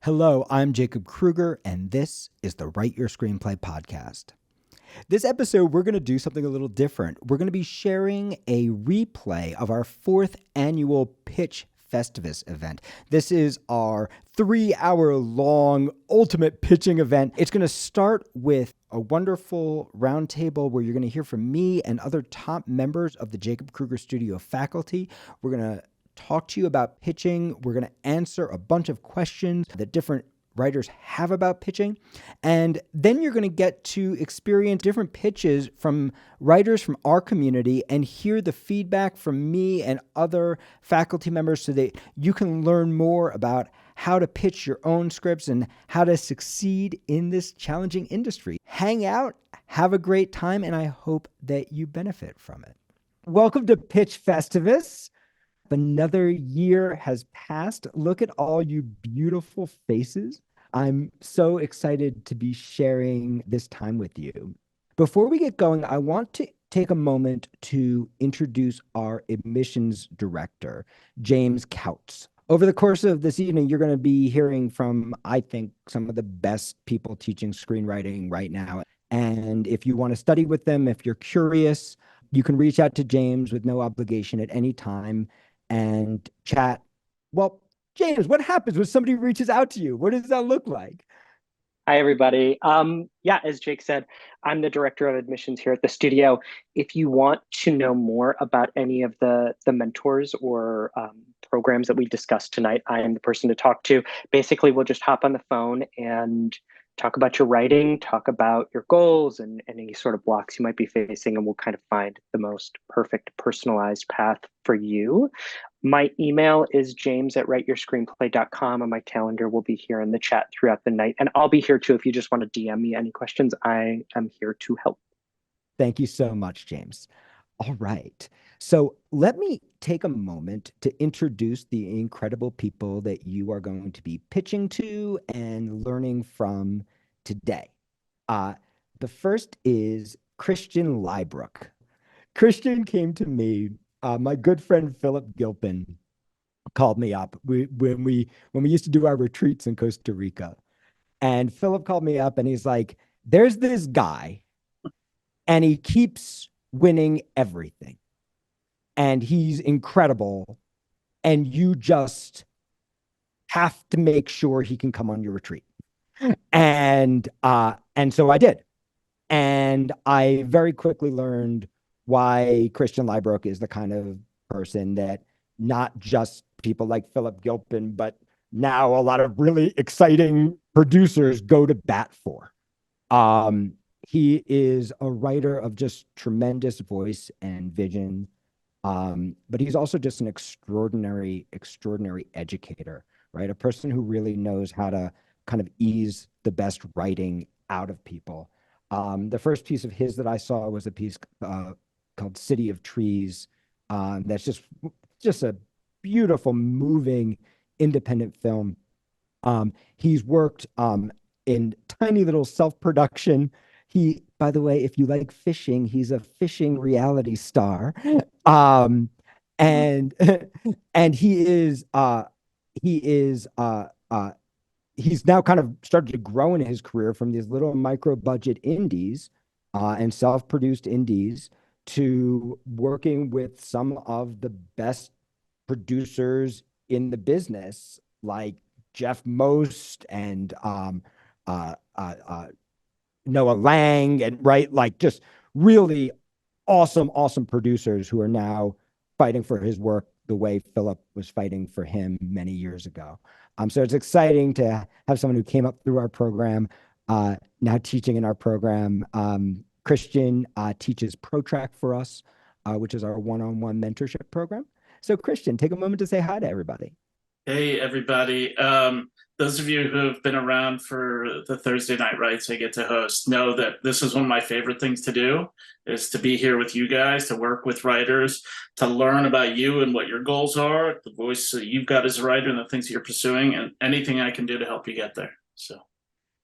Hello, I'm Jacob Krueger, and this is the Write Your Screenplay podcast. This episode, we're going to do something a little different. We're going to be sharing a replay of our fourth annual Pitch Festivus event. This is our 3-hour-long ultimate pitching event. It's going to start with a wonderful roundtable where you're going to hear from me and other top members of the Jacob Krueger Studio faculty. We're going to talk to you about pitching. We're going to answer a bunch of questions that different writers have about pitching. And then you're going to get to experience different pitches from writers from our community and hear the feedback from me and other faculty members so that you can learn more about how to pitch your own scripts and how to succeed in this challenging industry. Hang out, have a great time, and I hope that you benefit from it. Welcome to Pitch Festivus. Another year has passed. Look at all you beautiful faces. I'm so excited to be sharing this time with you. Before we get going, I want to take a moment to introduce our admissions director, James Couts. Over the course of this evening, you're going to be hearing from, I think, some of the best people teaching screenwriting right now. And if you want to study with them, if you're curious, you can reach out to James with no obligation at any time and chat. Well, James, what happens when somebody reaches out to you? What does that look like? Hi, everybody. As Jake said, I'm the director of admissions here at the studio. If you want to know more about any of the mentors or programs that we discussed tonight, I am the person to talk to. Basically, we'll just hop on the phone and talk about your writing, talk about your goals and any sort of blocks you might be facing, and we'll kind of find the most perfect personalized path for you. My email is james@writeyourscreenplay.com, and my calendar will be here in the chat throughout the night. And I'll be here too. If you just want to DM me any questions, I am here to help. Thank you so much, James. All right. So let me take a moment to introduce the incredible people that you are going to be pitching to and learning from today. The first is Christian Liebrook. Christian came to me. My good friend Philip Gilpin called me up when we used to do our retreats in Costa Rica. And Philip called me up and he's like, there's this guy and he keeps winning everything. And he's incredible. And you just have to make sure he can come on your retreat. And so I did. And I very quickly learned why Christian Liebrook is the kind of person that not just people like Philip Gilpin, but now a lot of really exciting producers go to bat for. He is a writer of just tremendous voice and vision, but he's also just an extraordinary educator, right? A person who really knows how to kind of ease the best writing out of people. The first piece of his that I saw was a piece called City of Trees. That's just a beautiful, moving, independent film. He's worked in tiny little self-production. He, by the way, if you like fishing, he's a fishing reality star. And and he's now kind of started to grow in his career from these little micro budget indies and self-produced indies to working with some of the best producers in the business, like Jeff Most and Noah Lang, and right, like just really awesome producers who are now fighting for his work the way Philip was fighting for him many years ago. So it's exciting to have someone who came up through our program, now teaching in our program. Christian teaches ProTrack for us, which is our one-on-one mentorship program. So Christian, take a moment to say hi to everybody. Hey, everybody. Those of you who have been around for the Thursday Night Writes I get to host know that this is one of my favorite things to do, is to be here with you guys, to work with writers, to learn about you and what your goals are, the voice that you've got as a writer and the things that you're pursuing, and anything I can do to help you get there. So,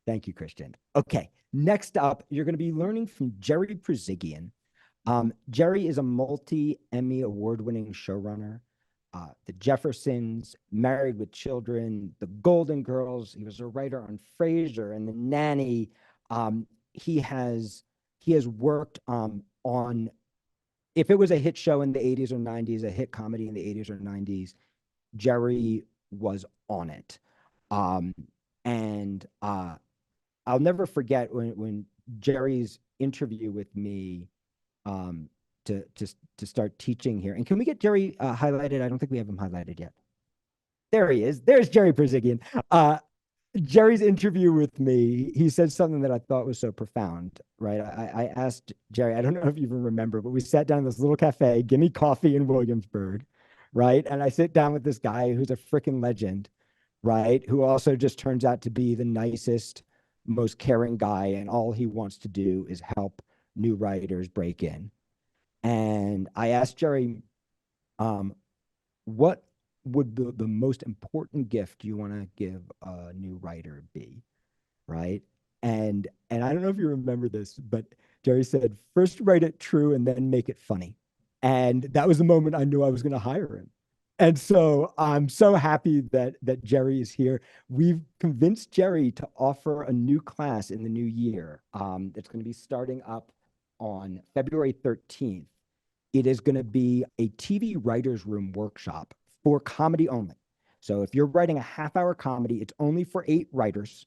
thank you, Christian. Okay, next up, you're going to be learning from Jerry Przigian. Jerry is a multi-Emmy award-winning showrunner. The Jeffersons, Married with Children, The Golden Girls. He was a writer on Frasier and The Nanny. He has worked on, if it was a hit show in the 80s or 90s, a hit comedy in the 80s or 90s, Jerry was on it. And I'll never forget when Jerry's interview with me to start teaching here. And can we get Jerry highlighted? I don't think we have him highlighted yet. There he is. There's Jerry Perzigian. Jerry's interview with me, he said something that I thought was so profound, right? I asked Jerry, I don't know if you even remember, but we sat down in this little cafe, Gimme Coffee in Williamsburg, right? And I sit down with this guy who's a freaking legend, right? Who also just turns out to be the nicest, most caring guy, and all he wants to do is help new writers break in. And I asked Jerry, what would the most important gift you want to give a new writer be, right? And I don't know if you remember this, but Jerry said, first write it true and then make it funny. And that was the moment I knew I was going to hire him. And so I'm so happy that Jerry is here. We've convinced Jerry to offer a new class in the new year. It's going to be starting up on February 13th. It is going to be a TV writers room workshop for comedy only. So if you're writing a half-hour comedy, it's only for 8 writers.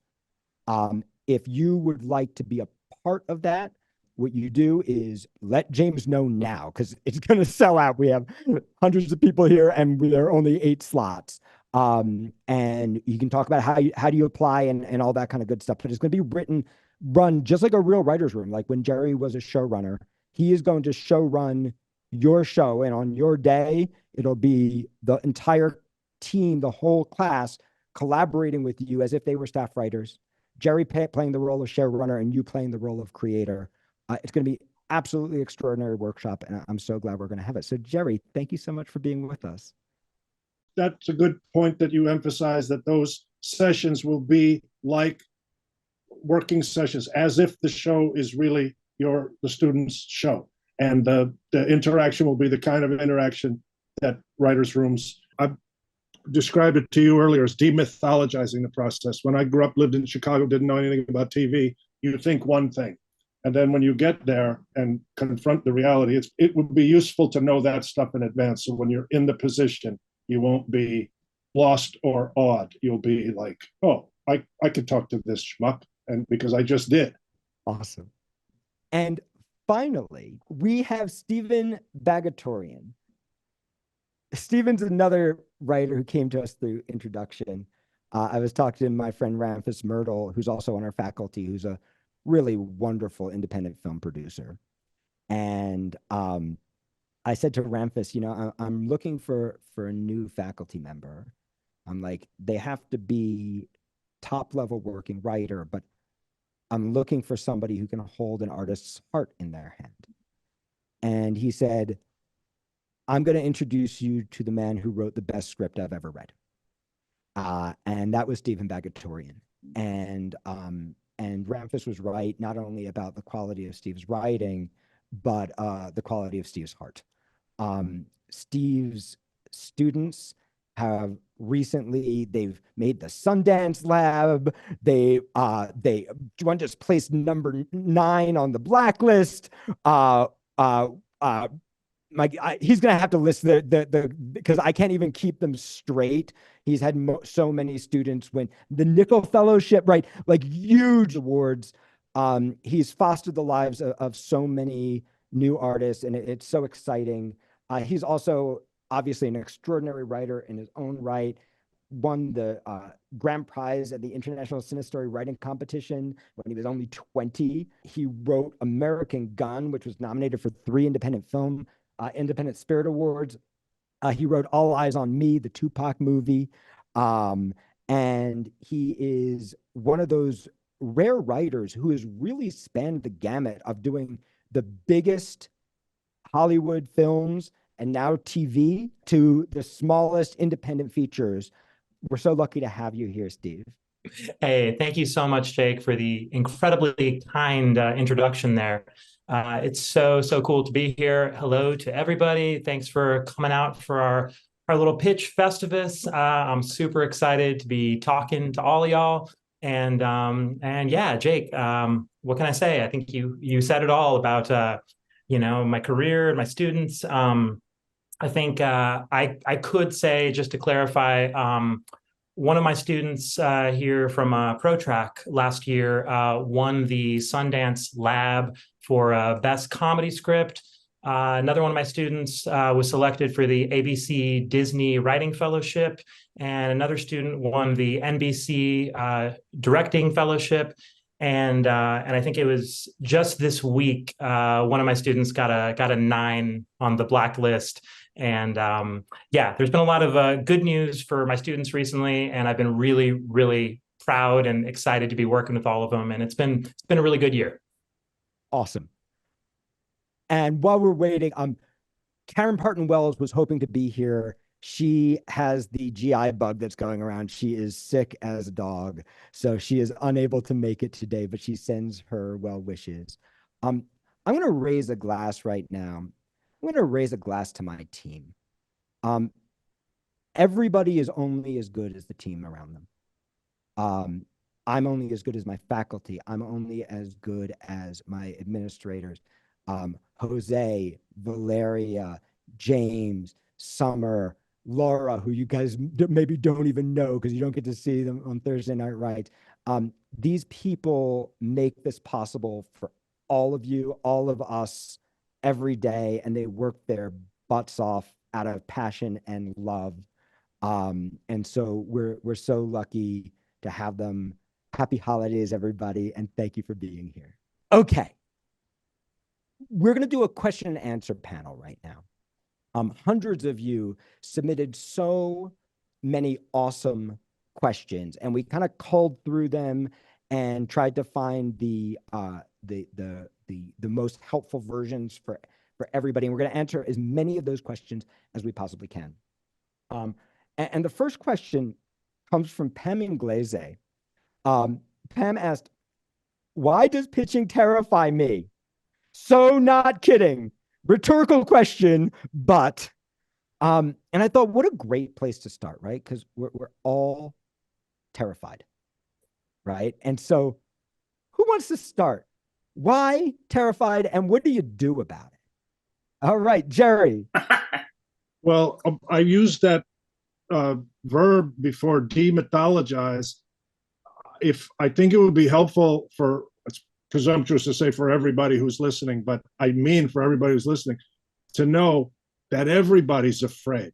If you would like to be a part of that, what you do is let James know now, because it's going to sell out. We have hundreds of people here, and there are only 8 slots. And you can talk about how do you apply and all that kind of good stuff. But it's going to be run just like a real writer's room. Like when Jerry was a showrunner, he is going to show run your show, and on your day, it'll be the entire team, the whole class, collaborating with you as if they were staff writers. Jerry playing the role of showrunner and you playing the role of creator. It's going to be absolutely extraordinary workshop, and I'm so glad we're going to have it. So, Jerry, thank you so much for being with us. That's a good point that you emphasize, that those sessions will be like working sessions, as if the show is really the student's show. And the interaction will be the kind of interaction that writers' rooms, I've described it to you earlier as demythologizing the process. When I grew up, lived in Chicago, didn't know anything about TV, you think one thing. And then when you get there and confront the reality, it would be useful to know that stuff in advance. So when you're in the position, you won't be lost or awed. You'll be like, oh, I could talk to this schmuck, and because I just did. Awesome. And finally, we have Stephen Bagatorian. Stephen's another writer who came to us through introduction. I was talking to my friend Ramphis Myrtle, who's also on our faculty, who's a really wonderful independent film producer. And I said to Ramphis, I'm looking for a new faculty member. I'm like, they have to be top level working writer, but I'm looking for somebody who can hold an artist's heart in their hand. And he said, I'm going to introduce you to the man who wrote the best script I've ever read. And that was Stephen Bagatorian. And Ramphis was right, not only about the quality of Steve's writing, but the quality of Steve's heart. Steve's students have recently, they've made the Sundance Lab. One just placed number 9 on the blacklist. He's going to have to list the because I can't even keep them straight. He's had so many students win the Nickel Fellowship, right? Like huge awards. He's fostered the lives of so many new artists, and it's so exciting. He's also obviously an extraordinary writer in his own right. Won the grand prize at the International Cinestory Writing Competition when he was only 20. He wrote American Gun, which was nominated for 3 Independent Independent Spirit Awards. He wrote All Eyes on Me, the Tupac movie. And he is one of those rare writers who has really spanned the gamut of doing the biggest Hollywood films and now TV to the smallest independent features. We're so lucky to have you here, Steve. Hey, thank you so much, Jake, for the incredibly kind introduction there. It's so cool to be here. Hello to everybody. Thanks for coming out for our our little pitch Festivus. I'm super excited to be talking to all of y'all. And yeah, Jake, what can I say? I think you said it all about my career and my students. I think I could say, just to clarify, one of my students here from ProTrack last year won the Sundance Lab for Best Comedy Script. Another one of my students was selected for the ABC Disney Writing Fellowship, and another student won the NBC Directing Fellowship. And I think it was just this week one of my students got a 9 on the blacklist. And yeah, there's been a lot of good news for my students recently, and I've been really, really proud and excited to be working with all of them. And it's been a really good year. Awesome. And while we're waiting, Karen Parton Wells was hoping to be here. She has the GI bug that's going around. She is sick as a dog, so she is unable to make it today, but she sends her well wishes. I'm going to raise a glass right now. I'm going to raise a glass to my team. Everybody is only as good as the team around them. I'm only as good as my faculty. I'm only as good as my administrators. Jose, Valeria, James, Summer, Laura, who you guys maybe don't even know because you don't get to see them on Thursday Night Right. These people make this possible for all of you, all of us, every day, and they work their butts off out of passion and love. And so we're so lucky to have them. Happy holidays, everybody, and thank you for being here. Okay. We're going to do a question and answer panel right now. Hundreds of you submitted so many awesome questions, and we kind of culled through them and tried to find the most helpful versions for everybody. And we're going to answer as many of those questions as we possibly can. And the first question comes from Pam Inglese. Pam asked, "Why does pitching terrify me?" So not kidding. Rhetorical question, but and I thought, what a great place to start, right? Because we're all terrified, right? And so who wants to start? Why terrified, and what do you do about it? All right, Jerry. Well, I used that verb before, demythologize. If I think it would be helpful for, it's presumptuous to say for everybody who's listening, but I mean for everybody who's listening, to know that everybody's afraid.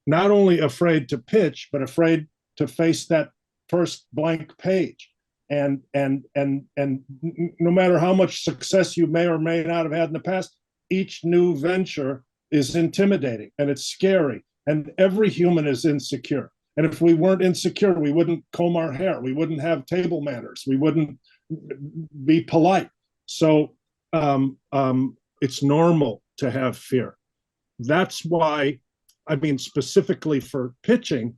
Not only afraid to pitch, but afraid to face that first blank page. And no matter how much success you may or may not have had in the past, each new venture is intimidating and it's scary. And every human is insecure. And if we weren't insecure, we wouldn't comb our hair. We wouldn't have table manners. We wouldn't be polite. So it's normal to have fear. That's why, I mean, specifically for pitching,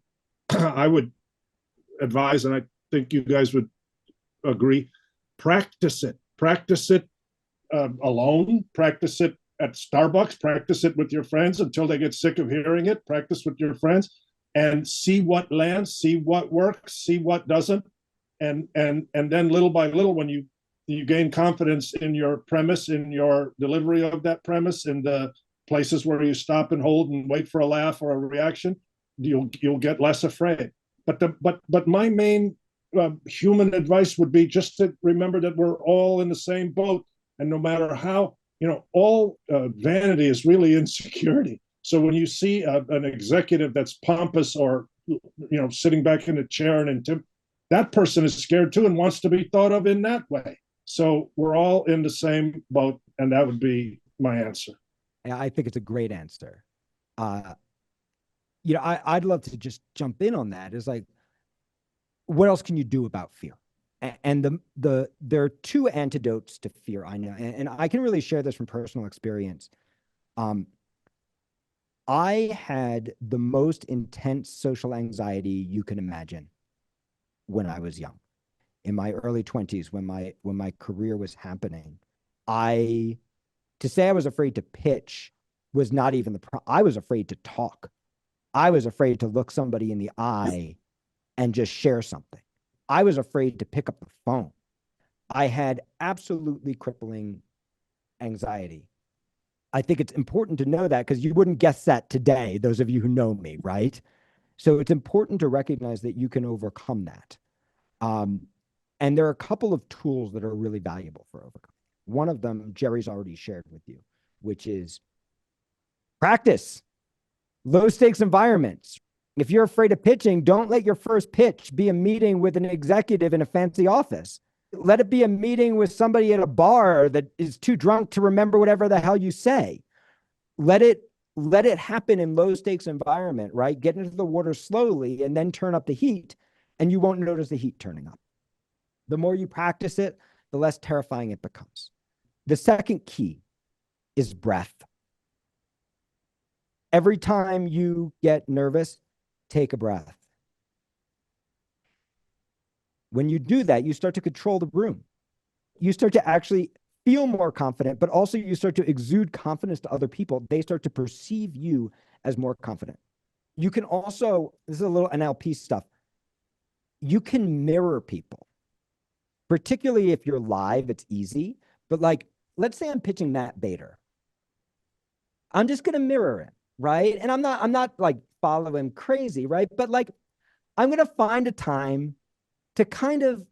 I would advise, and I think you guys would agree, practice it. Practice it alone. Practice it at Starbucks. Practice it with your friends until they get sick of hearing it. Practice with your friends. And see what lands, see what works, see what doesn't, and then little by little, when you gain confidence in your premise, in your delivery of that premise, in the places where you stop and hold and wait for a laugh or a reaction, you'll get less afraid. But my main human advice would be just to remember that we're all in the same boat, and no matter how, all vanity is really insecurity. So when you see an executive that's pompous or, sitting back in a chair and that person is scared too and wants to be thought of in that way. So we're all in the same boat, and that would be my answer. I think it's a great answer. I'd love to just jump in on that. It's like, what else can you do about fear? And there are two antidotes to fear, I know, and I can really share this from personal experience. I had the most intense social anxiety you can imagine when I was young, in my early 20s, when my career was happening. To say I was afraid to pitch was not even I was afraid to talk. I was afraid to look somebody in the eye and just share something. I was afraid to pick up the phone. I had absolutely crippling anxiety. I think it's important to know that because you wouldn't guess that today, those of you who know me, right? So it's important to recognize that you can overcome that. And there are a couple of tools that are really valuable for overcoming. One of them, Jerry's already shared with you, which is practice. Low stakes environments. If you're afraid of pitching, don't let your first pitch be a meeting with an executive in a fancy office. Let it be a meeting with somebody at a bar that is too drunk to remember whatever the hell you say. Let it happen in low stakes environment, right? Get into the water slowly and then turn up the heat, and you won't notice the heat turning up. The more you practice it, the less terrifying it becomes. The second key is breath. Every time you get nervous, take a breath. When you do that, you start to control the room. You start to actually feel more confident, but also you start to exude confidence to other people. They start to perceive you as more confident. You can also, this is a little NLP stuff, you can mirror people. Particularly if you're live, it's easy. But like, let's say I'm pitching Matt Bader. I'm just going to mirror him, right? And I'm not like follow him crazy, right? But like, I'm going to find a time to kind of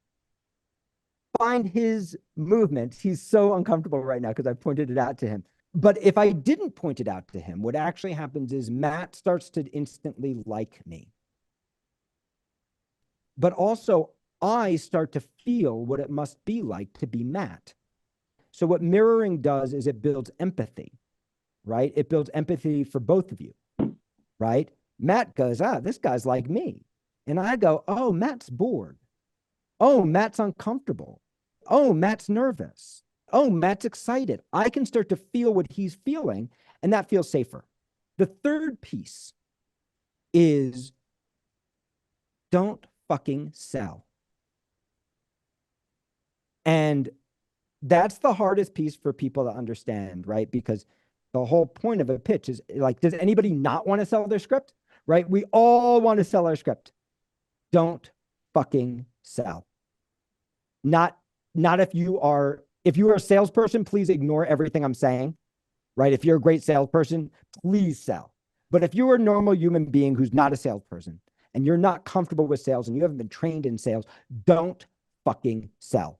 find his movements. He's so uncomfortable right now because I pointed it out to him. But if I didn't point it out to him, what actually happens is Matt starts to instantly like me. But also, I start to feel what it must be like to be Matt. So what mirroring does is it builds empathy, right? It builds empathy for both of you, right? Matt goes, this guy's like me. And I go, oh, Matt's bored. Oh, Matt's uncomfortable. Oh, Matt's nervous. Oh, Matt's excited. I can start to feel what he's feeling, and that feels safer. The third piece is don't fucking sell. And that's the hardest piece for people to understand, right? Because the whole point of a pitch is like, does anybody not want to sell their script, right? We all want to sell our script. Don't fucking sell. Not if you are a salesperson, please ignore everything I'm saying, right? If you're a great salesperson, please sell. But if you're a normal human being who's not a salesperson and you're not comfortable with sales and you haven't been trained in sales, don't fucking sell.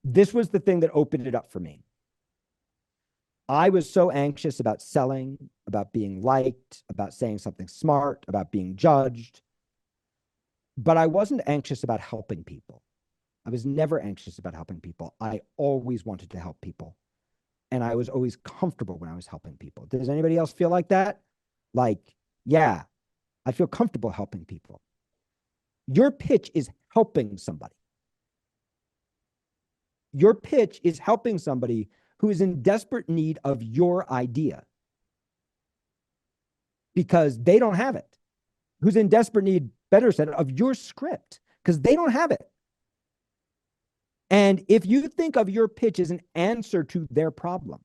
This was the thing that opened it up for me. I was so anxious about selling, about being liked, about saying something smart, about being judged. But I wasn't anxious about helping people. I was never anxious about helping people. I always wanted to help people. And I was always comfortable when I was helping people. Does anybody else feel like that? Like, yeah, I feel comfortable helping people. Your pitch is helping somebody. Your pitch is helping somebody who is in desperate need of your idea because they don't have it. Who's in desperate need, better said, of your script because they don't have it. And if you think of your pitch as an answer to their problem,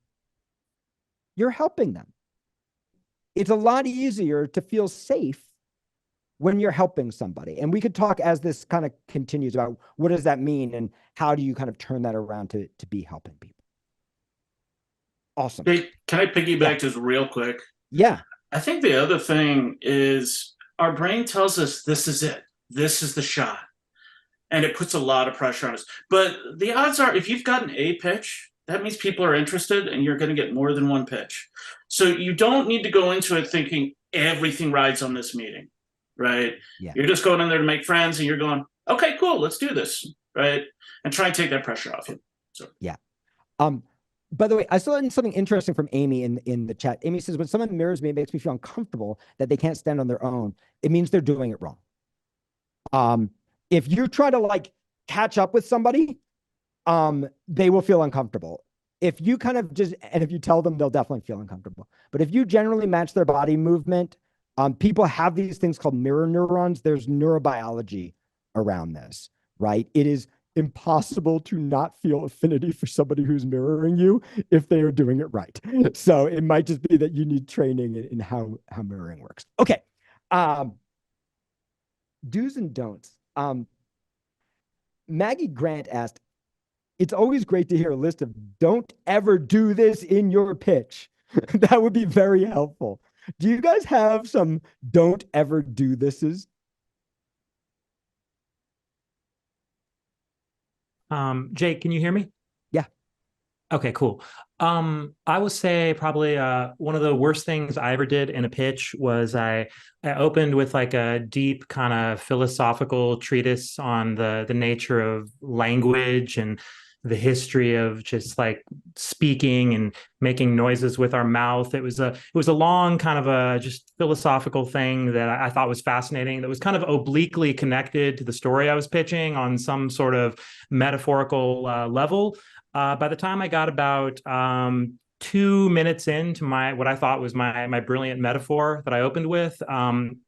you're helping them. It's a lot easier to feel safe when you're helping somebody. And we could talk as this kind of continues about what does that mean and how do you kind of turn that around to be helping people. Awesome. Hey, can I piggyback just real quick? Yeah. I think the other thing is our brain tells us this is it. This is the shot. And it puts a lot of pressure on us. But the odds are if you've got an A pitch, that means people are interested and you're going to get more than one pitch. So you don't need to go into it thinking everything rides on this meeting, right? Yeah. You're just going in there to make friends and you're going, okay, cool, let's do this, right? And try and take that pressure off you. So yeah. By the way, I saw something interesting from Amy in the chat. Amy says, when someone mirrors me, it makes me feel uncomfortable that they can't stand on their own. It means they're doing it wrong. If you try to like catch up with somebody, they will feel uncomfortable. If you kind of and if you tell them, they'll definitely feel uncomfortable. But if you generally match their body movement, people have these things called mirror neurons. There's neurobiology around this, right? It is impossible to not feel affinity for somebody who's mirroring you if they are doing it right. So it might just be that you need training in how mirroring works. Okay. Do's and don'ts. Maggie Grant asked, it's always great to hear a list of don't ever do this in your pitch. That would be very helpful. Do you guys have some don't ever do thises? Jake, can you hear me? Yeah. Okay, cool. I would say probably one of the worst things I ever did in a pitch was I opened with like a deep kind of philosophical treatise on the nature of language and the history of just like speaking and making noises with our mouth. It was a long kind of a just philosophical thing that I thought was fascinating, that was kind of obliquely connected to the story I was pitching on some sort of metaphorical level. By the time I got about 2 minutes into what I thought was my brilliant metaphor that I opened with,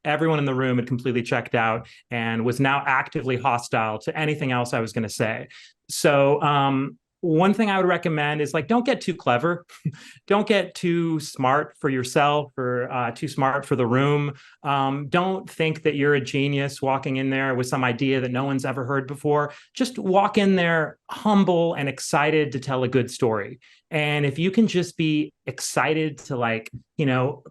everyone in the room had completely checked out and was now actively hostile to anything else I was going to say. So one thing I would recommend is like, don't get too clever. Don't get too smart for yourself or too smart for the room. Don't think that you're a genius walking in there with some idea that no one's ever heard before. Just walk in there humble and excited to tell a good story. And if you can just be excited to like,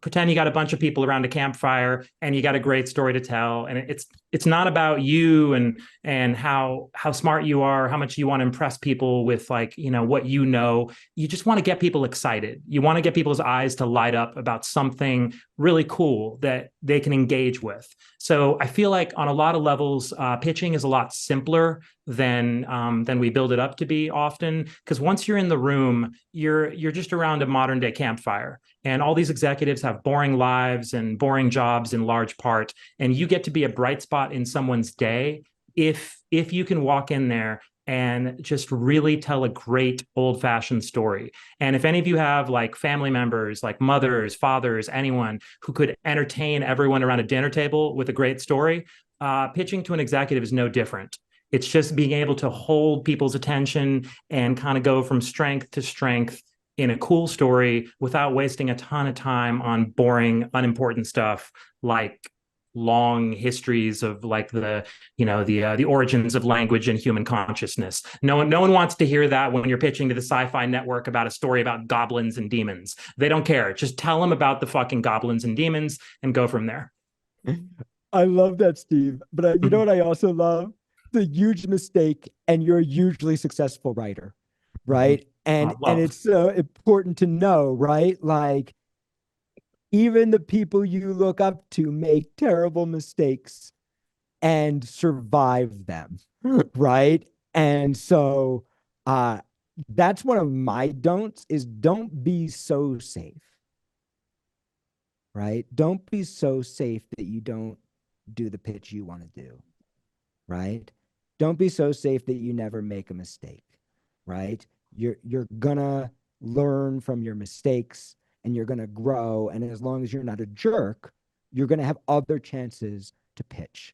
pretend you got a bunch of people around a campfire and you got a great story to tell. And it's not about you and how smart you are, how much you want to impress people with like, what you know. You just want to get people excited. You want to get people's eyes to light up about something really cool that they can engage with. So I feel like on a lot of levels, pitching is a lot simpler than we build it up to be often. Because once you're in the room, you're just around a modern day campfire. And all these executives have boring lives and boring jobs in large part. And you get to be a bright spot in someone's day if you can walk in there and just really tell a great old-fashioned story. And if any of you have like family members, like mothers, fathers, anyone who could entertain everyone around a dinner table with a great story, pitching to an executive is no different. It's just being able to hold people's attention and kind of go from strength to strength in a cool story without wasting a ton of time on boring, unimportant stuff like long histories of like the origins of language and human consciousness. No one wants to hear that when you're pitching to the Sci-Fi Network about a story about goblins and demons. They don't care. Just tell them about the fucking goblins and demons and go from there. I love that, Steve. But you know what I also love? The huge mistake, and you're a hugely successful writer, right? And it's so important to know, right? Like, even the people you look up to make terrible mistakes and survive them, right? And so that's one of my don'ts is don't be so safe, right? Don't be so safe that you don't do the pitch you want to do, right? Don't be so safe that you never make a mistake, right? You're gonna learn from your mistakes and you're gonna grow. And as long as you're not a jerk, you're gonna have other chances to pitch.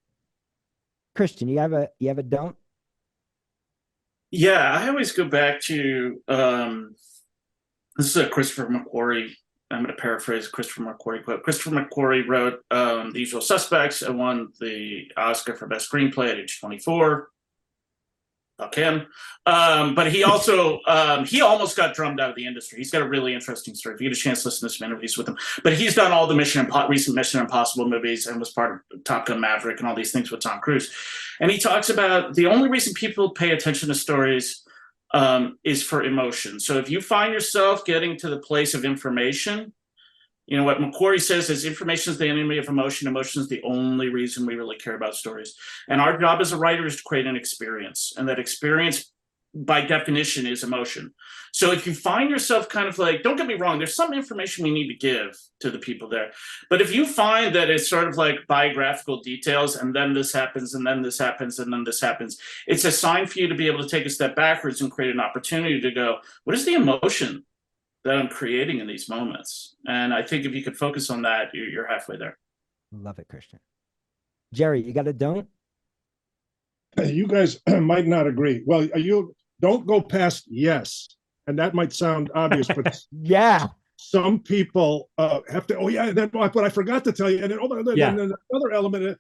Christian, you have a don't? Yeah, I always go back to this is a Christopher McQuarrie. I'm going to paraphrase Christopher McQuarrie quote. Christopher McQuarrie wrote The Usual Suspects and won the Oscar for Best Screenplay at age 24. Fuck him. But he also he almost got drummed out of the industry. He's got a really interesting story. If you get a chance to listen to some interviews with him, but he's done all the recent Mission Impossible movies and was part of Top Gun Maverick and all these things with Tom Cruise. And he talks about the only reason people pay attention to stories is for emotion. So if you find yourself getting to the place of information, you know what McQuarrie says is information is the enemy of emotion. Emotion is the only reason we really care about stories. And our job as a writer is to create an experience. And that experience, by definition, is emotion. So if you find yourself kind of like, don't get me wrong, there's some information we need to give to the people there. But if you find that it's sort of like biographical details, and then this happens, and then this happens, and then this happens, it's a sign for you to be able to take a step backwards and create an opportunity to go, what is the emotion that I'm creating in these moments? And I think if you could focus on that, you're halfway there. Love it, Christian. Jerry, you got a don't? you guys might not agree. Well, you don't go past yes, and that might sound obvious, but Yeah. some people have to. Oh yeah, then but I forgot to tell you, and then, then another element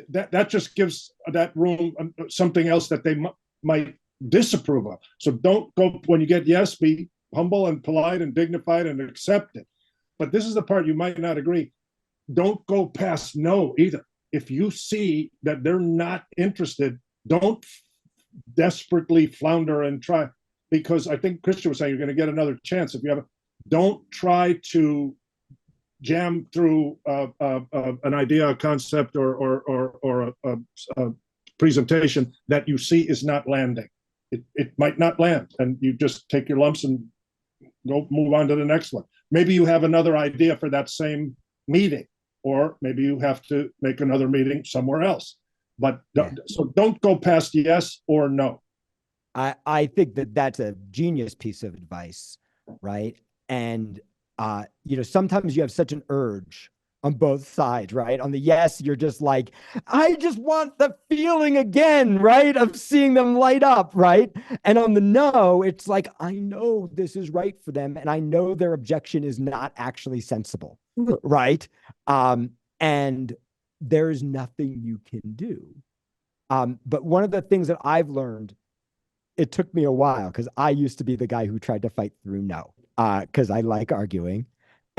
that just gives that room something else that they might disapprove of. So don't go when you get yes. Be humble and polite and dignified and accept it. But this is the part you might not agree. Don't go past no either. If you see that they're not interested, don't desperately flounder and try, because I think Christian was saying you're going to get another chance if you have. Don't try to jam through an idea, a concept, or a presentation that you see is not landing. It might not land, and you just take your lumps and go move on to the next one. Maybe you have another idea for that same meeting, or maybe you have to make another meeting somewhere else. But so don't go past yes or no. I think that that's a genius piece of advice, right? And sometimes you have such an urge on both sides, right? On the yes, you're just like, I just want the feeling again, right? Of seeing them light up, right? And on the no, it's like, I know this is right for them, and I know their objection is not actually sensible, right? And there's nothing you can do. But one of the things that I've learned, it took me a while because I used to be the guy who tried to fight through no, because I like arguing.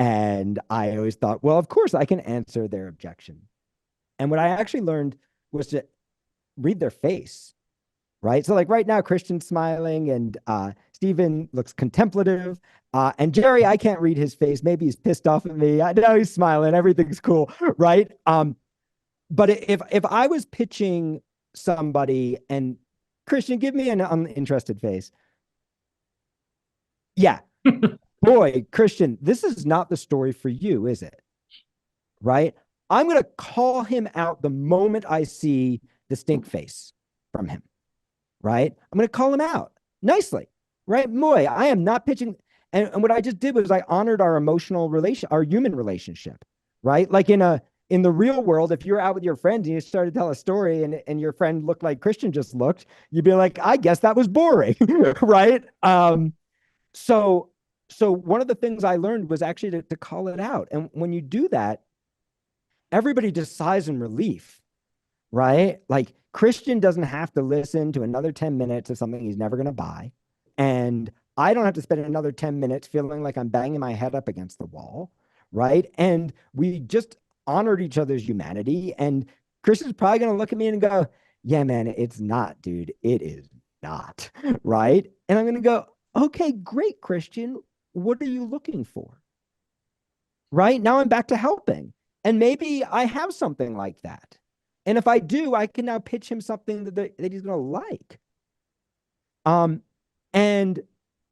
And I always thought, well, of course I can answer their objection. And what I actually learned was to read their face, right? So like right now, Christian's smiling and Stephen looks contemplative. And Jerry, I can't read his face. Maybe he's pissed off at me. I know he's smiling. Everything's cool, right? But if I was pitching somebody and Christian, give me an uninterested face. Yeah. Boy, Christian, this is not the story for you, is it? Right? I'm going to call him out the moment I see the stink face from him. Right? I'm going to call him out nicely. Right? Boy, I am not pitching. And what I just did was I honored our our human relationship. Right? Like in the real world, if you're out with your friends and you start to tell a story and your friend looked like Christian just looked, you'd be like, I guess that was boring, right? So one of the things I learned was actually to call it out. And when you do that, everybody just sighs in relief, right? Like Christian doesn't have to listen to another 10 minutes of something he's never going to buy. And I don't have to spend another 10 minutes feeling like I'm banging my head up against the wall, right? And we just honored each other's humanity. And Christian's probably going to look at me and go, yeah, man, it's not, dude. It is not, right? And I'm going to go, okay, great, Christian. What are you looking for? Right? Now I'm back to helping. And maybe I have something like that. And if I do, I can now pitch him something that he's going to like. And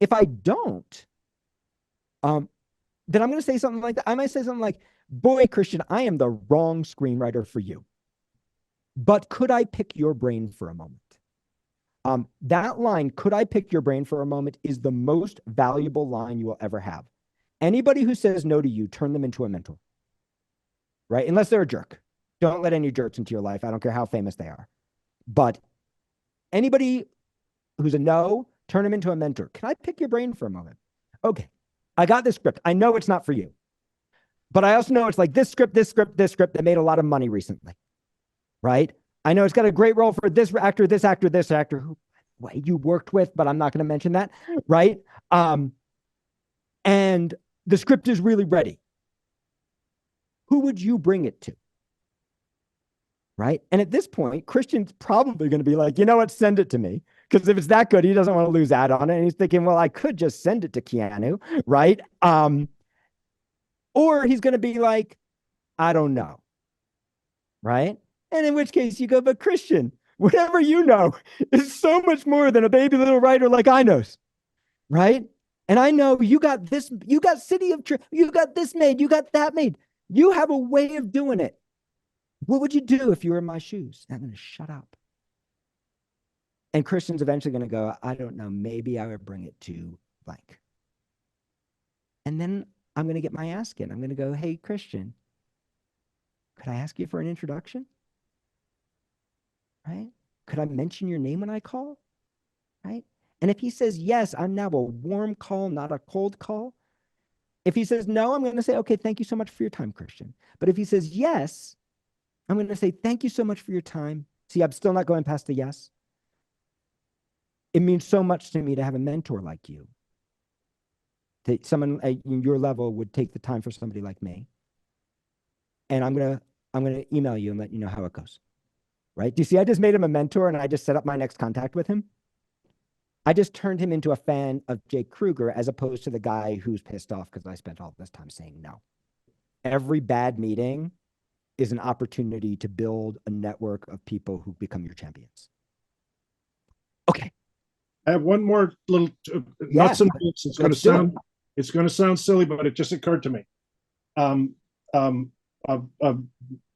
if I don't, then I'm going to say something like that. I might say something like, boy, Christian, I am the wrong screenwriter for you. But could I pick your brain for a moment? That line, could I pick your brain for a moment, is the most valuable line you will ever have. Anybody who says no to you, turn them into a mentor, right? Unless they're a jerk. Don't let any jerks into your life. I don't care how famous they are. But anybody who's a no, turn them into a mentor. Can I pick your brain for a moment? Okay, I got this script. I know it's not for you. But I also know it's like this script that made a lot of money recently, right? I know it's got a great role for this actor, who you worked with, but I'm not going to mention that, right? And the script is really ready. Who would you bring it to? Right? And at this point, Christian's probably going to be like, you know what, send it to me. Because if it's that good, he doesn't want to lose out on it. And he's thinking, well, I could just send it to Keanu, right? Or he's going to be like, I don't know, right? And in which case you go, but Christian, whatever you know is so much more than a baby little writer like I knows, right? And I know you got this, you got you got this made, you got that made. You have a way of doing it. What would you do if you were in my shoes? I'm going to shut up. And Christian's eventually going to go, I don't know, maybe I would bring it to blank. And then I'm going to get my ask in. I'm going to go, hey, Christian, could I ask you for an introduction? Right? could I mention your name when I call? Right? And if he says yes, I'm now a warm call, not a cold call. If he says no, I'm going to say, okay, thank you so much for your time, Christian. But if he says yes, I'm going to say, thank you so much for your time. See, I'm still not going past the yes. It means so much to me to have a mentor like you. That someone at your level would take the time for somebody like me. And I'm gonna email you and let you know how it goes. Right? Do you see? I just made him a mentor and I just set up my next contact with him. I just turned him into a fan of Jake Krueger as opposed to the guy who's pissed off because I spent all this time saying no. Every bad meeting is an opportunity to build a network of people who become your champions. Okay. I have one more little nuts and bolts. It's going to sound silly, but it just occurred to me. A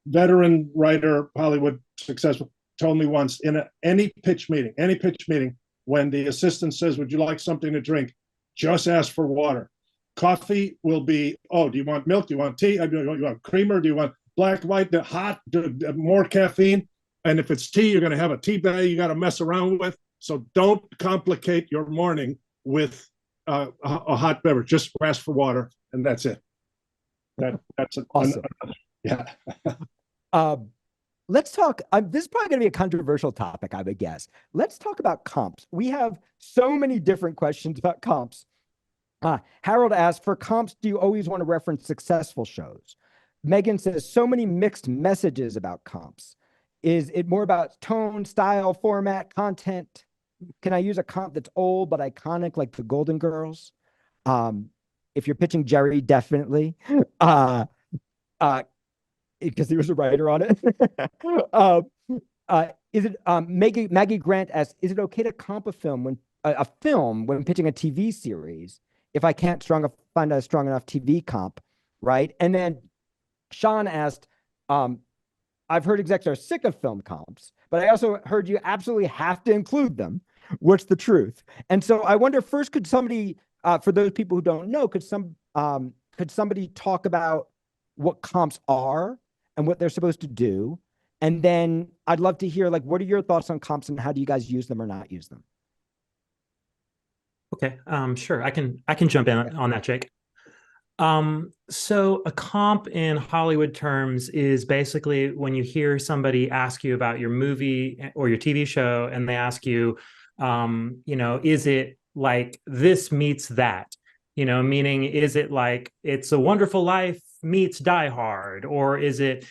veteran writer, Hollywood successful, told me once in any pitch meeting, when the assistant says, "Would you like something to drink?" Just ask for water. Coffee will be, oh, do you want milk? Do you want tea? Do you want creamer? Do you want black, white, hot, more caffeine? And if it's tea, you're going to have a tea bag you got to mess around with. So don't complicate your morning with a hot beverage. Just ask for water, and that's it. That's awesome. Yeah. Let's talk. This is probably going to be a controversial topic, I would guess. Let's talk about comps. We have so many different questions about comps. Harold asks, for comps, do you always want to reference successful shows? Megan says, so many mixed messages about comps. Is it more about tone, style, format, content? Can I use a comp that's old but iconic, like the Golden Girls? If you're pitching Jerry, definitely. Because he was a writer on it. Is it Maggie Grant asks, is it okay to comp a film when pitching a TV series if I can't find a strong enough TV comp, right? And then Sean asked, I've heard execs are sick of film comps, but I also heard you absolutely have to include them. What's the truth? And so I wonder, first, could somebody, for those people who don't know, could somebody talk about what comps are and what they're supposed to do? And then I'd love to hear, like, what are your thoughts on comps and how do you guys use them or not use them? Okay, sure. I can jump in on that, Jake. So a comp in Hollywood terms is basically when you hear somebody ask you about your movie or your TV show, and they ask you, is it like this meets that? Meaning, is it like It's a Wonderful Life meets Die Hard, or is it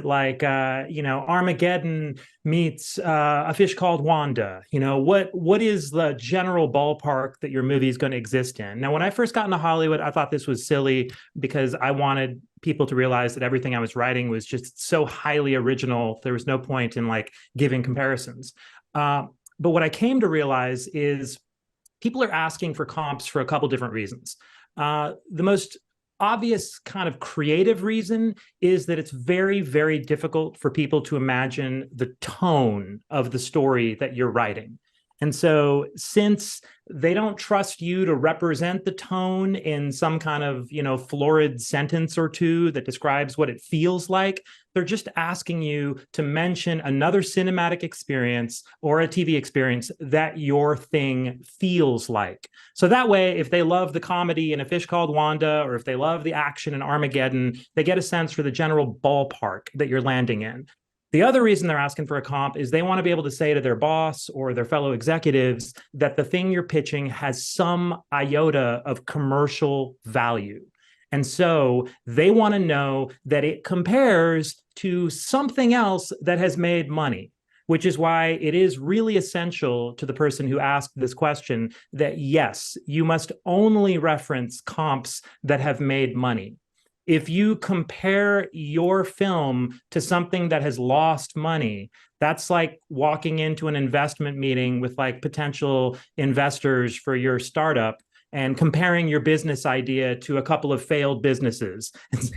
like Armageddon meets A Fish Called Wanda? What is the general ballpark that your movie is going to exist in? Now, when I first got into Hollywood, I thought this was silly because I wanted people to realize that everything I was writing was just so highly original. There was no point in like giving comparisons. But what I came to realize is people are asking for comps for a couple different reasons. The most obvious kind of creative reason is that it's very, very difficult for people to imagine the tone of the story that you're writing. And so since they don't trust you to represent the tone in some kind of, florid sentence or two that describes what it feels like, they're just asking you to mention another cinematic experience or a TV experience that your thing feels like. So that way, if they love the comedy in A Fish Called Wanda, or if they love the action in Armageddon, they get a sense for the general ballpark that you're landing in. The other reason they're asking for a comp is they want to be able to say to their boss or their fellow executives that the thing you're pitching has some iota of commercial value. And so they want to know that it compares to something else that has made money, which is why it is really essential to the person who asked this question that, yes, you must only reference comps that have made money. If you compare your film to something that has lost money, that's like walking into an investment meeting with like potential investors for your startup and comparing your business idea to a couple of failed businesses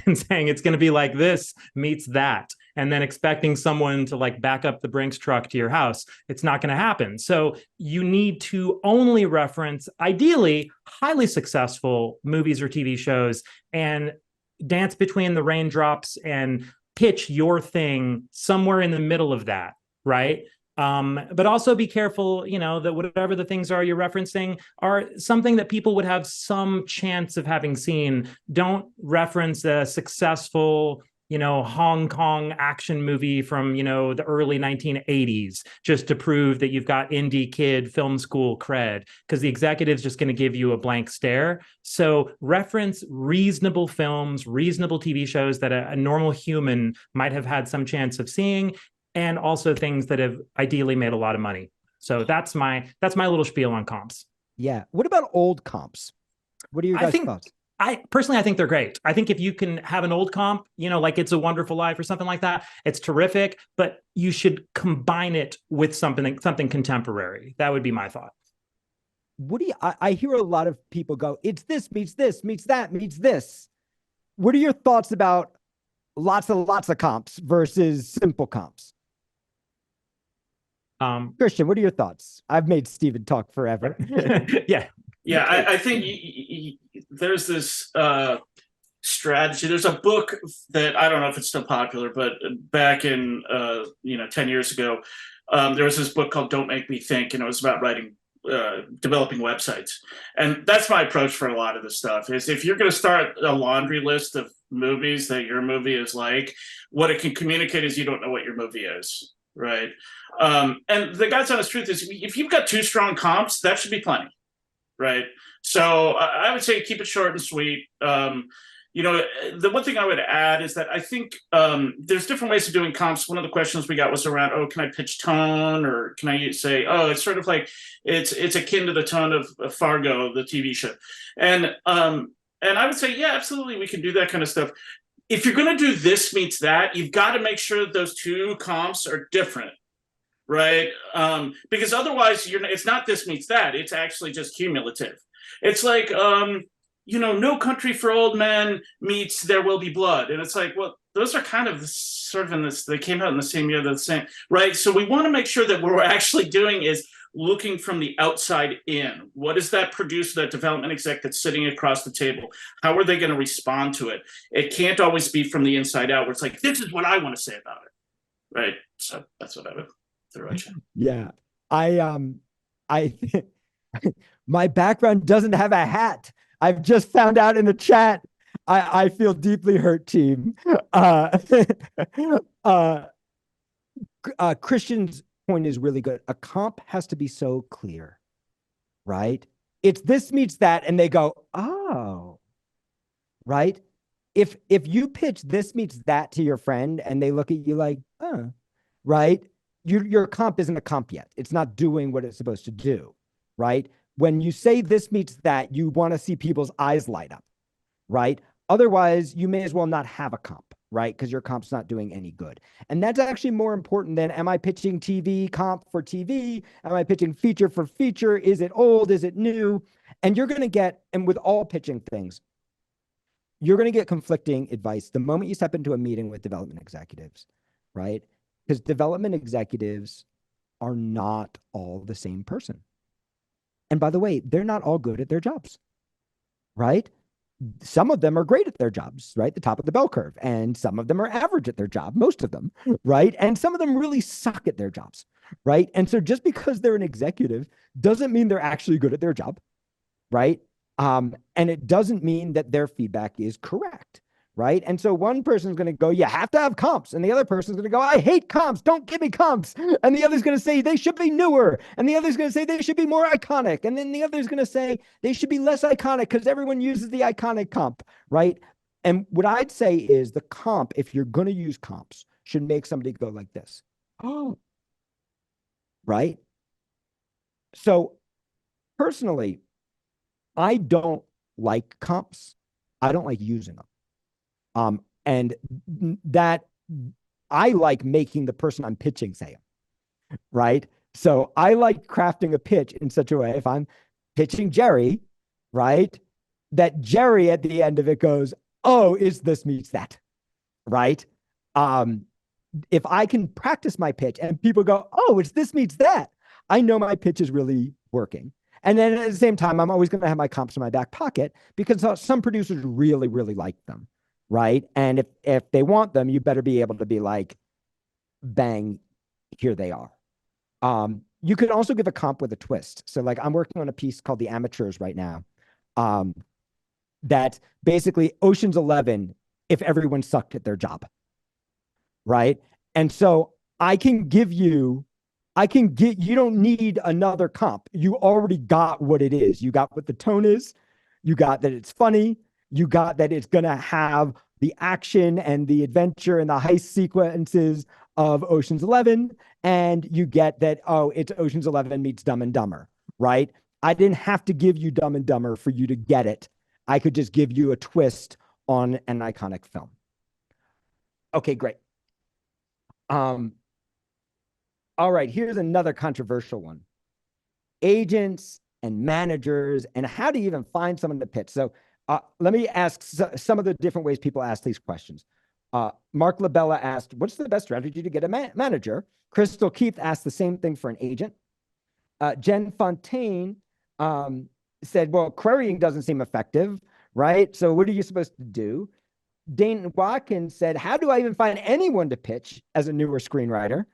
and saying it's going to be like this meets that, and then expecting someone to like back up the Brinks truck to your house. It's not going to happen. So you need to only reference, ideally, highly successful movies or TV shows and dance between the raindrops and pitch your thing somewhere in the middle of that, right? But also be careful, that whatever the things are you're referencing are something that people would have some chance of having seen. Don't reference a successful, Hong Kong action movie from, the early 1980s just to prove that you've got indie kid film school cred, because the executive's just going to give you a blank stare. So reference reasonable films, reasonable TV shows that a normal human might have had some chance of seeing, and also things that have ideally made a lot of money. So that's my little spiel on comps. Yeah. What about old comps? What are your guys' thoughts? I think they're great. I think if you can have an old comp, like It's a Wonderful Life or something like that, it's terrific, but you should combine it with something contemporary. That would be my thought. I hear a lot of people go, it's this meets that meets this. What are your thoughts about lots of comps versus simple comps? Christian, what are your thoughts? I've made Steven talk forever. Yeah, I think there's this strategy. There's a book that I don't know if it's still popular, but back in 10 years ago, there was this book called Don't Make Me Think, and it was about developing websites. And that's my approach for a lot of this stuff, is if you're going to start a laundry list of movies that your movie is like, what it can communicate is you don't know what your movie is, right? And the God's honest truth is, if you've got 2 strong comps, that should be plenty. Right. So I would say keep it short and sweet. The one thing I would add is that I think there's different ways of doing comps. One of the questions we got was around, can I pitch tone, or can I say, it's sort of like it's akin to the tone of Fargo, the TV show. And I would say, yeah, absolutely, we can do that kind of stuff. If you're going to do this meets that, you've got to make sure that those 2 comps are different. Right. Because otherwise it's not this meets that. It's actually just cumulative. It's like, No Country for Old Men meets There Will Be Blood. And it's like, well, those are kind of sort of in this, they came out in the same year, the same, right? So we want to make sure that what we're actually doing is looking from the outside in. What is that producer, that development exec that's sitting across the table? How are they going to respond to it? It can't always be from the inside out, where it's like, this is what I want to say about it. Right. So that's what I would. Yeah, I my background doesn't have a hat. I've just found out in the chat. I feel deeply hurt, team. Christian's point is really good. A comp has to be so clear, right? It's this meets that, and they go, oh, right. If you pitch this meets that to your friend, and they look at you like, oh, right. Your comp isn't a comp yet. It's not doing what it's supposed to do, right? When you say this meets that, you want to see people's eyes light up, right? Otherwise, you may as well not have a comp, right? Because your comp's not doing any good. And that's actually more important than, am I pitching TV comp for TV? Am I pitching feature for feature? Is it old? Is it new? And you're going to get, and with all pitching things, you're going to get conflicting advice the moment you step into a meeting with development executives, right? Because development executives are not all the same person. And by the way, they're not all good at their jobs, right? Some of them are great at their jobs, right? The top of the bell curve. And some of them are average at their job, most of them, right? And some of them really suck at their jobs, right? And so just because they're an executive doesn't mean they're actually good at their job, right? And it doesn't mean that their feedback is correct. Right. And so one person's going to go, you have to have comps. And the other person's going to go, I hate comps. Don't give me comps. And the other's going to say they should be newer. And the other's going to say they should be more iconic. And then the other's going to say they should be less iconic because everyone uses the iconic comp. Right. And what I'd say is the comp, if you're going to use comps, should make somebody go like this. Oh, right. So personally, I don't like comps. I don't like using them. And that I like making the person I'm pitching say them, right? So I like crafting a pitch in such a way, if I'm pitching Jerry, right, that Jerry at the end of it goes, oh, is this meets that, right? If I can practice my pitch and people go, oh, it's this meets that, I know my pitch is really working. And then at the same time, I'm always going to have my comps in my back pocket because some producers really, really like them. Right. And if they want them, you better be able to be like, bang, here they are. You could also give a comp with a twist. So like I'm working on a piece called The Amateurs right now. That basically Ocean's 11 if everyone sucked at their job. Right. And so you don't need another comp. You already got what it is. You got what the tone is. You got that it's funny. You got that it's going to have the action and the adventure and the heist sequences of Ocean's 11. And you get that, oh, it's Ocean's 11 meets Dumb and Dumber, right? I didn't have to give you Dumb and Dumber for you to get it. I could just give you a twist on an iconic film. Okay, great. All right, here's another controversial one. Agents and managers, and how do you even find someone to pitch? So let me ask some of the different ways people ask these questions. Mark Labella asked, what's the best strategy to get a manager? Crystal Keith asked the same thing for an agent. Jen Fontaine said, well, querying doesn't seem effective, right? So what are you supposed to do? Dane Watkins said, how do I even find anyone to pitch as a newer screenwriter?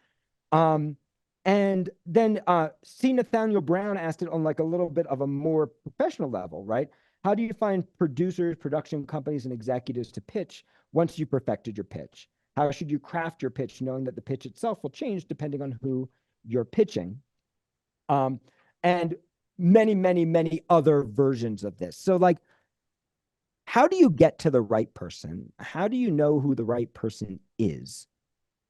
And then C. Nathaniel Brown asked it on like a little bit of a more professional level, right? How do you find producers, production companies, and executives to pitch once you perfected your pitch? How should you craft your pitch knowing that the pitch itself will change depending on who you're pitching? And many, many, many other versions of this. So like, how do you get to the right person? How do you know who the right person is,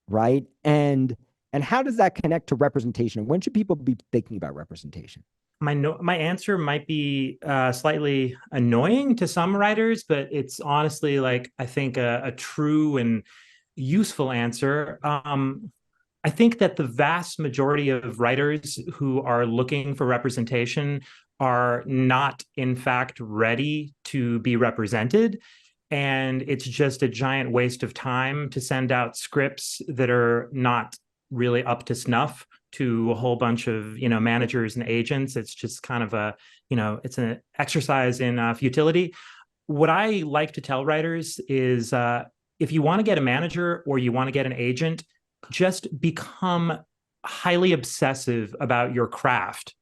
right? And how does that connect to representation? When should people be thinking about representation? My answer might be slightly annoying to some writers, but it's honestly like I think a true and useful answer. I think that the vast majority of writers who are looking for representation are not, in fact, ready to be represented. And it's just a giant waste of time to send out scripts that are not really up to snuff to a whole bunch of, managers and agents. It's just kind of it's an exercise in futility. What I like to tell writers is if you want to get a manager or you want to get an agent, just become highly obsessive about your craft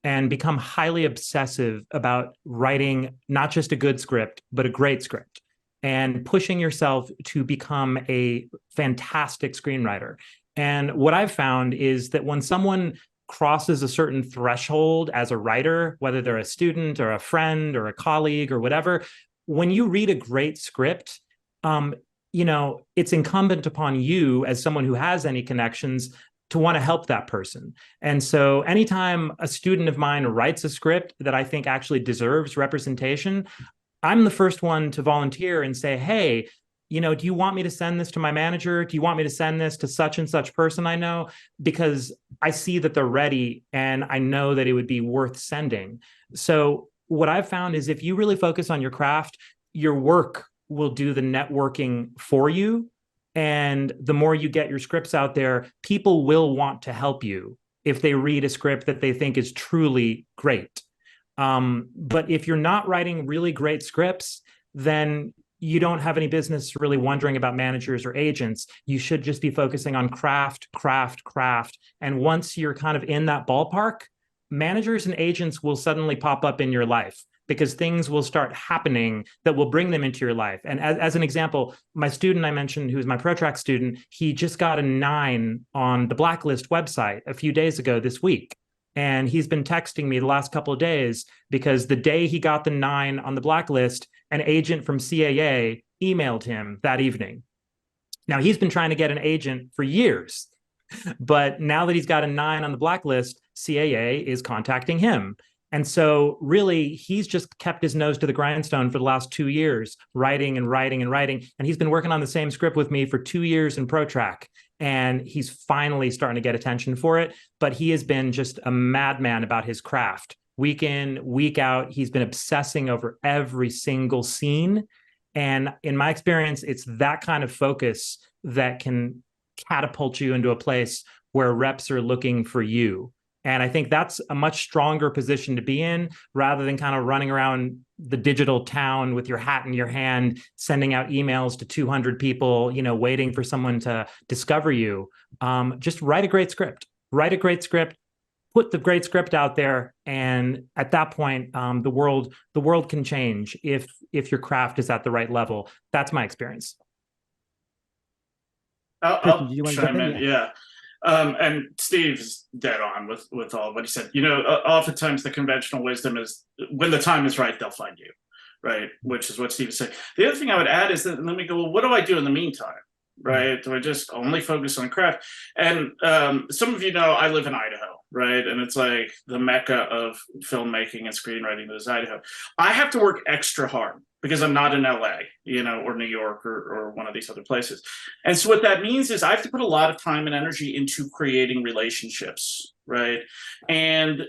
and become highly obsessive about writing not just a good script, but a great script, and pushing yourself to become a fantastic screenwriter. And what I've found is that when someone crosses a certain threshold as a writer, whether they're a student or a friend or a colleague or whatever, when you read a great script, it's incumbent upon you as someone who has any connections to want to help that person. And so anytime a student of mine writes a script that I think actually deserves representation, I'm the first one to volunteer and say, hey, do you want me to send this to my manager? Do you want me to send this to such and such person I know? Because I see that they're ready and I know that it would be worth sending. So what I've found is if you really focus on your craft, your work will do the networking for you. And the more you get your scripts out there, people will want to help you if they read a script that they think is truly great. But if you're not writing really great scripts, then you don't have any business really wondering about managers or agents. You should just be focusing on craft. And once you're kind of in that ballpark, managers and agents will suddenly pop up in your life because things will start happening that will bring them into your life. And as an example, my student I mentioned, who's my ProTrack student, he just got a 9 on the Blacklist website a few days ago this week. And he's been texting me the last couple of days because the day he got the 9 on the Blacklist, an agent from CAA emailed him that evening. Now, he's been trying to get an agent for years, but now that he's got a 9 on the Blacklist, CAA is contacting him. And so really, he's just kept his nose to the grindstone for the last 2 years, writing. And he's been working on the same script with me for 2 years in ProTrack. And he's finally starting to get attention for it. But he has been just a madman about his craft. Week in, week out, he's been obsessing over every single scene. And in my experience, it's that kind of focus that can catapult you into a place where reps are looking for you. And I think that's a much stronger position to be in rather than kind of running around the digital town with your hat in your hand, sending out emails to 200 people, waiting for someone to discover you. Just write a great script. write a great script, put the great script out there, and at that point, the world can change if your craft is at the right level. That's my experience. Christian, I'll do you want to jump chime in? in. Yeah. And Steve's dead on with all what he said. Oftentimes the conventional wisdom is when the time is right, they'll find you, right? Which is what Steve is saying. The other thing I would add is that then we go, well, what do I do in the meantime? Right? Do I just only focus on craft? And some of you know I live in Idaho, right? And it's like the mecca of filmmaking and screenwriting is Idaho. I have to work extra hard because I'm not in LA, or New York or one of these other places. And so what that means is I have to put a lot of time and energy into creating relationships, right? And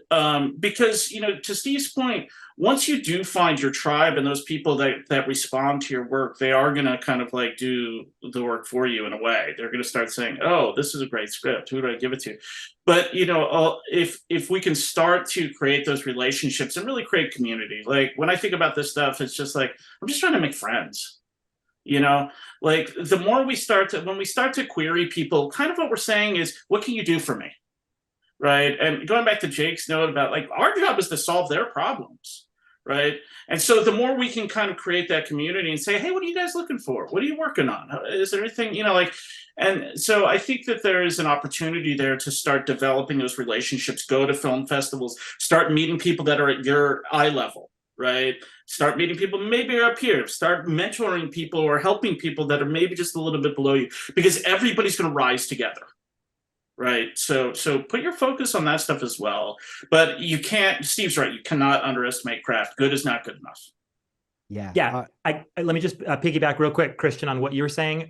because, to Steve's point, once you do find your tribe and those people that respond to your work, they are going to kind of like do the work for you in a way. They're going to start saying, oh, this is a great script. Who do I give it to? But, if we can start to create those relationships and really create community, like when I think about this stuff, it's just like, I'm just trying to make friends. Like the more when we start to query people, kind of what we're saying is, what can you do for me? Right. And going back to Jake's note about like our job is to solve their problems. Right. And so the more we can kind of create that community and say, hey, what are you guys looking for? What are you working on? Is there anything, and so I think that there is an opportunity there to start developing those relationships, go to film festivals, start meeting people that are at your eye level. Right. Start meeting people maybe up here, start mentoring people or helping people that are maybe just a little bit below you, because everybody's going to rise together. Right. So put your focus on that stuff as well. But you can't, Steve's right, you cannot underestimate craft. Good is not good enough. Yeah. Let me just piggyback real quick, Christian, on what you were saying.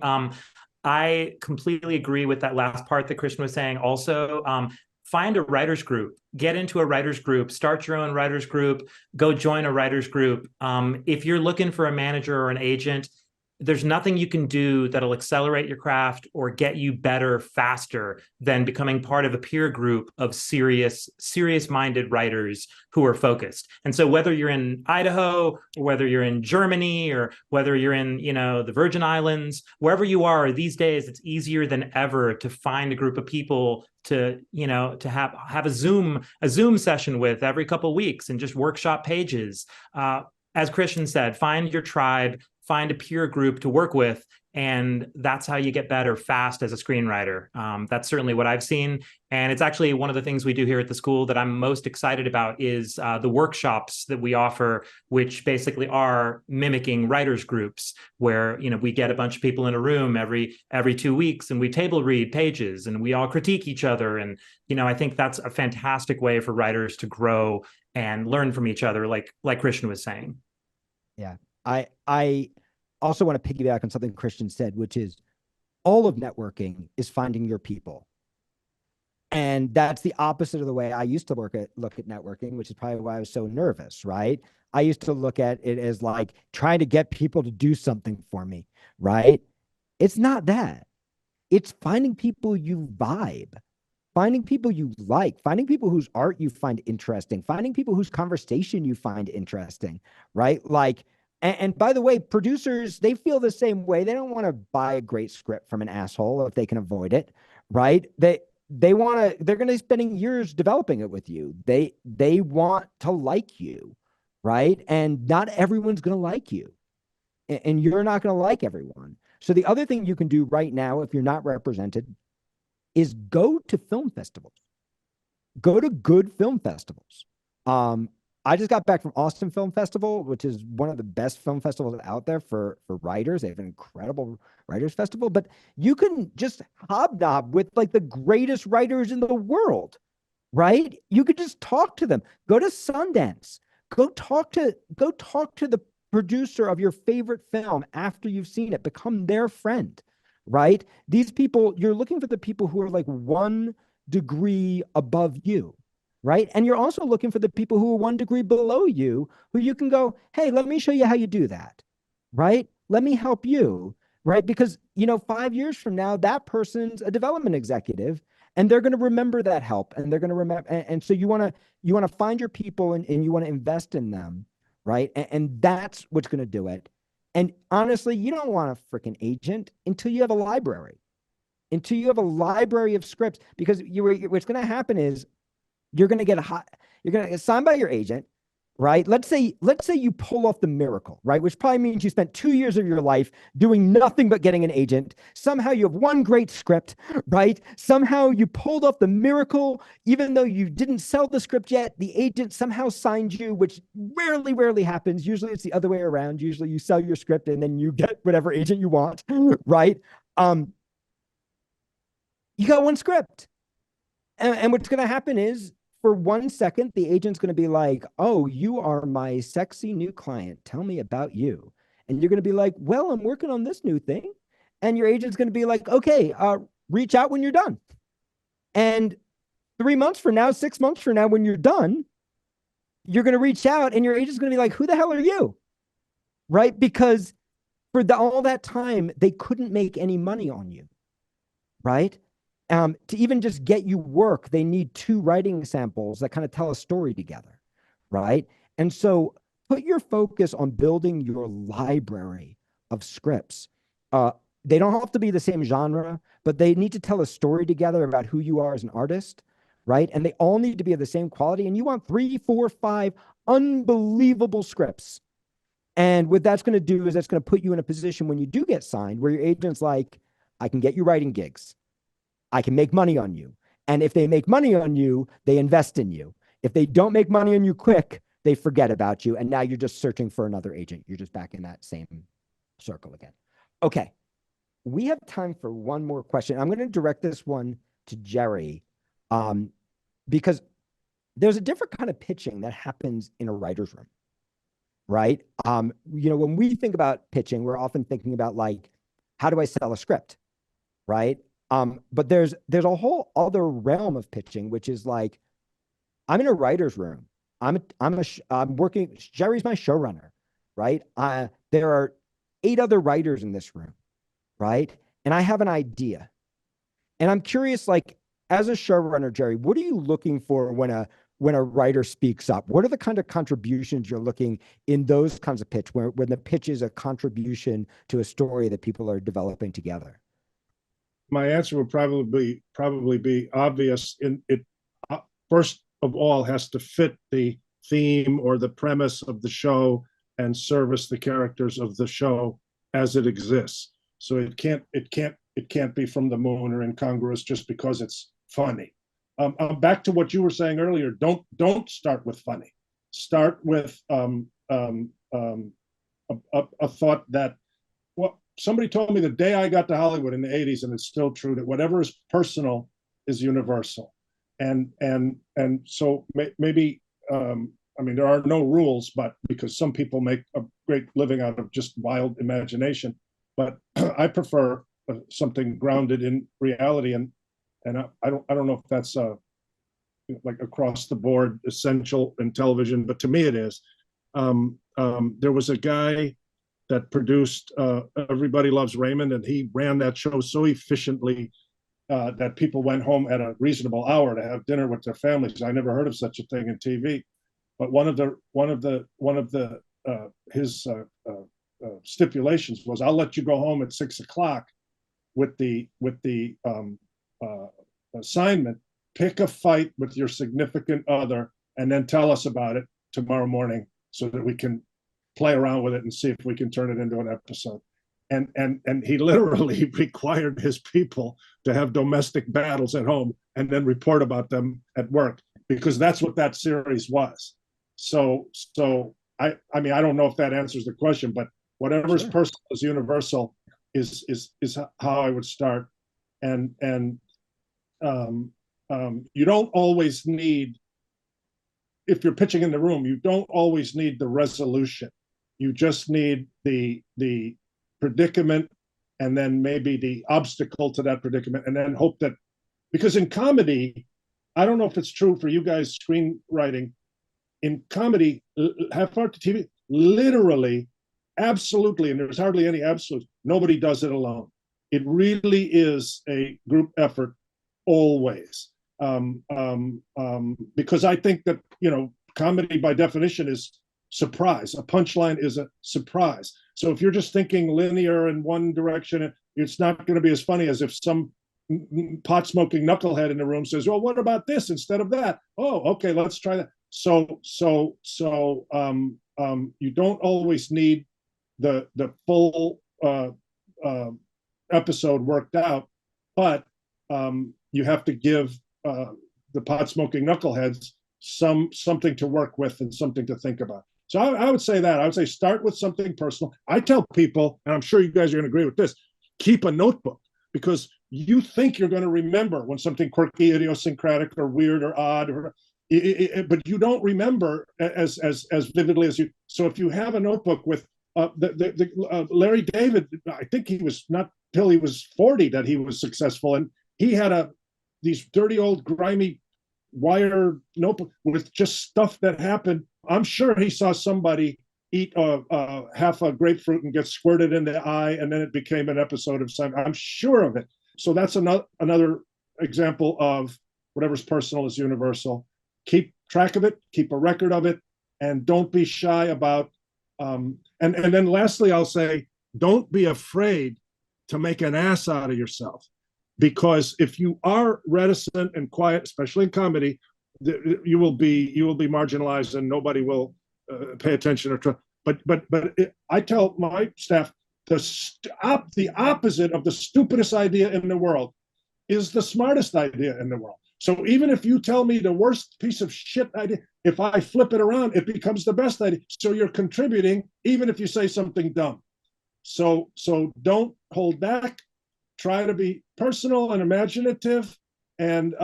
I completely agree with that last part that Christian was saying. Also, find a writers group, get into a writers group, start your own writers group, go join a writers group. If you're looking for a manager or an agent, there's nothing you can do that'll accelerate your craft or get you better faster than becoming part of a peer group of serious-minded writers who are focused. And so whether you're in Idaho, or whether you're in Germany, or whether you're in, the Virgin Islands, wherever you are these days, it's easier than ever to find a group of people to have a Zoom session with every couple of weeks and just workshop pages. As Christian said, find your tribe, find a peer group to work with, and that's how you get better fast as a screenwriter. That's certainly what I've seen, and it's actually one of the things we do here at the school that I'm most excited about is the workshops that we offer, which basically are mimicking writers groups, where we get a bunch of people in a room every 2 weeks, and we table read pages, and we all critique each other, and I think that's a fantastic way for writers to grow and learn from each other, like Christian was saying. Yeah. I also want to piggyback on something Christian said, which is all of networking is finding your people. And that's the opposite of the way I used to look at networking, which is probably why I was so nervous, right? I used to look at it as like trying to get people to do something for me, right? It's not that. It's finding people you vibe, finding people you like, finding people whose art you find interesting, finding people whose conversation you find interesting, right? Like, and by the way, producers, they feel the same way. They don't want to buy a great script from an asshole if they can avoid it, right? They're going to be spending years developing it with you. They want to like you, right? And not everyone's going to like you. And you're not going to like everyone. So the other thing you can do right now, if you're not represented, is go to film festivals. Go to good film festivals. I just got back from Austin Film Festival, which is one of the best film festivals out there for writers. They have an incredible writers festival, but you can just hobnob with like the greatest writers in the world, right? You could just talk to them. Go to Sundance. Go talk to the producer of your favorite film after you've seen it. Become their friend, right? These people, you're looking for the people who are like 1 degree above you, right? And you're also looking for the people who are 1 degree below you, who you can go, hey, let me show you how you do that, right? Let me help you, right? Because, 5 years from now, that person's a development executive, and they're going to remember that help, and they're going to remember. And so you want to find your people, and you want to invest in them, right? And that's what's going to do it. And honestly, you don't want a freaking agent until you have a library. until you have a library of scripts, because what's going to happen is you're going to get you're going to get signed by your agent, right? Let's say you pull off the miracle, right? Which probably means you spent 2 years of your life doing nothing but getting an agent. Somehow you have one great script, right? Somehow you pulled off the miracle, even though you didn't sell the script yet. The agent somehow signed you, which rarely happens. Usually it's the other way around. Usually you sell your script and then you get whatever agent you want, right? You got one script. And what's going to happen is, for 1 second, the agent's going to be like, oh, you are my sexy new client. Tell me about you. And you're going to be like, well, I'm working on this new thing. And your agent's going to be like, okay, reach out when you're done. And 3 months from now, 6 months from now, when you're done, you're going to reach out and your agent's going to be like, who the hell are you? Right? Because for all that time, they couldn't make any money on you. Right? To even just get you work, they need 2 writing samples that kind of tell a story together, right? And so put your focus on building your library of scripts. They don't have to be the same genre, but they need to tell a story together about who you are as an artist, right? And they all need to be of the same quality. And you want 3, 4, 5 unbelievable scripts. And what that's going to do is that's going to put you in a position when you do get signed where your agent's like, I can get you writing gigs. I can make money on you. And if they make money on you, they invest in you. If they don't make money on you quick, they forget about you. And now you're just searching for another agent. You're just back in that same circle again. Okay. We have time for one more question. I'm going to direct this one to Jerry, because there's a different kind of pitching that happens in a writer's room, right? When we think about pitching, we're often thinking about like, how do I sell a script, right? But there's a whole other realm of pitching, which is like, I'm in a writer's room. I'm working. Jerry's my showrunner, right? There are 8 other writers in this room, right? And I have an idea, and I'm curious, like, as a showrunner, Jerry, what are you looking for when a writer speaks up? What are the kind of contributions you're looking in those kinds of pitch, when the pitch is a contribution to a story that people are developing together? My answer would probably be obvious. First of all, has to fit the theme or the premise of the show and service the characters of the show as it exists. So it can't be from the moon or incongruous just because it's funny. Back to what you were saying earlier. Don't start with funny. Start with a thought that, well, somebody told me the day I got to Hollywood in the 80s, and it's still true, that whatever is personal is universal. And so maybe, there are no rules, but because some people make a great living out of just wild imagination, but I prefer something grounded in reality. And I don't know if that's like across the board essential in television, but to me it is. There was a guy that produced Everybody Loves Raymond, and he ran that show so efficiently that people went home at a reasonable hour to have dinner with their families. I never heard of such a thing in TV. But one of his stipulations was, I'll let you go home at 6 o'clock with the assignment. Pick a fight with your significant other, and then tell us about it tomorrow morning so that we can play around with it and see if we can turn it into an episode. And he literally required his people to have domestic battles at home and then report about them at work, because that's what that series was. So I don't know if that answers the question, but whatever is personal is universal is how I would start. And you don't always need, if you're pitching in the room, you don't always need the resolution. You just need the predicament, and then maybe the obstacle to that predicament, and then hope that, because in comedy, I don't know if it's true for you guys screenwriting, in comedy, half-art to TV, literally, absolutely, and there's hardly any absolutes, nobody does it alone. It really is a group effort always. Because I think that, comedy by definition is surprise. A punchline is a surprise. So if you're just thinking linear in one direction, it's not going to be as funny as if some pot smoking knucklehead in the room says, "Well, what about this instead of that? Oh, okay, let's try that." You don't always need the full episode worked out, but you have to give the pot smoking knuckleheads something to work with and something to think about. So I would say that. I would say start with something personal. I tell people, and I'm sure you guys are going to agree with this, keep a notebook, because you think you're going to remember when something quirky, idiosyncratic, or weird, or odd, but you don't remember as vividly as you. So if you have a notebook with Larry David, I think he was not till he was 40 that he was successful, and he had these dirty old grimy wire notebook with just stuff that happened. I'm sure he saw somebody eat half a grapefruit and get squirted in the eye, and then it became an episode of something. I'm sure of it. So that's another example of whatever's personal is universal. Keep track of it, keep a record of it, and don't be shy about. And then lastly, I'll say, don't be afraid to make an ass out of yourself. Because if you are reticent and quiet, especially in comedy, you will be marginalized and nobody will pay attention or try. But I tell my staff the opposite of the stupidest idea in the world is the smartest idea in the world. So even if you tell me the worst piece of shit idea, if I flip it around, it becomes the best idea. So you're contributing even if you say something dumb. So don't hold back. Try to be personal and imaginative, and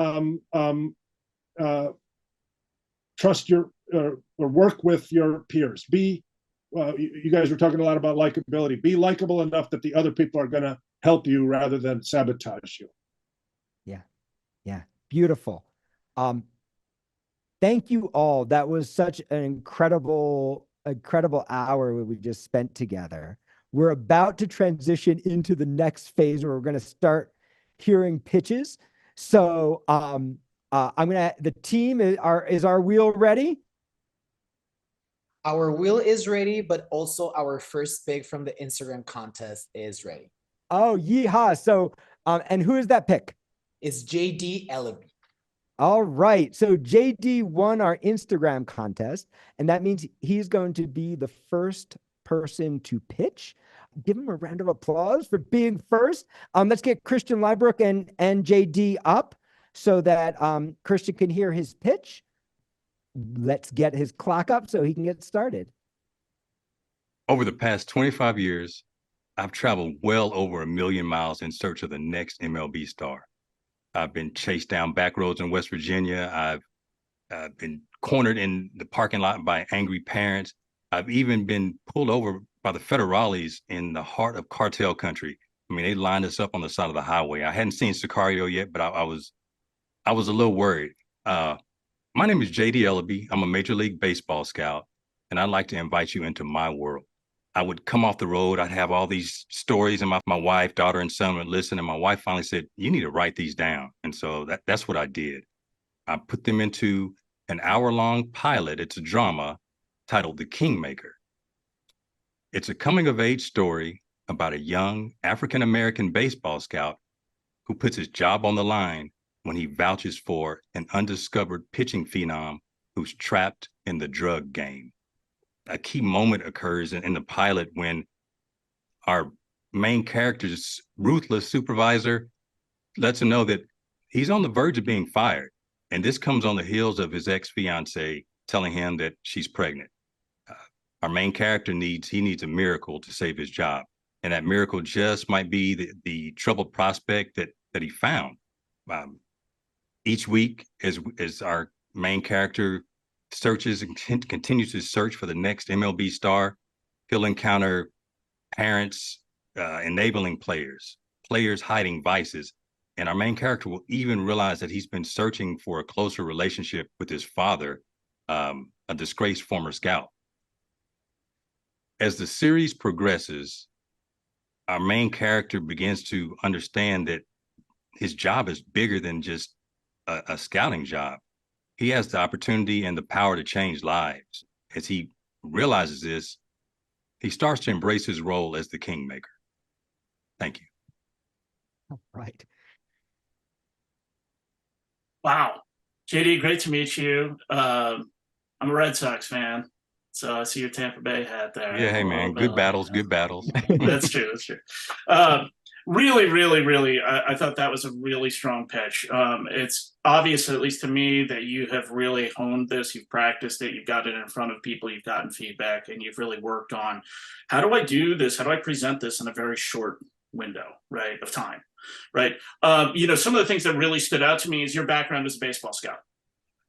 trust your or work with your peers. You guys were talking a lot about likability. Be likable enough that the other people are going to help you rather than sabotage you. Yeah, beautiful. Thank you all. That was such an incredible hour we just spent together. We're about to transition into the next phase where we're going to start hearing pitches. So the team is our wheel ready? Our wheel is ready, but also our first pick from the Instagram contest is ready. Oh, yeehaw. So, and who is that pick? It's JD Ellaby. All right. So JD won our Instagram contest, and that means he's going to be the first person to pitch. Give him a round of applause for being first. Let's get Christian Liebrook and JD up so that Christian can hear his pitch. Let's get his clock up so he can get started. Over the past 25 years, I've traveled well over 1 million miles in search of the next MLB star. I've been chased down back roads in West Virginia. I've been cornered in the parking lot by angry parents. I've even been pulled over by the federales in the heart of cartel country. I mean, they lined us up on the side of the highway. I hadn't seen Sicario yet, but I was a little worried. My name is JD Ellaby. I'm a Major League Baseball scout, and I'd like to invite you into my world. I would come off the road. I'd have all these stories, and my wife, daughter, and son would listen. And my wife finally said, "You need to write these down." And so that's what I did. I put them into an hour-long pilot. It's a drama titled The Kingmaker. It's a coming-of-age story about a young African-American baseball scout who puts his job on the line when he vouches for an undiscovered pitching phenom who's trapped in the drug game. A key moment occurs in the pilot when our main character's ruthless supervisor lets him know that he's on the verge of being fired. And this comes on the heels of his ex-fiancée telling him that she's pregnant. Our main character needs a miracle to save his job. And that miracle just might be the troubled prospect that he found. Each week, as our main character searches and continues to search for the next MLB star, he'll encounter parents enabling players hiding vices, and our main character will even realize that he's been searching for a closer relationship with his father, a disgraced former scout. As the series progresses, our main character begins to understand that his job is bigger than just a scouting job. He has the opportunity and the power to change lives. As he realizes this, he starts to embrace his role as the kingmaker. Thank you. All right. Wow. JD, great to meet you. I'm a Red Sox fan, so I see your Tampa Bay hat there. Yeah, hey man, good battles, good battles. That's true. That's true. Um, really, I thought that was a really strong pitch. It's obvious, at least to me, that you have really honed this. You've practiced it. You've got it in front of people. You've gotten feedback, and you've really worked on how do I do this? How do I present this in a very short window, right, of time, right? Some of the things that really stood out to me is your background as a baseball scout,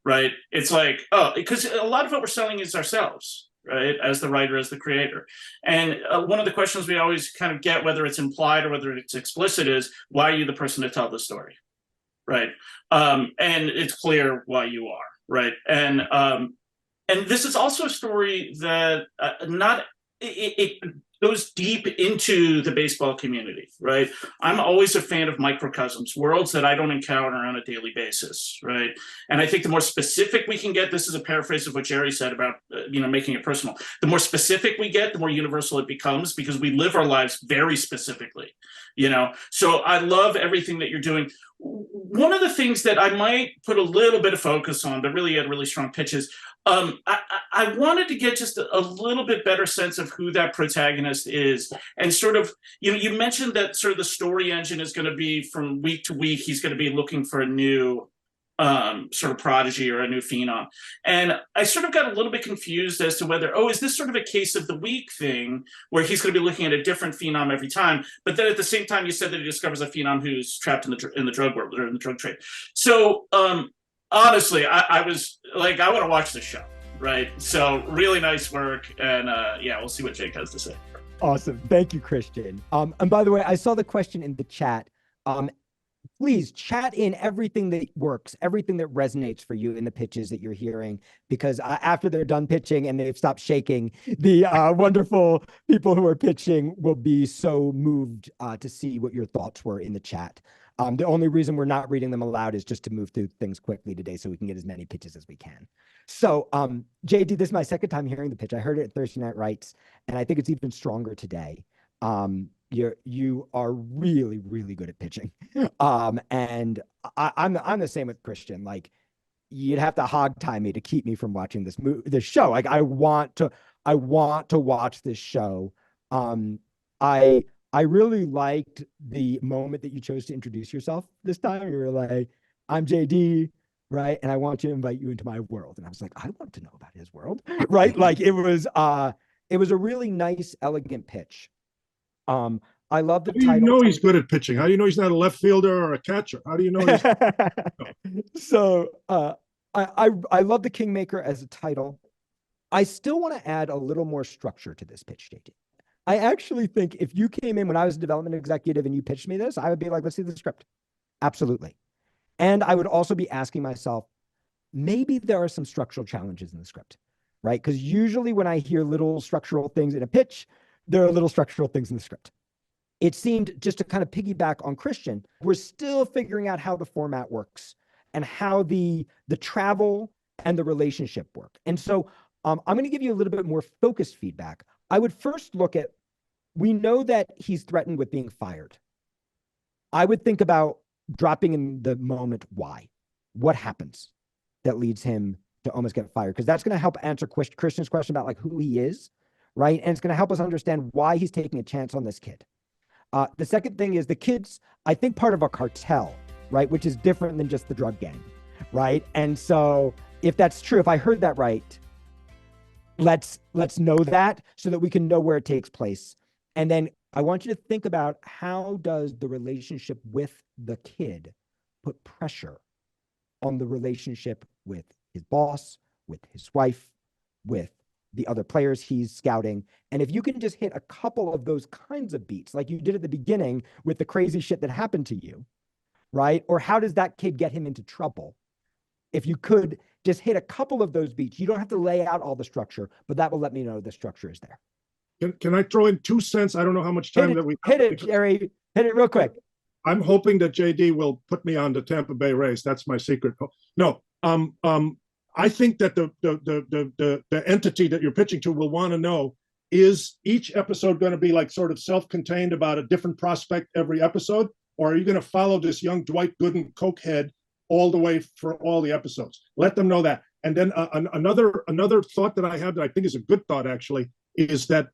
right? It's like, oh, because a lot of what we're selling is ourselves, right? As the writer, as the creator. And one of the questions we always kind of get, whether it's implied or whether it's explicit, is why are you the person to tell the story, right? And it's clear why you are, right? And this is also a story that it goes deep into the baseball community, right? I'm always a fan of microcosms, worlds that I don't encounter on a daily basis, right? And I think the more specific we can get, this is a paraphrase of what Jerry said about, making it personal. The more specific we get, the more universal it becomes, because we live our lives very specifically, So I love everything that you're doing. One of the things that I might put a little bit of focus on, but really had really strong pitches. I wanted to get just a little bit better sense of who that protagonist is, and sort of, you mentioned that sort of the story engine is going to be from week to week. He's going to be looking for a new sort of prodigy or a new phenom. And I sort of got a little bit confused as to whether, is this sort of a case of the week thing where he's going to be looking at a different phenom every time? But then at the same time, you said that he discovers a phenom who's trapped in the drug world or in the drug trade. So honestly, I was like, I want to watch this show, right? So really nice work. And we'll see what Jake has to say. Awesome. Thank you, Christian. And by the way, I saw the question in the chat. Please chat in everything that works, everything that resonates for you in the pitches that you're hearing, because after they're done pitching and they've stopped shaking, the wonderful people who are pitching will be so moved to see what your thoughts were in the chat. The only reason we're not reading them aloud is just to move through things quickly today so we can get as many pitches as we can. So JD, this is my second time hearing the pitch. I heard it at Thursday Night Writes, and I think it's even stronger today. You are really, really good at pitching. And I'm the same with Christian. Like, you'd have to hog tie me to keep me from watching this show. Like, I want to watch this show. I really liked the moment that you chose to introduce yourself this time. You were like, I'm JD, right? And I want to invite you into my world. And I was like, I want to know about his world, right? Like, it was a really nice, elegant pitch. I love the title. How do you know he's good at pitching? How do you know he's not a left fielder or a catcher? How do you know he's... So I love the Kingmaker as a title. I still want to add a little more structure to this pitch, JD. I actually think if you came in when I was a development executive and you pitched me this, I would be like, let's see the script. Absolutely. And I would also be asking myself, maybe there are some structural challenges in the script, right? Because usually when I hear little structural things in a pitch, there are little structural things in the script. It seemed, just to kind of piggyback on Christian, we're still figuring out how the format works and how the travel and the relationship work. And so I'm going to give you a little bit more focused feedback. I would first look at, we know that he's threatened with being fired. I would think about dropping in the moment why. What happens that leads him to almost get fired? Because that's going to help answer Christian's question about like who he is, right? And it's going to help us understand why he's taking a chance on this kid. The second thing is the kid's, I think, part of a cartel, right? Which is different than just the drug gang, right? And so if that's true, if I heard that right, let's know that so that we can know where it takes place. And then I want you to think about, how does the relationship with the kid put pressure on the relationship with his boss, with his wife, with the other players he's scouting? And if you can just hit a couple of those kinds of beats, like you did at the beginning with the crazy shit that happened to you, right? Or how does that kid get him into trouble? If you could just hit a couple of those beats, you don't have to lay out all the structure, but that will let me know the structure is there. Can I throw in 2 cents? I don't know how much time that we have. Hit it, Jerry. Hit it real quick. I'm hoping that JD will put me on the Tampa Bay Rays. That's my secret. No, I think that the entity that you're pitching to will want to know, is each episode going to be like sort of self-contained about a different prospect every episode? Or are you going to follow this young Dwight Gooden cokehead all the way for all the episodes. Let them know that. And then another thought that I have that I think is a good thought actually is that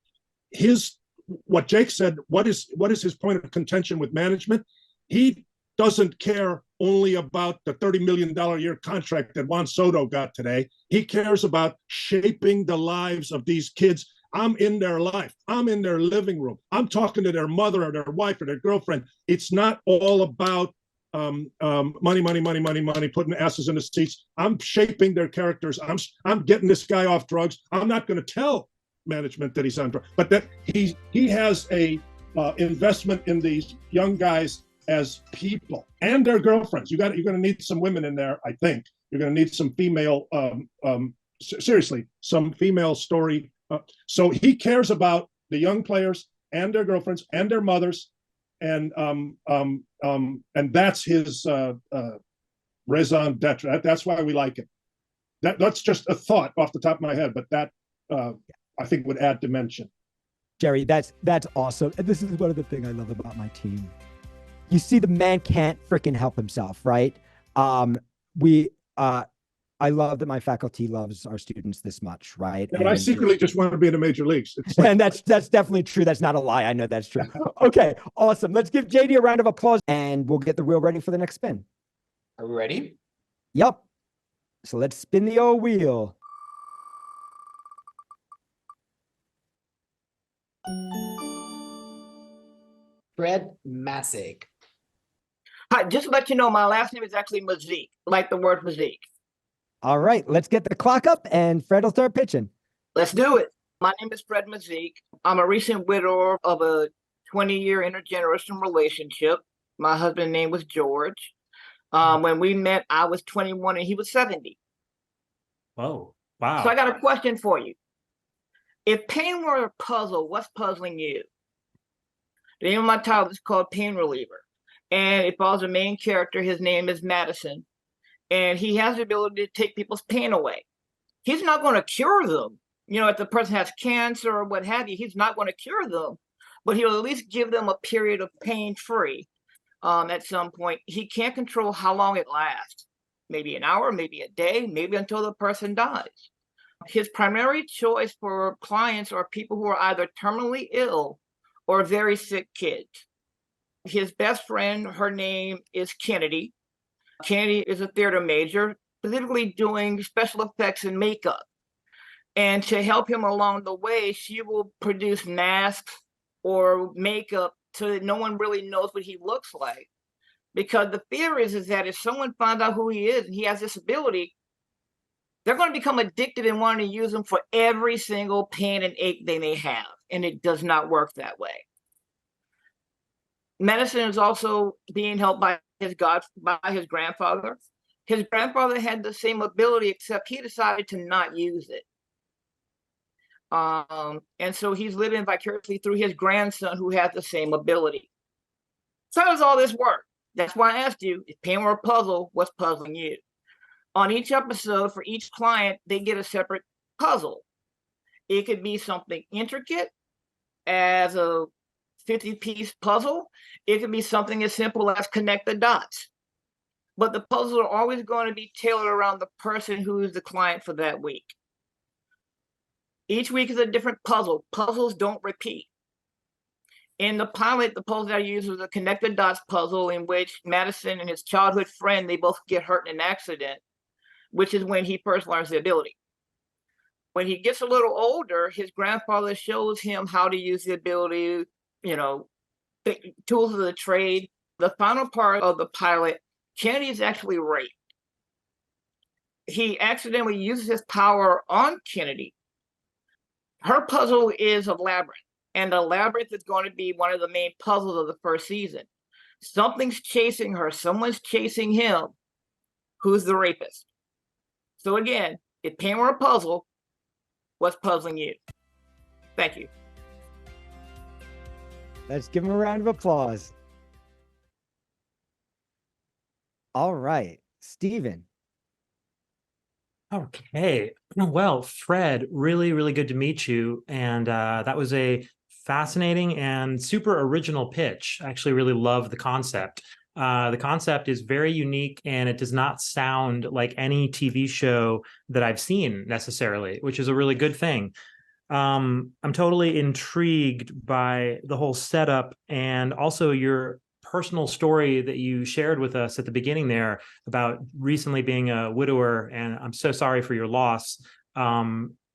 what Jake said, what is his point of contention with management? He doesn't care only about the $30 million a year contract that Juan Soto got today. He cares about shaping the lives of these kids. I'm in their life. I'm in their living room. I'm talking to their mother or their wife or their girlfriend. It's not all about money, putting asses in the seats. I'm shaping their characters. I'm getting this guy off drugs. I'm not going to tell management that he's on drugs, but that he has a investment in these young guys as people and their girlfriends. You're going to need some women in there. I think you're going to need some female, seriously, some female story. So he cares about the young players and their girlfriends and their mothers, and that's his raison d'etre. That's why we like him. That's just a thought off the top of my head, but that I think would add dimension. Jerry, that's awesome. And this is one of the things I love about my team. You see, the man can't freaking help himself, right? I love that my faculty loves our students this much, right? Yeah, but I secretly just want to be in the major leagues. It's like, and that's definitely true. That's not a lie. I know that's true. Okay, awesome. Let's give JD a round of applause, and we'll get the wheel ready for the next spin. Are we ready? Yep. So let's spin the old wheel. Fred Masick. Hi, just to let you know, my last name is actually Mazik, like the word Mazik. All right, let's get the clock up, and Fred will start pitching. Let's do it. My name is Fred Mazik. I'm a recent widower of a 20-year intergenerational relationship. My husband's name was George. When we met, I was 21 and he was 70. Whoa, wow. So I got a question for you. If pain were a puzzle, what's puzzling you? The name of my title is called Pain Reliever. And it follows the main character. His name is Madison. And he has the ability to take people's pain away. He's not going to cure them. You know, if the person has cancer or what have you, he's not going to cure them. But he'll at least give them a period of pain-free at some point. He can't control how long it lasts. Maybe an hour, maybe a day, maybe until the person dies. His primary choice for clients are people who are either terminally ill or very sick kids. His best friend, her name is Kennedy. Kennedy is a theater major, specifically doing special effects and makeup. And to help him along the way, she will produce masks or makeup so that no one really knows what he looks like. Because the fear is that if someone finds out who he is and he has this ability, they're going to become addicted and wanting to use him for every single pain and ache they may have. And it does not work that way. Medicine is also being helped by his grandfather. His grandfather had the same ability, except he decided to not use it. And so he's living vicariously through his grandson who has the same ability. So how does all this work? That's why I asked you, if pain were a puzzle, what's puzzling you? On each episode, for each client, they get a separate puzzle. It could be something intricate as a 50-piece puzzle. It could be something as simple as connect the dots. But the puzzles are always going to be tailored around the person who is the client for that week. Each week is a different puzzle. Puzzles don't repeat. In the pilot, the puzzle that I used was a connect the dots puzzle in which Madison and his childhood friend, they both get hurt in an accident, which is when he first learns the ability. When he gets a little older, his grandfather shows him how to use the ability, you know, tools of the trade. The final part of the pilot, Kennedy is actually raped. He accidentally uses his power on Kennedy. Her puzzle is a labyrinth, and the labyrinth is going to be one of the main puzzles of the first season. Something's chasing her. Someone's chasing him. Who's the rapist? So again, if pain were a puzzle, what's puzzling you? Thank you. Let's give him a round of applause. All right, Steven. Okay. Well, Fred, really, really good to meet you. And that was a fascinating and super original pitch. I actually really love the concept. The concept is very unique, and it does not sound like any TV show that I've seen necessarily, which is a really good thing. I'm totally intrigued by the whole setup and also your personal story that you shared with us at the beginning there about recently being a widower, and I'm so sorry for your loss.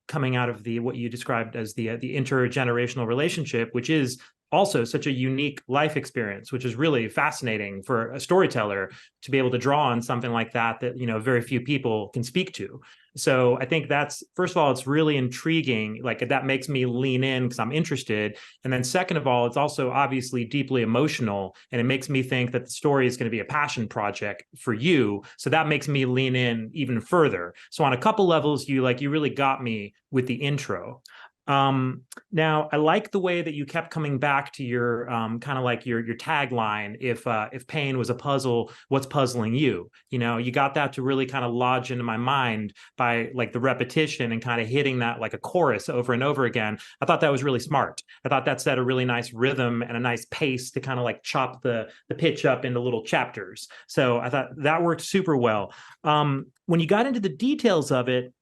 Coming out of the what you described as the intergenerational relationship, which is also such a unique life experience, which is really fascinating for a storyteller to be able to draw on something like that very few people can speak to. So I think that's, first of all, it's really intriguing. Like, that makes me lean in because I'm interested. And then second of all, it's also obviously deeply emotional, and it makes me think that the story is going to be a passion project for you. So that makes me lean in even further. So on a couple levels, you really got me with the intro. Now I like the way that you kept coming back to your kind of like your tagline. If pain was a puzzle, what's puzzling you? You got that to really kind of lodge into my mind by like the repetition and kind of hitting that like a chorus over and over again. I thought that was really smart. I thought that set a really nice rhythm and a nice pace to kind of like chop the pitch up into little chapters. So I thought that worked super well. When you got into the details of it,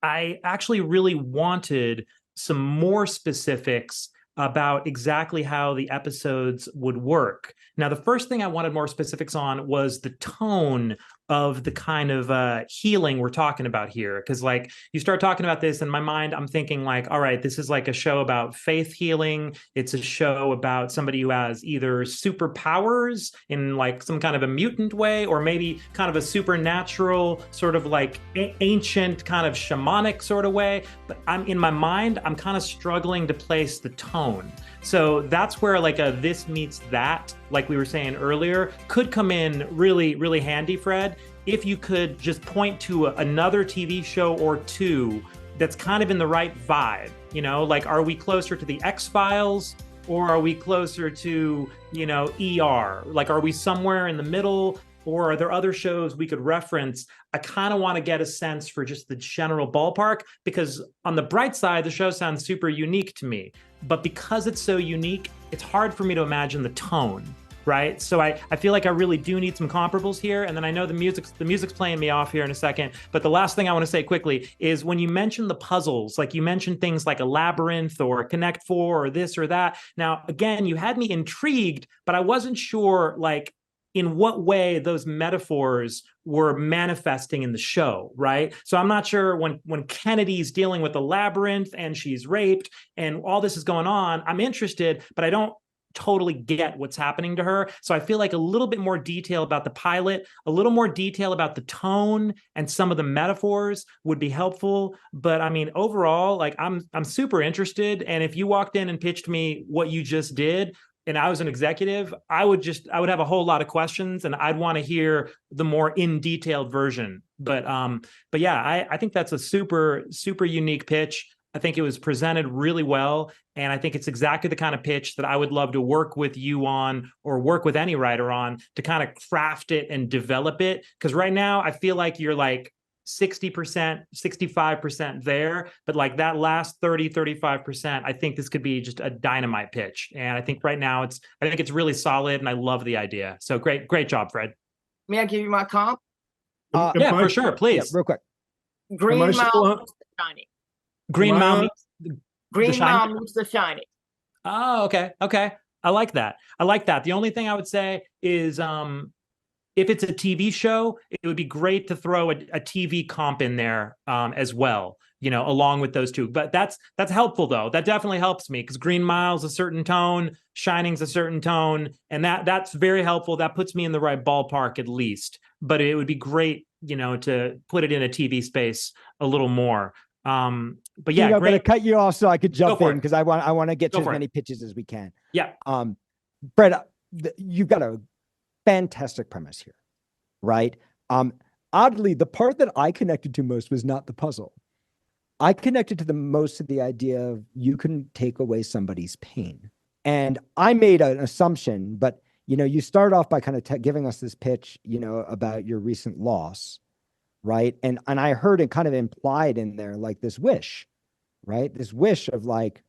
I actually really wanted some more specifics about exactly how the episodes would work. Now, the first thing I wanted more specifics on was the tone of the kind of healing we're talking about here. Because like you start talking about this in my mind, I'm thinking like, all right, this is like a show about faith healing. It's a show about somebody who has either superpowers in like some kind of a mutant way, or maybe kind of a supernatural sort of like ancient kind of shamanic sort of way. But in my mind, I'm kind of struggling to place the tone. So that's where like a this meets that, like we were saying earlier, could come in really, really handy, Fred, if you could just point to another TV show or two that's kind of in the right vibe. Like, are we closer to the X-Files, or are we closer to, ER? Like, are we somewhere in the middle, or are there other shows we could reference? I kind of want to get a sense for just the general ballpark, because on the bright side, the show sounds super unique to me. But because it's so unique, it's hard for me to imagine the tone, right? So I feel like I really do need some comparables here. And then I know the music's playing me off here in a second. But the last thing I want to say quickly is when you mention the puzzles, like you mentioned things like a labyrinth or a Connect Four or this or that. Now, again, you had me intrigued, but I wasn't sure like in what way those metaphors were manifesting in the show, right? So I'm not sure when Kennedy's dealing with the labyrinth and she's raped and all this is going on, I'm interested, but I don't totally get what's happening to her. So I feel like a little bit more detail about the pilot, a little more detail about the tone and some of the metaphors would be helpful. But I mean, overall, like I'm super interested. And if you walked in and pitched me what you just did, and I was an executive, I would have a whole lot of questions, and I'd want to hear the more in detailed version. But yeah, I think that's a super, super unique pitch. I think it was presented really well. And I think it's exactly the kind of pitch that I would love to work with you on, or work with any writer on, to kind of craft it and develop it. Because right now I feel like you're like 60%, 65% there, but like that last 30, 35%, I think this could be just a dynamite pitch. And I think right now I think it's really solid, and I love the idea. So great job, Fred. May I give you my comp? Yeah, for sure, please. Yeah, real quick. Green Mile meets The Shining. Green Mile meets The Shining. Oh, okay. I like that. The only thing I would say is if it's a TV show, it would be great to throw a TV comp in there as well, along with those two. But that's helpful, though. That definitely helps me, because Green Mile's a certain tone, Shining's a certain tone, and that's very helpful. That puts me in the right ballpark at least. But it would be great, to put it in a TV space a little more. But yeah, I'm going to cut you off so I could jump in, because I want to get to as many pitches as we can. Yeah. Brett, you've got a fantastic premise here, right? Oddly, the part that I connected to most was not the puzzle. I connected to the most of the idea of you can take away somebody's pain. And I made an assumption, but you start off by kind of giving us this pitch, about your recent loss, right? And I heard it kind of implied in there, like this wish, right? This wish of like,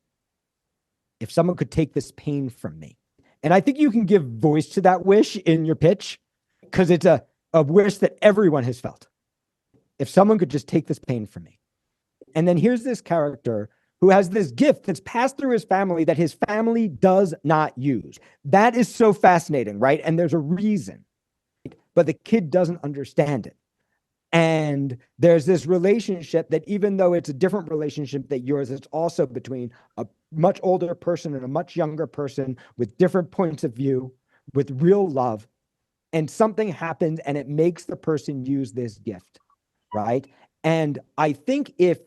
if someone could take this pain from me. And I think you can give voice to that wish in your pitch because it's a wish that everyone has felt. If someone could just take this pain from me. And then here's this character who has this gift that's passed through his family that his family does not use. That is so fascinating, right? And there's a reason, but the kid doesn't understand it. And there's this relationship that even though it's a different relationship than yours, it's also between a much older person and a much younger person with different points of view, with real love. And something happens and it makes the person use this gift, right? And I think if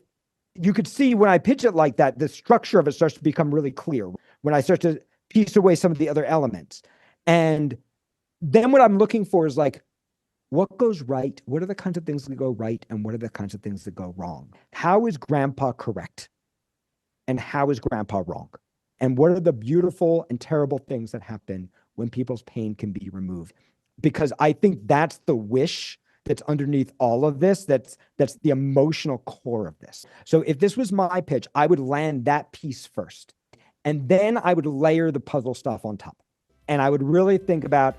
you could see when I pitch it like that, the structure of it starts to become really clear when I start to piece away some of the other elements. And then what I'm looking for is like, what goes right? What are the kinds of things that go right? And what are the kinds of things that go wrong? How is grandpa correct? And how is grandpa wrong? And what are the beautiful and terrible things that happen when people's pain can be removed? Because I think that's the wish that's underneath all of this. That's the emotional core of this. So if this was my pitch, I would land that piece first. And then I would layer the puzzle stuff on top. And I would really think about,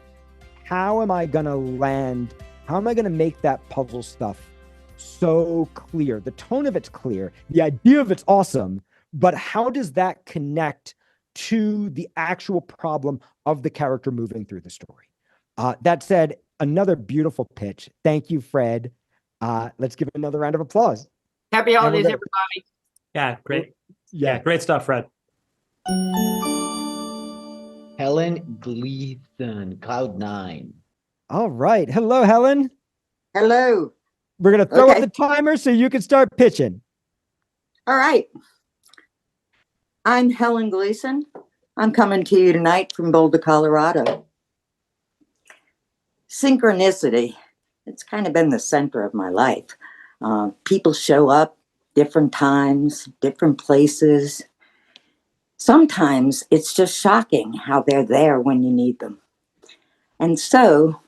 how am I going to make that puzzle stuff so clear? The tone of it's clear. The idea of it's awesome. But how does that connect to the actual problem of the character moving through the story? That said, another beautiful pitch. Thank you, Fred. Let's give another round of applause. Happy holidays, everybody. Yeah, great. Yeah, great stuff, Fred. Helen Gleason, Cloud9. All right. Hello, Helen. Hello. We're going to throw up the timer so you can start pitching. All right. I'm Helen Gleason. I'm coming to you tonight from Boulder, Colorado. Synchronicity. It's kind of been the center of my life. People show up different times, different places. Sometimes it's just shocking how they're there when you need them. And so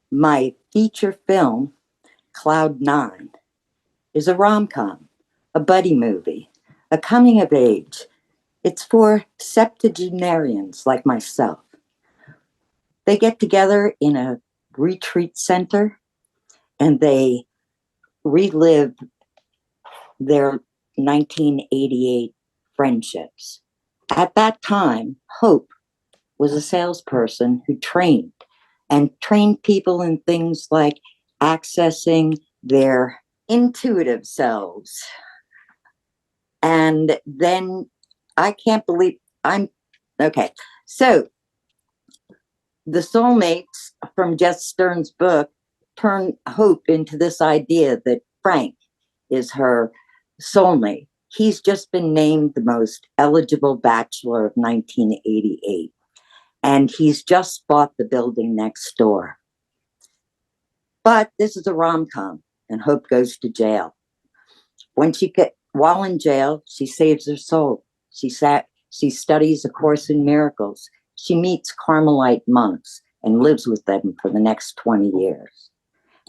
my feature film, Cloud9, is a rom-com, a buddy movie, a coming of age. It's for septuagenarians like myself. They get together in a retreat center and they relive their 1988 friendships. At that time, Hope was a salesperson who trained people in things like accessing their intuitive selves. And then I can't believe okay. So the soulmates from Jess Stern's book turn Hope into this idea that Frank is her soulmate. He's just been named the most eligible bachelor of 1988. And he's just bought the building next door. But this is a rom-com, and Hope goes to jail. While in jail, she saves her soul. She studies A Course in Miracles. She meets Carmelite monks and lives with them for the next 20 years.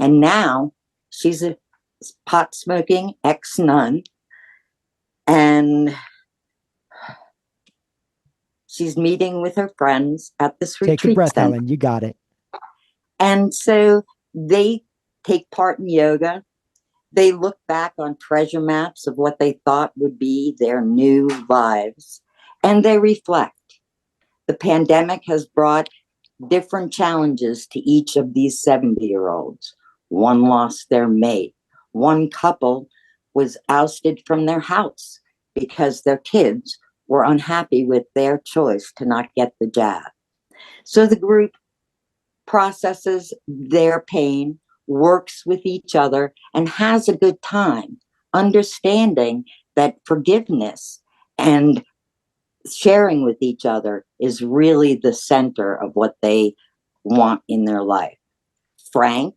And now she's a pot-smoking ex-nun, and she's meeting with her friends at this retreat Take a breath, center. Helen. You got it. And so they take part in yoga. They look back on treasure maps of what they thought would be their new lives, and they reflect. The pandemic has brought different challenges to each of these 70-year-olds. One lost their mate. One couple was ousted from their house because their kids were unhappy with their choice to not get the jab. So the group processes their pain, works with each other, and has a good time, understanding that forgiveness and sharing with each other is really the center of what they want in their life. Frank,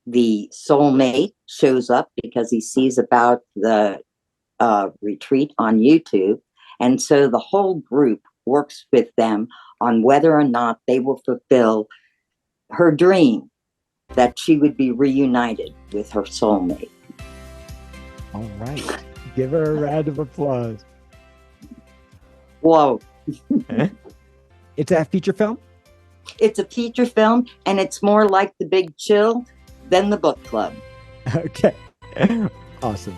the soulmate, shows up because he sees about the retreat on YouTube. And so the whole group works with them on whether or not they will fulfill her dream that she would be reunited with her soulmate. All right. Give her a round of applause. Whoa. It's a feature film? It's a feature film, and it's more like The Big Chill than the book club. Okay. Awesome.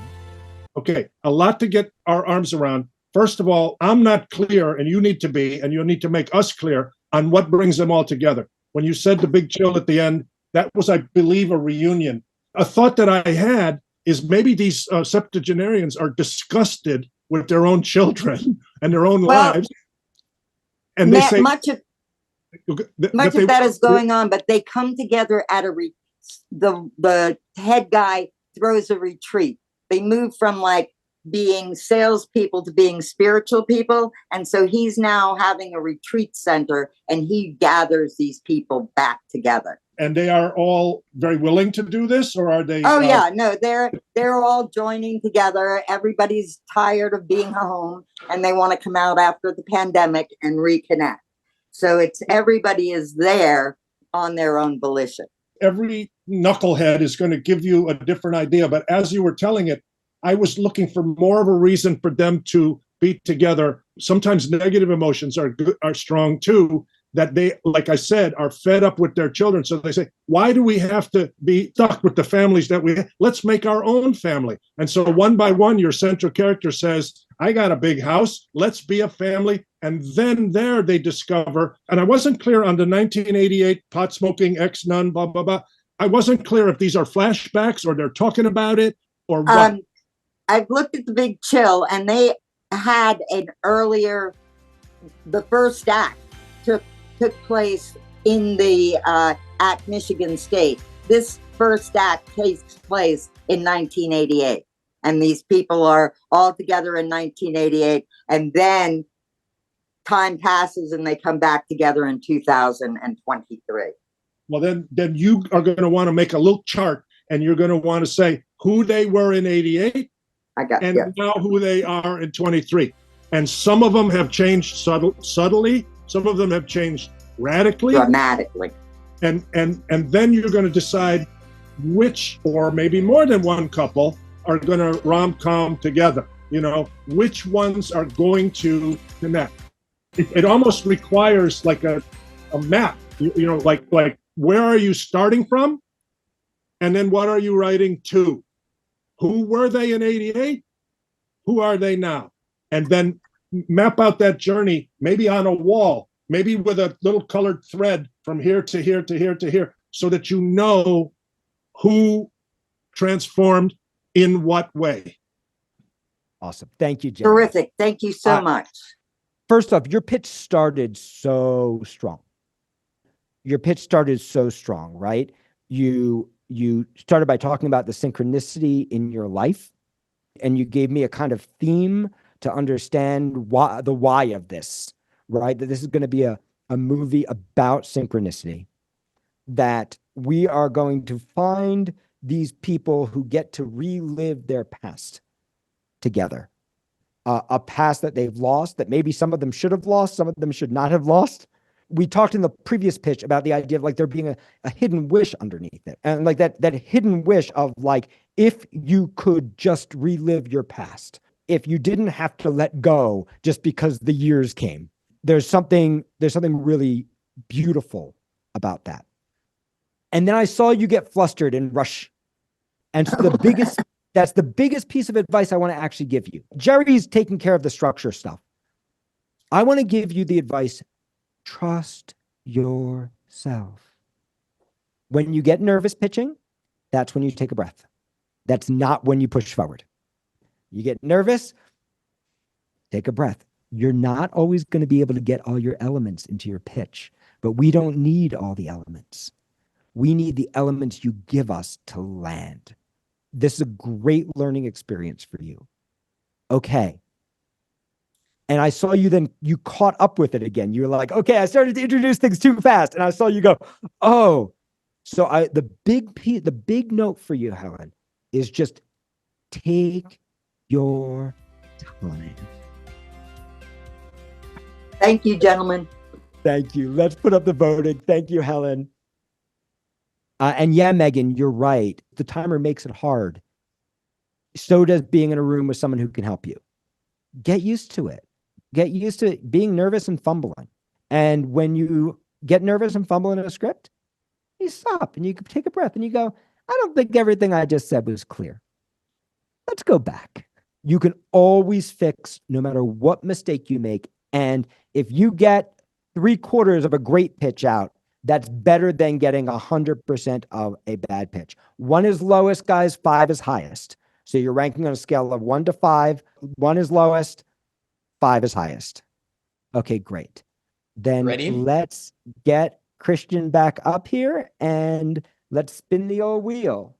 Okay, a lot to get our arms around. First of all, I'm not clear, and you need to be, and you'll need to make us clear on what brings them all together. When you said the big chill at the end, that was, I believe, a reunion. A thought that I had is maybe these septuagenarians are disgusted with their own children and their own lives. And they say much of that is going on, but they come together at the head guy throws a retreat. They move from like being salespeople to being spiritual people. And so he's now having a retreat center, and he gathers these people back together. And they are all very willing to do this, or are they? Oh yeah, no, they're all joining together. Everybody's tired of being home, and they want to come out after the pandemic and reconnect. So everybody is there on their own volition. Every knucklehead is going to give you a different idea. But as you were telling it, I was looking for more of a reason for them to be together. Sometimes negative emotions are strong too, that they, like I said, are fed up with their children. So they say, why do we have to be stuck with the families that we have? Let's make our own family. And so one by one, your central character says, I got a big house. Let's be a family. And then there they discover, and I wasn't clear on the 1988 pot smoking ex-nun, blah, blah, blah. I wasn't clear if these are flashbacks or they're talking about it or what. I've looked at The Big Chill, and they had an earlier, the first act took place in the at Michigan State. This first act takes place in 1988. And these people are all together in 1988. And then time passes and they come back together in 2023. Well, then you are going to want to make a little chart, and you're going to want to say who they were in 88 now who they are in 23. And some of them have changed subtly. Some of them have changed radically. Dramatically. And then you're going to decide which, or maybe more than one couple, are going to rom-com together. You know, which ones are going to connect. It almost requires like a map, you know, like where are you starting from? And then what are you writing to? Who were they in 88? Who are they now? And then map out that journey, maybe on a wall, maybe with a little colored thread from here to here to here to here, so that you know who transformed in what way. Awesome. Thank you, Jen. Terrific. Thank you so much. First off, your pitch started so strong. Right? You started by talking about the synchronicity in your life, and you gave me a kind of theme to understand the why of this, right? That this is going to be a movie about synchronicity, that we are going to find these people who get to relive their past together, a past that they've lost, that maybe some of them should have lost, some of them should not have lost. We talked in the previous pitch about the idea of like there being a hidden wish underneath it. And like that hidden wish of like, if you could just relive your past, if you didn't have to let go just because the years came, there's something really beautiful about that. And then I saw you get flustered and rush. And so that's the biggest piece of advice I want to actually give you. Jerry's taking care of the structure stuff. I want to give you the advice: trust yourself. When you get nervous pitching, that's when you take a breath. That's not when you push forward. You get nervous, take a breath. You're not always going to be able to get all your elements into your pitch, but we don't need all the elements. We need the elements you give us to land. This is a great learning experience for you. Okay. And I saw you then, you caught up with it again. You were like, okay, I started to introduce things too fast. And I saw you go, oh. So the big note for you, Helen, is just take your time. Thank you, gentlemen. Thank you. Let's put up the voting. Thank you, Helen. And yeah, Megan, you're right. The timer makes it hard. So does being in a room with someone who can help you. Get used to it. Get used to it, being nervous and fumbling. And when you get nervous and fumble in a script, you stop and you take a breath and you go, I don't think everything I just said was clear. Let's go back. You can always fix no matter what mistake you make. And if you get 3/4 of a great pitch out, that's better than getting 100% of a bad pitch. 1 is lowest, guys. 5 is highest. So you're ranking on a scale of 1 to 5. 1 is lowest, 5 is highest. Okay, great. Then Ready? let's get Christian back up here and let's spin the old wheel.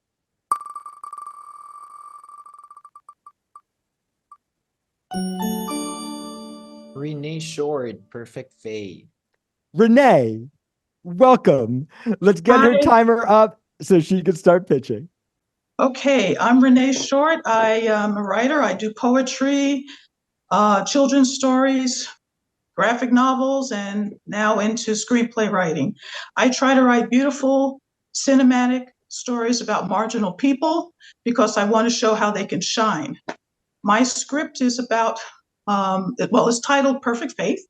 Renee Short, perfect fade. Renee, welcome. Let's get her Hi. timer up so she can start pitching. Okay, I'm Renee Short. I am a writer. I do poetry, children's stories, graphic novels, and now into screenplay writing. I try to write beautiful cinematic stories about marginal people because I want to show how they can shine. My script is about, it's titled Perfect Faith,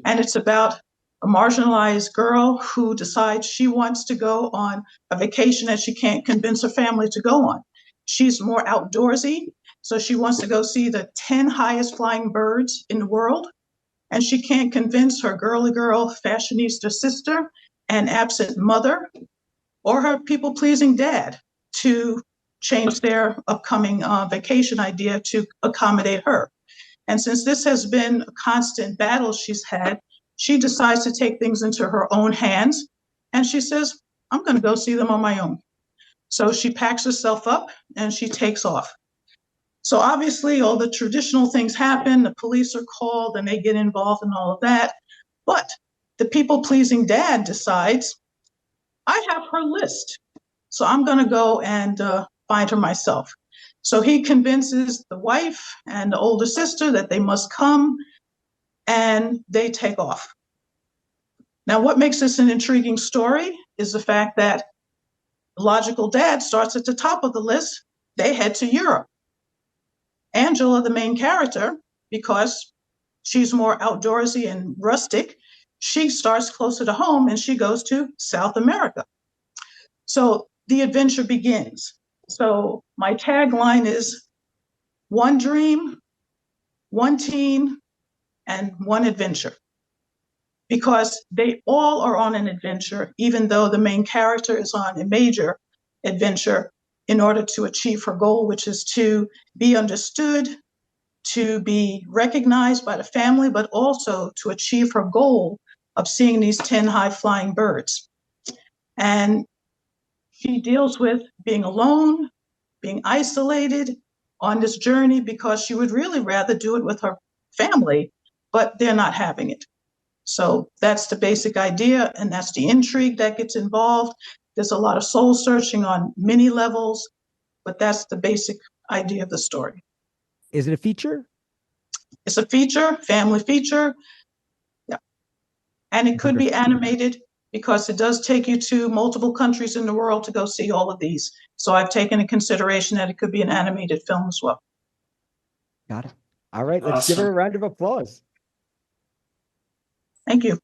and it's about a marginalized girl who decides she wants to go on a vacation that she can't convince her family to go on. She's more outdoorsy, so she wants to go see the 10 highest flying birds in the world, and she can't convince her girly girl fashionista sister and absent mother or her people-pleasing dad to change their upcoming vacation idea to accommodate her. And since this has been a constant battle she's had, she decides to take things into her own hands. And she says, I'm going to go see them on my own. So she packs herself up and she takes off. So obviously all the traditional things happen. The police are called and they get involved in all of that. But the people-pleasing dad decides, I have her list. So I'm going to go and find her myself. So he convinces the wife and the older sister that they must come, and they take off. Now, what makes this an intriguing story is the fact that the logical dad starts at the top of the list. They head to Europe. Angela, the main character, because she's more outdoorsy and rustic, she starts closer to home and she goes to South America. So the adventure begins. So my tagline is one dream, one teen, and one adventure. Because they all are on an adventure, even though the main character is on a major adventure in order to achieve her goal, which is to be understood, to be recognized by the family, but also to achieve her goal of seeing these 10 high-flying birds. And she deals with being alone, being isolated on this journey because she would really rather do it with her family, but they're not having it. So that's the basic idea, and that's the intrigue that gets involved. There's a lot of soul searching on many levels, but that's the basic idea of the story. Is it a feature? It's a feature, family feature. Yeah. And it could be animated because it does take you to multiple countries in the world to go see all of these. So I've taken into consideration that it could be an animated film as well. Got it. All right, let's give her a round of applause. Thank you.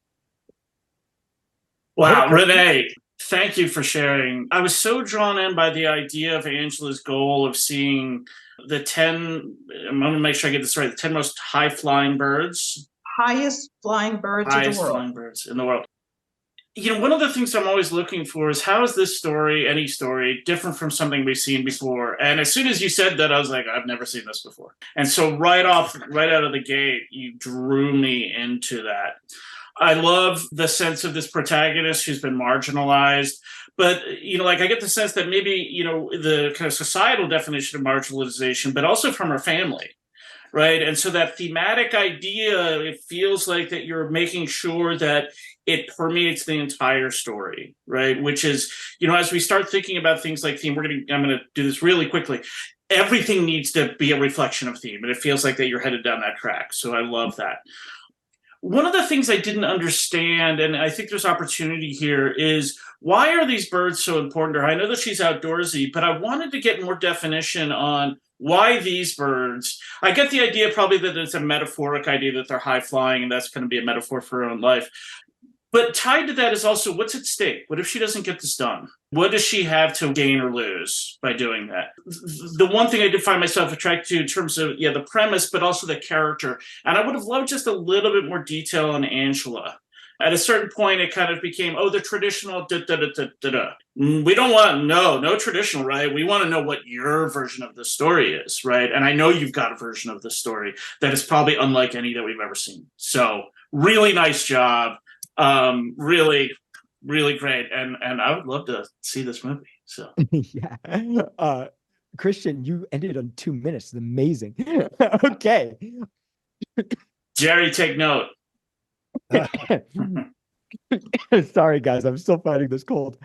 Wow, Renee, thank you for sharing. I was so drawn in by the idea of Angela's goal of seeing the 10, I'm going to make sure I get this right, the 10 most high-flying birds. Highest flying birds in the world. Highest flying birds in the world. You know, one of the things I'm always looking for is how is this story, any story, different from something we've seen before? And as soon as you said that, I was like, I've never seen this before. And so right out of the gate, you drew me into that. I love the sense of this protagonist who's been marginalized. But, you know, like I get the sense that maybe, you know, the kind of societal definition of marginalization, but also from her family. Right. And so that thematic idea, it feels like that you're making sure that it permeates the entire story. Right. Which is, you know, as we start thinking about things like theme, I'm going to do this really quickly. Everything needs to be a reflection of theme. And it feels like that you're headed down that track. So I love that. One of the things I didn't understand, and I think there's opportunity here, is why are these birds so important to her? I know that she's outdoorsy, but I wanted to get more definition on Why these birds? I get the idea probably that it's a metaphoric idea that they're high flying and that's going to be a metaphor for her own life. But tied to that is also what's at stake? What if she doesn't get this done? What does she have to gain or lose by doing that? The one thing I did find myself attracted to in terms of, the premise, but also the character. And I would have loved just a little bit more detail on Angela. At a certain point, it kind of became, the traditional da-da-da-da-da-da. We don't want, no traditional, right? We want to know what your version of the story is, right? And I know you've got a version of the story that is probably unlike any that we've ever seen. So really nice job. Really, really great. And I would love to see this movie. So yeah. Christian, you ended on 2 minutes. Amazing. Okay. Jerry, take note. Sorry, guys. I'm still fighting this cold.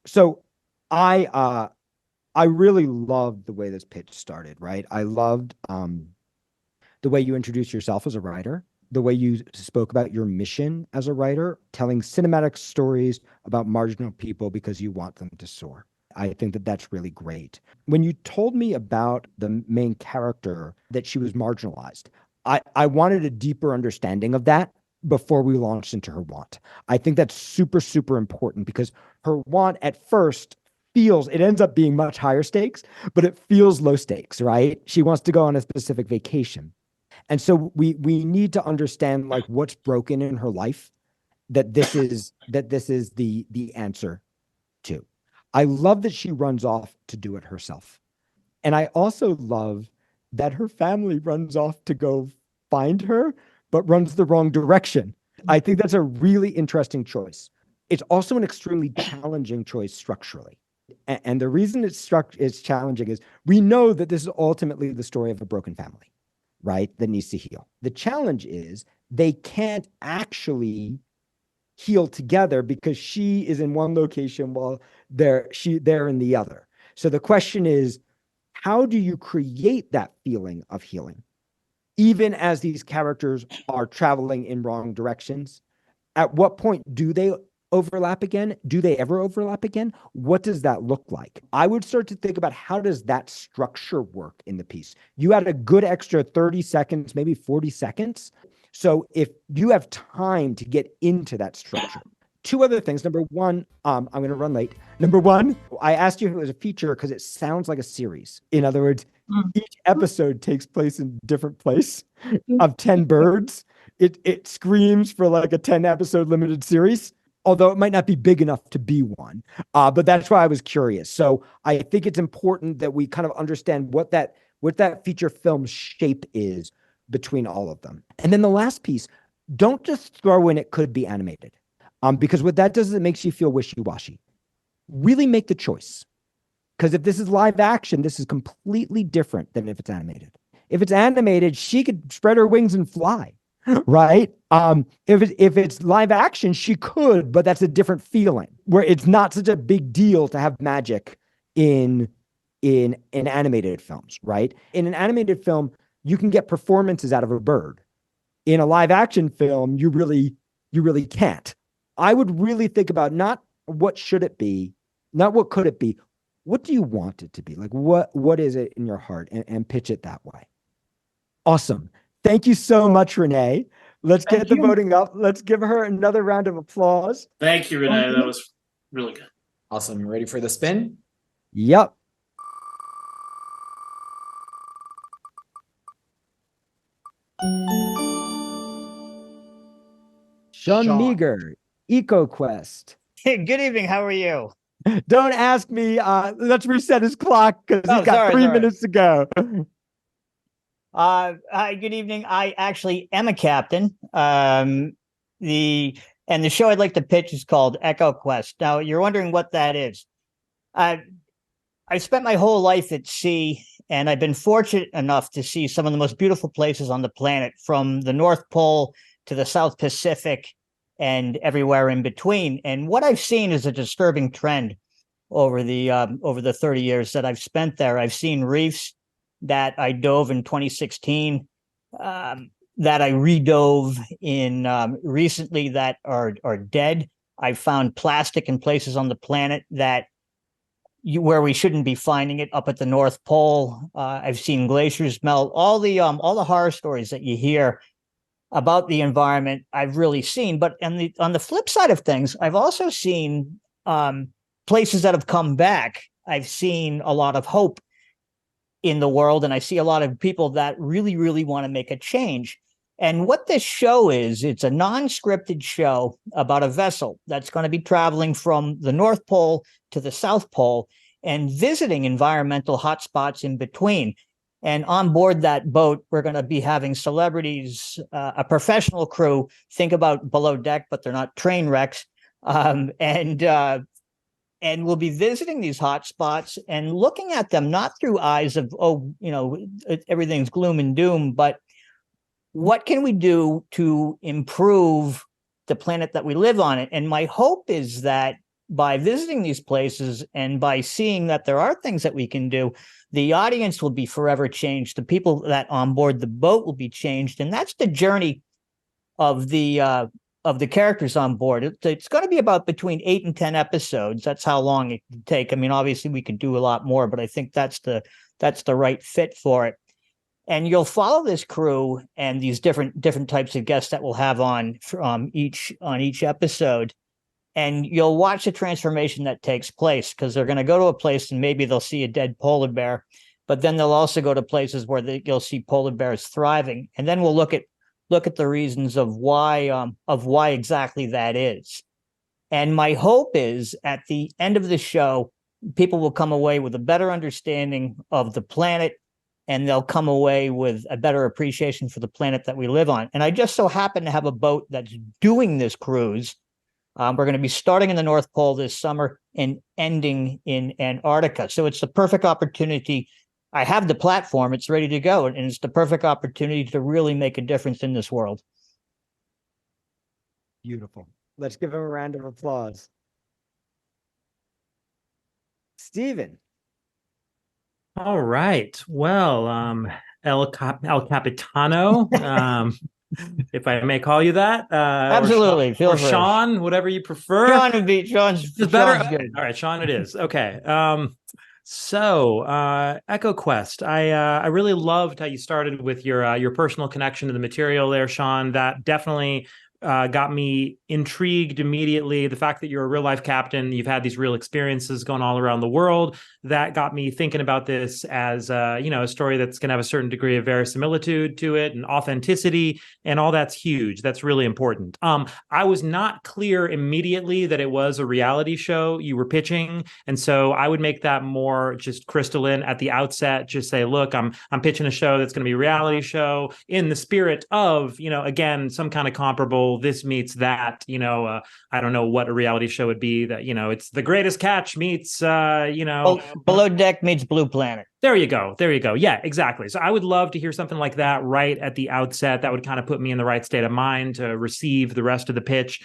So I really loved the way this pitch started, right? I loved the way you introduced yourself as a writer, the way you spoke about your mission as a writer, telling cinematic stories about marginal people because you want them to soar. I think that that's really great. When you told me about the main character, that she was marginalized, I wanted a deeper understanding of that before we launched into her want. I think that's super, super important because her want at first it ends up being much higher stakes, but it feels low stakes, right? She wants to go on a specific vacation. And so we need to understand like what's broken in her life that this is the answer to. I love that she runs off to do it herself. And I also love that her family runs off to go find her, but runs the wrong direction. I think that's a really interesting choice. It's also an extremely challenging choice structurally. And the reason it's challenging is we know that this is ultimately the story of a broken family, right? That needs to heal. The challenge is they can't actually heal together because she is in one location while they're in the other. So the question is, how do you create that feeling of healing? Even as these characters are traveling in wrong directions, at what point do they overlap again? Do they ever overlap again? What does that look like? I would start to think about how does that structure work in the piece? You had a good extra 30 seconds, maybe 40 seconds. So if you have time to get into that structure. Two other things. Number one, I'm going to run late. Number one, I asked you if it was a feature because it sounds like a series. In other words, each episode takes place in a different place of 10 birds. It screams for like a 10 episode limited series, although it might not be big enough to be one. But that's why I was curious. So I think it's important that we kind of understand what that feature film shape is between all of them. And then the last piece, don't just throw in it could be animated. Because what that does is it makes you feel wishy-washy. Really make the choice. Because if this is live action, this is completely different than if it's animated. If it's animated, she could spread her wings and fly, right? If it's live action, she could, but that's a different feeling where it's not such a big deal to have magic in animated films, right? In an animated film, you can get performances out of a bird. In a live action film, you really can't. I would really think about not what should it be, not what could it be. What do you want it to be? Like what is it in your heart and pitch it that way. Awesome. Thank you so much, Renee. Let's get the voting up. Let's give her another round of applause. Thank you, Renee. That was really good. Awesome. Ready for the spin? Yep. Sean Meager, EcoQuest. Good evening. How are you? Don't ask me. Let's reset his clock because he's got 3 minutes to go. Hi, good evening. I actually am a captain. The show I'd like to pitch is called EcoQuest. Now, you're wondering what that is. I spent my whole life at sea, and I've been fortunate enough to see some of the most beautiful places on the planet, from the North Pole to the South Pacific and everywhere in between. And what I've seen is a disturbing trend over the 30 years that I've spent there. I've seen reefs that I dove in 2016, that I redove in recently that are dead. I've found plastic in places on the planet that where we shouldn't be finding it, up at the North Pole. I've seen glaciers melt. All the horror stories that you hear about the environment, I've really seen. But on the flip side of things, I've also seen places that have come back. I've seen a lot of hope in the world, and I see a lot of people that really, really want to make a change. And what this show is, it's a non-scripted show about a vessel that's going to be traveling from the North Pole to the South Pole and visiting environmental hotspots in between. And on board that boat, we're going to be having celebrities, a professional crew. Think about Below Deck, but they're not train wrecks. And we'll be visiting these hotspots and looking at them not through eyes of, everything's gloom and doom, but what can we do to improve the planet that we live on? And my hope is that by visiting these places and by seeing that there are things that we can do, the audience will be forever changed. The people that on board the boat will be changed. And that's the journey of the characters on board. It's going to be about between 8 and 10 episodes. That's how long it can take. I mean, obviously we could do a lot more, but I think that's the right fit for it. And you'll follow this crew and these different types of guests that we'll have on each episode. And you'll watch the transformation that takes place, because they're going to go to a place and maybe they'll see a dead polar bear, but then they'll also go to places where you'll see polar bears thriving. And then we'll look at the reasons of why exactly that is. And my hope is at the end of the show, people will come away with a better understanding of the planet, and they'll come away with a better appreciation for the planet that we live on. And I just so happen to have a boat that's doing this cruise. We're going to be starting in the North Pole this summer and ending in Antarctica. So it's the perfect opportunity. I have the platform, it's ready to go, and it's the perfect opportunity to really make a difference in this world. Beautiful. Let's give him a round of applause. Stephen. All right. Well, El Capitano, if I may call you that. Absolutely. Or Sean, whatever you prefer. Sean's better. Good. All right, Sean it is. Okay. So Echo Quest, I really loved how you started with your personal connection to the material there, Sean. That definitely got me intrigued immediately. The fact that you're a real life captain, you've had these real experiences going all around the world, that got me thinking about this as a story that's going to have a certain degree of verisimilitude to it and authenticity, and all that's huge. That's really important. I was not clear immediately that it was a reality show you were pitching, and so I would make that more just crystalline at the outset. Just say, look, I'm pitching a show that's going to be a reality show in the spirit of, again, some kind of comparable. This meets that, I don't know what a reality show would be that, it's The Greatest Catch meets, Below Deck meets Blue Planet. There you go. Yeah, exactly. So I would love to hear something like that right at the outset. That would kind of put me in the right state of mind to receive the rest of the pitch.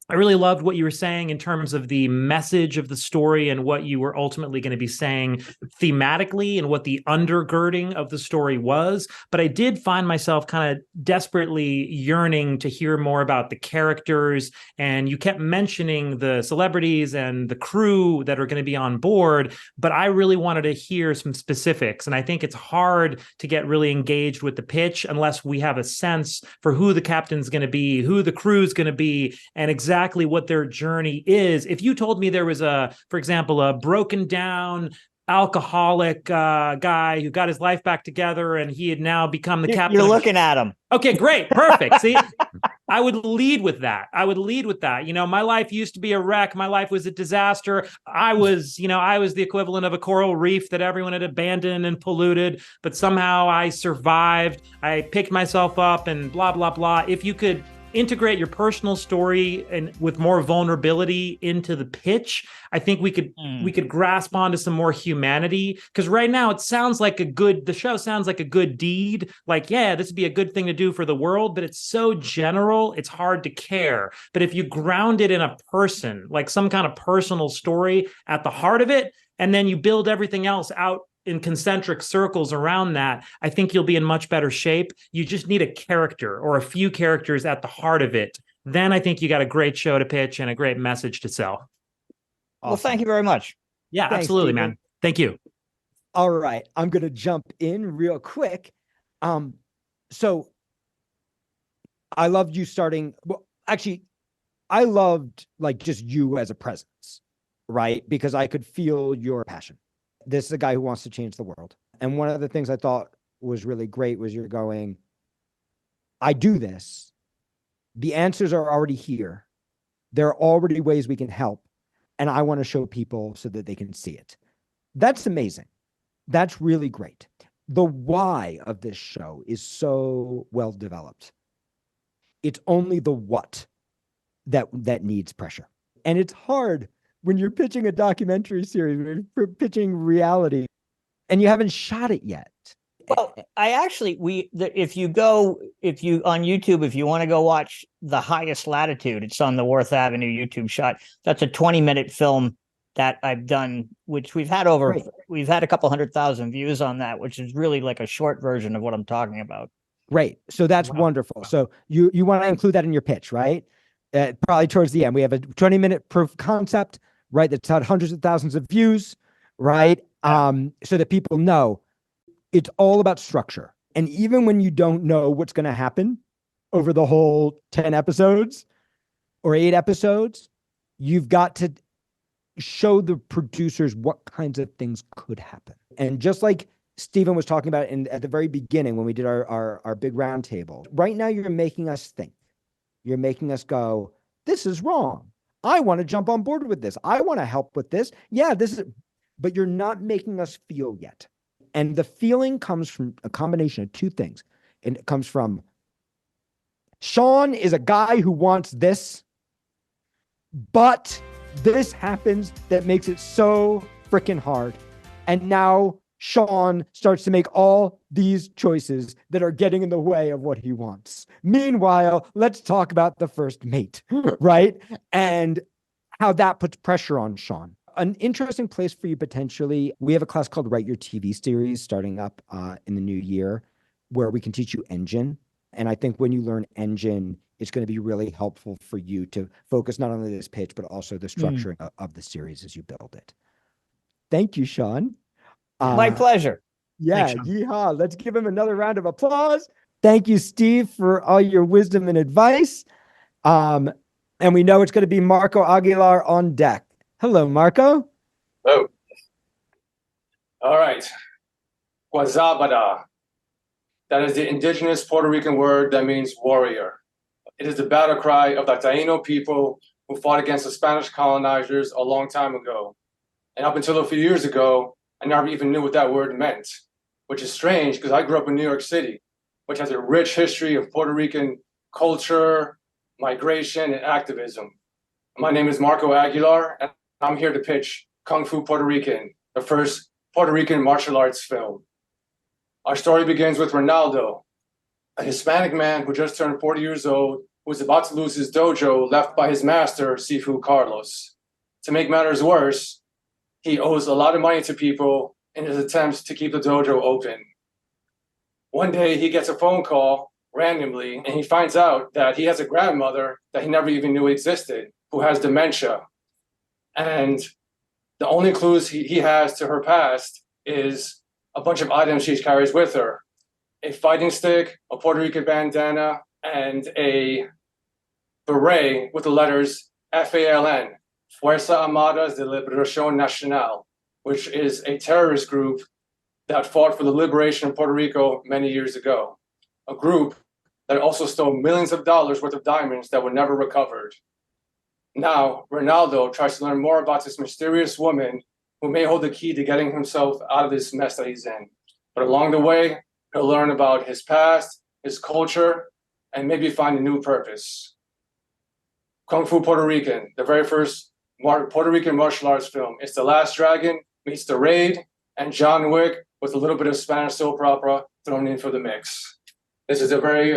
I really loved what you were saying in terms of the message of the story and what you were ultimately going to be saying thematically and what the undergirding of the story was. But I did find myself kind of desperately yearning to hear more about the characters. And you kept mentioning the celebrities and the crew that are going to be on board, but I really wanted to hear some specifics. And I think it's hard to get really engaged with the pitch unless we have a sense for who the captain's going to be, who the crew's going to be, and exactly what their journey is. If you told me there was for example, a broken down alcoholic guy who got his life back together and he had now become the captain. You're looking at him. Okay, great. Perfect. See, I would lead with that. My life used to be a wreck. My life was a disaster. I was the equivalent of a coral reef that everyone had abandoned and polluted, but somehow I survived. I picked myself up and blah, blah, blah. If you could integrate your personal story and with more vulnerability into the pitch, I think we could grasp onto some more humanity. Because right now the show sounds like a good deed. Like, yeah, this would be a good thing to do for the world, but it's so general, it's hard to care. But if you ground it in a person, like some kind of personal story at the heart of it, and then you build everything else out in concentric circles around that, I think you'll be in much better shape. You just need a character or a few characters at the heart of it. Then I think you got a great show to pitch and a great message to sell. Awesome. Well, thank you very much. Yeah, Thanks, absolutely, Stephen. man. Thank you. All right, I'm gonna jump in real quick. So I loved you starting. Well, actually, I loved like just you as a presence, right? Because I could feel your passion. This is a guy who wants to change the world. And one of the things I thought was really great was you're going, I do this. The answers are already here. There are already ways we can help. And I want to show people so that they can see it. That's amazing. That's really great. The why of this show is so well developed. It's only the what that needs pressure. And it's hard when you're pitching a documentary series, when you're pitching reality, and you haven't shot it yet. Well, I actually if you on YouTube, if you want to go watch The Highest Latitude, it's on the Worth Avenue YouTube shot. That's a 20-minute film that I've done, which we've had a couple 100,000 views on that, which is really like a short version of what I'm talking about. Great. So that's wonderful. So you want to include that in your pitch, right? Probably towards the end. We have a 20-minute proof of concept, right? That's had hundreds of thousands of views, right? So that people know it's all about structure. And even when you don't know what's going to happen over the whole 10 episodes or 8 episodes, you've got to show the producers what kinds of things could happen. And just like Stephen was talking about at the very beginning when we did our big round table, right now you're making us think. You're making us go, this is wrong. I want to jump on board with this. I want to help with this. Yeah, but you're not making us feel yet. And the feeling comes from a combination of two things. And it comes from Sean is a guy who wants this, but this happens that makes it so freaking hard. And now Sean starts to make all these choices that are getting in the way of what he wants. Meanwhile, let's talk about the first mate, right? And how that puts pressure on Sean. An interesting place for you potentially, we have a class called Write Your TV Series starting up in the new year where we can teach you engine. And I think when you learn engine, it's going to be really helpful for you to focus not only this pitch, but also the structuring of the series as you build it. Thank you, Sean. My pleasure. Yeah, thanks, yeehaw. Let's give him another round of applause. Thank you, Steve, for all your wisdom and advice. And we know it's going to be Marco Aguilar on deck. Hello, Marco. Hello. All right. Guazabada. That is the indigenous Puerto Rican word that means warrior. It is the battle cry of the Taino people who fought against the Spanish colonizers a long time ago. And up until a few years ago, I never even knew what that word meant, which is strange because I grew up in New York City, which has a rich history of Puerto Rican culture, migration, and activism. My name is Marco Aguilar, and I'm here to pitch Kung Fu Puerto Rican, the first Puerto Rican martial arts film. Our story begins with Ronaldo, a Hispanic man who just turned 40 years old, who was about to lose his dojo left by his master, Sifu Carlos. To make matters worse, he owes a lot of money to people in his attempts to keep the dojo open. One day he gets a phone call randomly, and he finds out that he has a grandmother that he never even knew existed, who has dementia. And the only clues he has to her past is a bunch of items she carries with her. A fighting stick, a Puerto Rican bandana, and a beret with the letters FALN, Fuerza Armadas de Liberación Nacional, which is a terrorist group that fought for the liberation of Puerto Rico many years ago. A group that also stole millions of dollars worth of diamonds that were never recovered. Now, Ronaldo tries to learn more about this mysterious woman who may hold the key to getting himself out of this mess that he's in. But along the way, he'll learn about his past, his culture, and maybe find a new purpose. Kung Fu Puerto Rican, the very first Puerto Rican martial arts film. It's The Last Dragon meets The Raid and John Wick with a little bit of Spanish soap opera thrown in for the mix. This is a very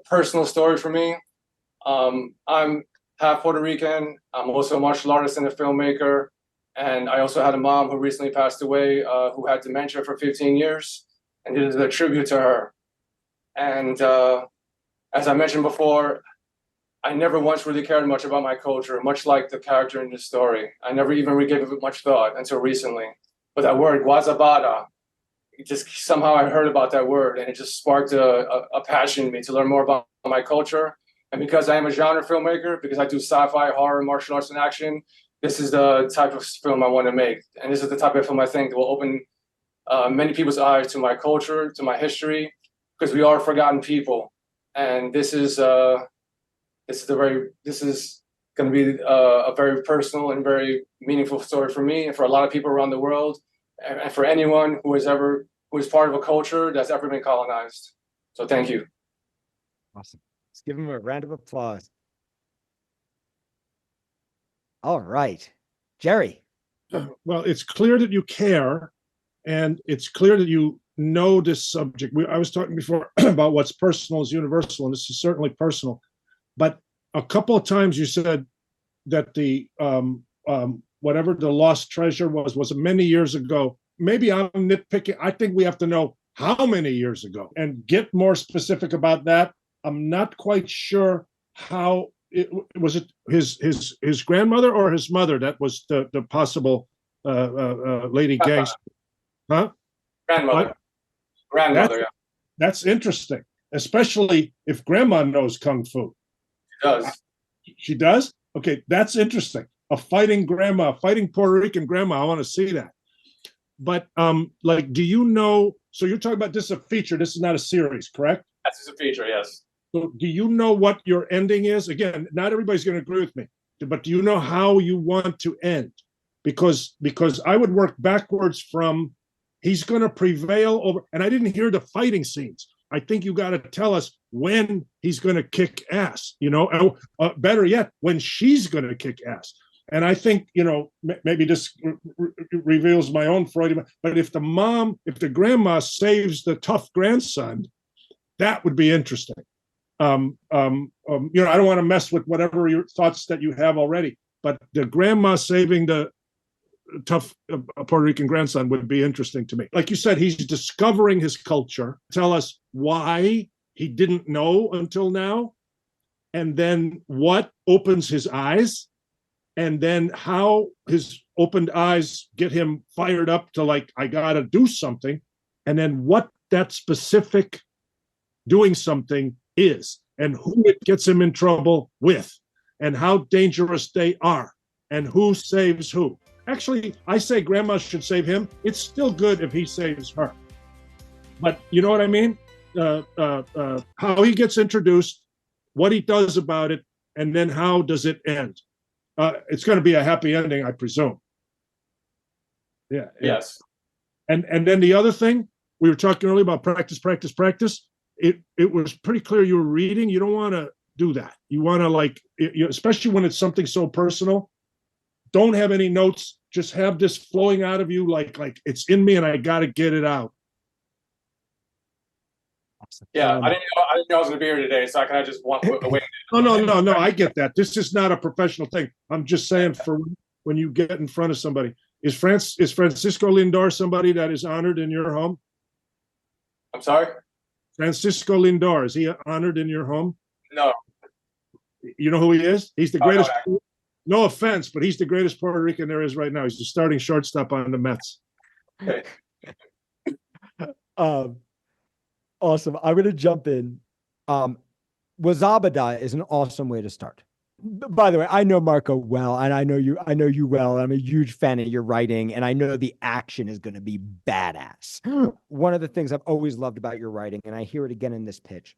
personal story for me. I'm half Puerto Rican. I'm also a martial artist and a filmmaker. And I also had a mom who recently passed away who had dementia for 15 years. And it is a tribute to her. And as I mentioned before, I never once really cared much about my culture, much like the character in the story. I never even really gave it much thought until recently. But that word, Wazabada, just somehow I heard about that word, and it just sparked a passion in me to learn more about my culture. And because I am a genre filmmaker, because I do sci-fi, horror, martial arts, and action, this is the type of film I want to make. And this is the type of film I think that will open many people's eyes to my culture, to my history, because we are forgotten people. And this is going to be a very personal and very meaningful story for me and for a lot of people around the world, and for anyone who is part of a culture that's ever been colonized. So thank you. Awesome. Let's give him a round of applause. All right, Jerry. Well, it's clear that you care, and it's clear that you know this subject. I was talking before about what's personal is universal, and this is certainly personal. But a couple of times you said that the whatever the lost treasure was many years ago. Maybe I'm nitpicking. I think we have to know how many years ago and get more specific about that. I'm not quite sure how it was. It his grandmother or his mother that was the possible lady gangster, huh? Grandmother. Grandmother, yeah. That's interesting, especially if grandma knows kung fu. She does. She does? Okay, that's interesting. A fighting grandma, fighting Puerto Rican grandma. I want to see that. But like, do you know? So you're talking about this is a feature. This is not a series, correct? This is a feature, yes. So do you know what your ending is? Again, not everybody's going to agree with me, but do you know how you want to end? Because I would work backwards from he's going to prevail over, and I didn't hear the fighting scenes. I think you got to tell us when he's going to kick ass, you know, better yet, when she's going to kick ass. And I think, you know, maybe this reveals my own Freudian, but if the grandma saves the tough grandson, that would be interesting. You know, I don't want to mess with whatever your thoughts that you have already, but the grandma saving the tough Puerto Rican grandson would be interesting to me. Like you said, he's discovering his culture. Tell us why he didn't know until now, and then what opens his eyes, and then how his opened eyes get him fired up to like, I gotta do something, and then what that specific doing something is, and who it gets him in trouble with, and how dangerous they are, and who saves who. Actually, I say grandma should save him. It's still good if he saves her. But you know what I mean? How he gets introduced, what he does about it, and then how does it end? It's going to be a happy ending, I presume. Yeah. Yes. And then the other thing, we were talking earlier about practice. It was pretty clear you were reading. You don't want to do that. You want to like, especially when it's something so personal. Don't have any notes. Just have this flowing out of you like it's in me and I got to get it out. Yeah, I didn't know I was going to be here today, so I kind of just walk away. No. I get that. This is not a professional thing. I'm just saying for when you get in front of somebody. Is Francisco Lindor somebody that is honored in your home? I'm sorry? Francisco Lindor, is he honored in your home? No. You know who he is? He's the greatest. No offense, but he's the greatest Puerto Rican there is right now. He's the starting shortstop on the Mets. Okay. Awesome. I'm going to jump in. Wazabada is an awesome way to start. By the way, I know Marco well, and I know you well. I'm a huge fan of your writing, and I know the action is going to be badass. One of the things I've always loved about your writing, and I hear it again in this pitch,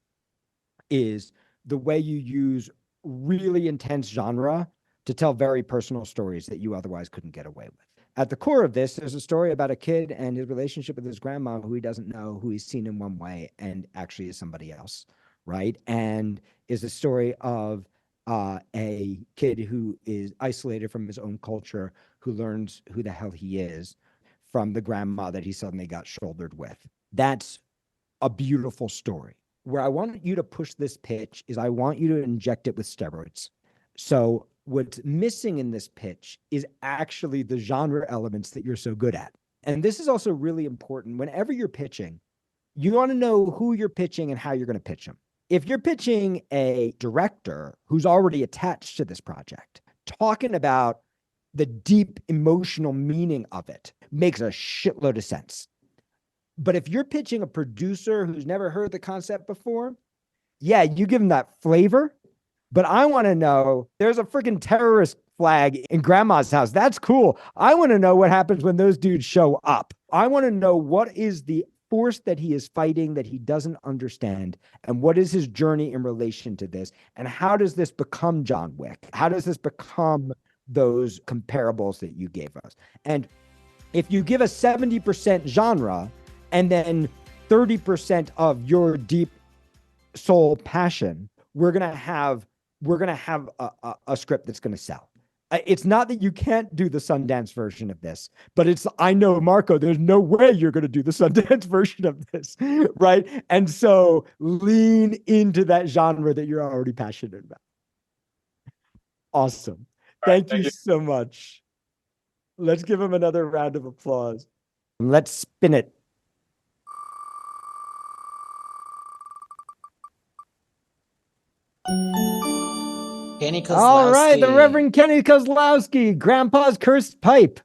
is the way you use really intense genre to tell very personal stories that you otherwise couldn't get away with. At the core of this, there's a story about a kid and his relationship with his grandma, who he doesn't know, who he's seen in one way and actually is somebody else, right? And is a story of a kid who is isolated from his own culture, who learns who the hell he is from the grandma that he suddenly got shouldered with. That's a beautiful story. Where I want you to push this pitch is I want you to inject it with steroids. So what's missing in this pitch is actually the genre elements that you're so good at. And this is also really important. Whenever you're pitching, you want to know who you're pitching and how you're going to pitch them. if you're pitching a director who's already attached to this project, talking about the deep emotional meaning of it makes a shitload of sense. But if you're pitching a producer who's never heard the concept before, yeah, you give them that flavor. But I want to know, there's a freaking terrorist flag in grandma's house. That's cool. I want to know what happens when those dudes show up. I want to know what is the force that he is fighting that he doesn't understand, and what is his journey in relation to this, and how does this become John Wick? How does this become those comparables that you gave us? And if you give us 70% genre and then 30% of your deep soul passion, we're gonna have a script that's gonna sell. It's not that you can't do the Sundance version of this, but I know, Marco, there's no way you're going to do the Sundance version of this, right? And so lean into that genre that you're already passionate about. Awesome. Thank you so much. Let's give him another round of applause. Let's spin it. Kenny Kozlowski. All right, the Reverend Kenny Kozlowski, Grandpa's Cursed Pipe.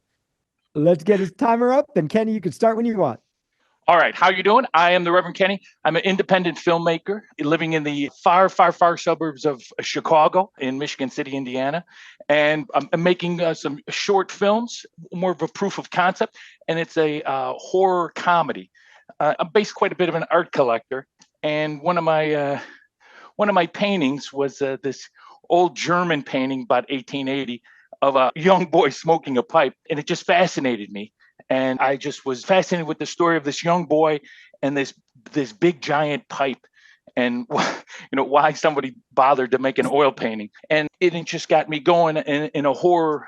Let's get his timer up, and Kenny, you can start when you want. All right, how you doing? I am the Reverend Kenny. I'm an independent filmmaker living in the far, far, far suburbs of Chicago in Michigan City, Indiana. And I'm making some short films, more of a proof of concept, and it's a horror comedy. I'm based quite a bit of an art collector, and one of my paintings was this old German painting about 1880 of a young boy smoking a pipe, and it just fascinated me. And I just was fascinated with the story of this young boy and this big giant pipe, and why somebody bothered to make an oil painting. And it just got me going in a horror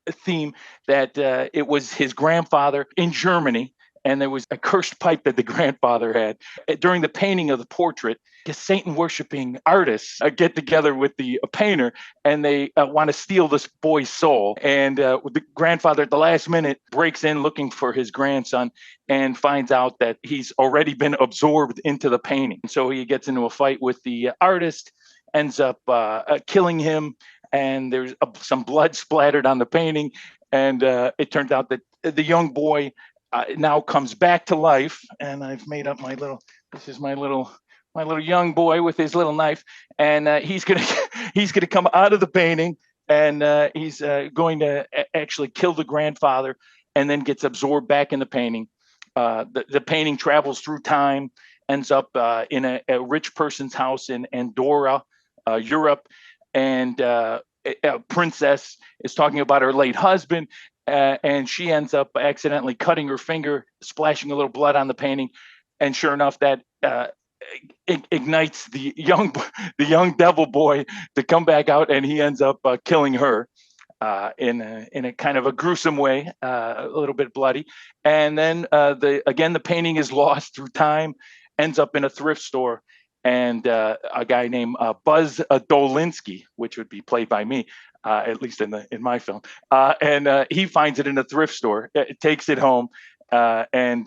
theme that it was his grandfather in Germany, and there was a cursed pipe that the grandfather had. During the painting of the portrait, the Satan-worshiping artists get together with the painter, and they want to steal this boy's soul. And the grandfather at the last minute breaks in looking for his grandson and finds out that he's already been absorbed into the painting. So he gets into a fight with the artist, ends up killing him, and there's some blood splattered on the painting. And it turns out that the young boy now comes back to life, and I've made up this is my little young boy with his little knife, and he's gonna come out of the painting, and he's going to actually kill the grandfather, and then gets absorbed back in the painting. The painting travels through time, ends up in a rich person's house in Andorra, Europe, and a princess is talking about her late husband. And she ends up accidentally cutting her finger, splashing a little blood on the painting, and sure enough, that ignites the young devil boy to come back out, and he ends up killing her in a kind of a gruesome way, a little bit bloody. And then the painting is lost through time, ends up in a thrift store. And a guy named Buzz Dolinsky, which would be played by me, at least in my film, and he finds it in a thrift store, takes it home, and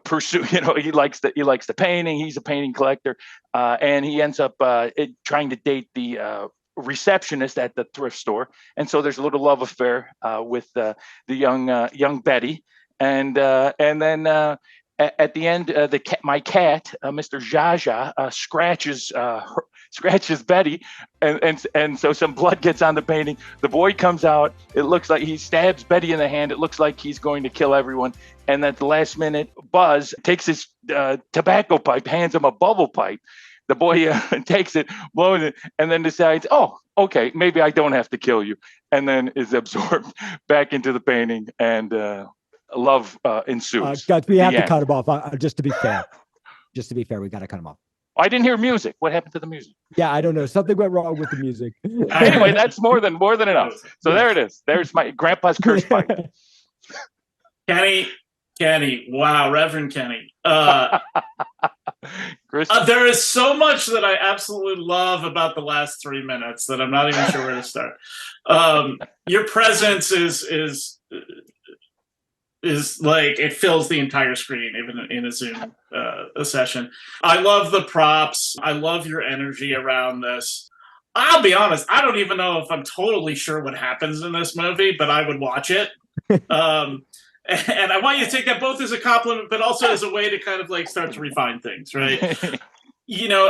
pursue. He likes the painting. He's a painting collector, and he ends up trying to date the receptionist at the thrift store, and so there's a little love affair with the young Betty, and then. At the end, my cat, Mr. Jaja, scratches Betty, and so some blood gets on the painting. The boy comes out. It looks like he stabs Betty in the hand. It looks like he's going to kill everyone. And at the last minute, Buzz takes his tobacco pipe, hands him a bubble pipe. The boy takes it, blows it, and then decides, oh, okay, maybe I don't have to kill you. And then is absorbed back into the painting, and love ensues. Guys, we have to cut him off. Just to be fair, we got to cut him off. I didn't hear music. What happened to the music? Yeah, I don't know. Something went wrong with the music. Anyway, that's more than enough. So there it is. There's my grandpa's cursed pipe. Kenny, wow, Reverend Kenny. There is so much that I absolutely love about the last 3 minutes that I'm not even sure where to start. Your presence is. is like it fills the entire screen, even in a Zoom a session. I love the props. I love your energy around this. I'll be honest, I don't even know if I'm totally sure what happens in this movie, but I would watch it. And I want you to take that both as a compliment, but also as a way to kind of like start to refine things, right? You know,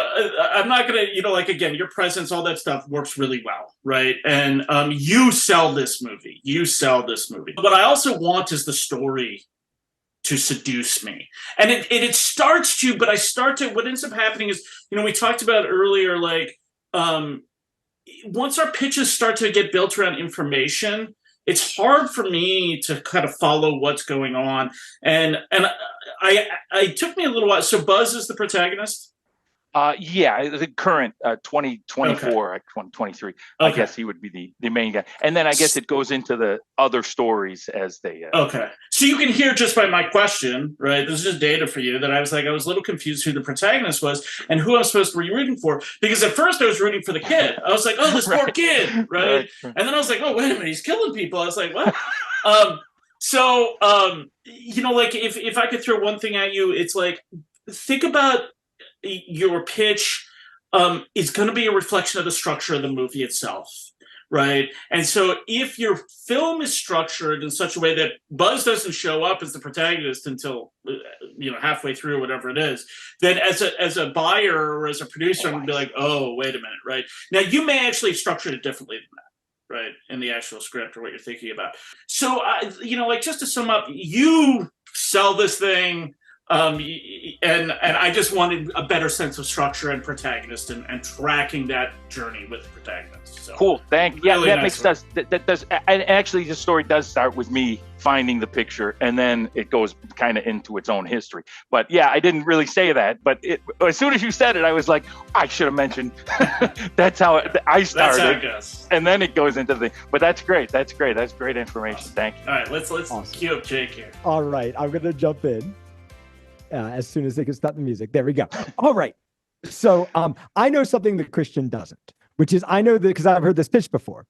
I'm not gonna, you know, like again, your presence, all that stuff works really well, right? And you sell this movie. You sell this movie. What I also want is the story to seduce me, and it starts to. But I start to. What ends up happening is, you know, we talked about earlier, like once our pitches start to get built around information, it's hard for me to kind of follow what's going on, and I took me a little while. So Buzz is the protagonist. Yeah, the current 2024, okay. 2023. Okay. I guess he would be the main guy. And then I guess it goes into the other stories as they... Okay. So you can hear just by my question, right? This is just data for you that I was a little confused who the protagonist was and who I'm supposed to be rooting for. Because at first I was rooting for the kid. I was like, oh, this poor kid, right? And then I was like, oh, wait a minute, he's killing people. I was like, what? You know, like if I could throw one thing at you, it's like, think about your pitch is going to be a reflection of the structure of the movie itself, right? And so if your film is structured in such a way that Buzz doesn't show up as the protagonist until you know, halfway through, whatever it is, then as a buyer or as a producer, I'm going to be like, oh, wait a minute, right? Now you may actually have structured it differently than that, right, in the actual script or what you're thinking about. So you know, like just to sum up, you sell this thing. And I just wanted a better sense of structure and protagonist and tracking that journey with the protagonist. So, cool, thank you. Really Yeah, that nice makes sense. That does. And actually, the story does start with me finding the picture, and then it goes kind of into its own history. But yeah, I didn't really say that. But as soon as you said it, I was like, I should have mentioned. That's how I started. That's how it goes. And then it goes into the. But that's great. That's great. That's great information. Awesome. Thank you. All right, let's awesome. Cue up Jake here. All right, I'm gonna jump in. As soon as they can stop the music. There we go. All right. So I know something that Christian doesn't, which is I know that because I've heard this pitch before.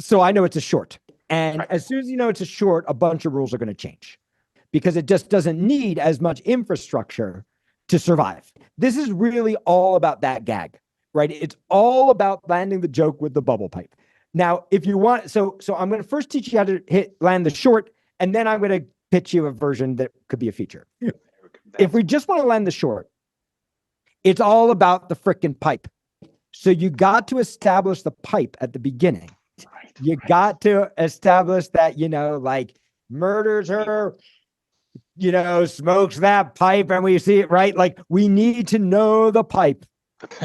So I know it's a short. And as soon as you know it's a short, a bunch of rules are going to change because it just doesn't need as much infrastructure to survive. This is really all about that gag, right? It's all about landing the joke with the bubble pipe. Now, if you want, so I'm going to first teach you how to land the short, and then I'm going to pitch you a version that could be a feature. If we just want to land the short, it's all about the frickin' pipe. So you got to establish the pipe at the beginning. You got to establish that, you know, like murders her, you know, smokes that pipe and we see it, right? Like we need to know the pipe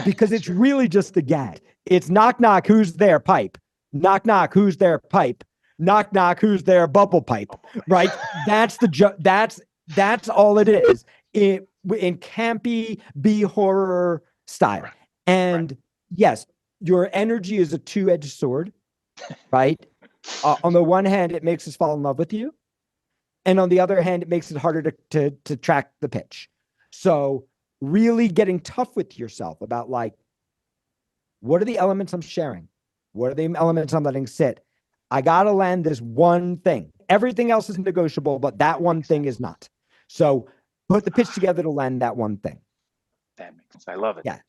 because it's really just the gag. It's knock, knock, who's there? Pipe. Knock, knock, who's there? Pipe. Knock, knock, who's there? Bubble pipe, right? That's the that's all it is in campy B-horror style. And yes, your energy is a two-edged sword, right? On the one hand, it makes us fall in love with you. And on the other hand, it makes it harder to track the pitch. So really getting tough with yourself about like, what are the elements I'm sharing? What are the elements I'm letting sit? I got to land this one thing. Everything else is negotiable, but that one thing is not. So put the pitch together to land that one thing. That makes sense. I love it. Yeah.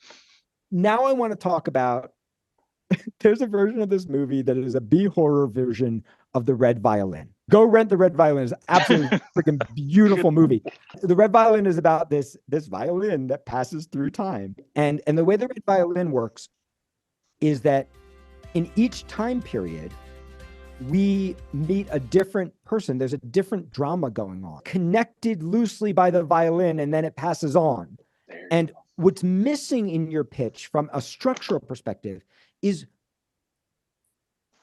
Now I want to talk about, there's a version of this movie that is a B-horror version of The Red Violin. Go rent The Red Violin. It's absolutely freaking beautiful movie. The Red Violin is about this violin that passes through time. And the way The Red Violin works is that in each time period, we meet a different person. There's a different drama going on, connected loosely by the violin, and then it passes on. And what's missing in your pitch from a structural perspective is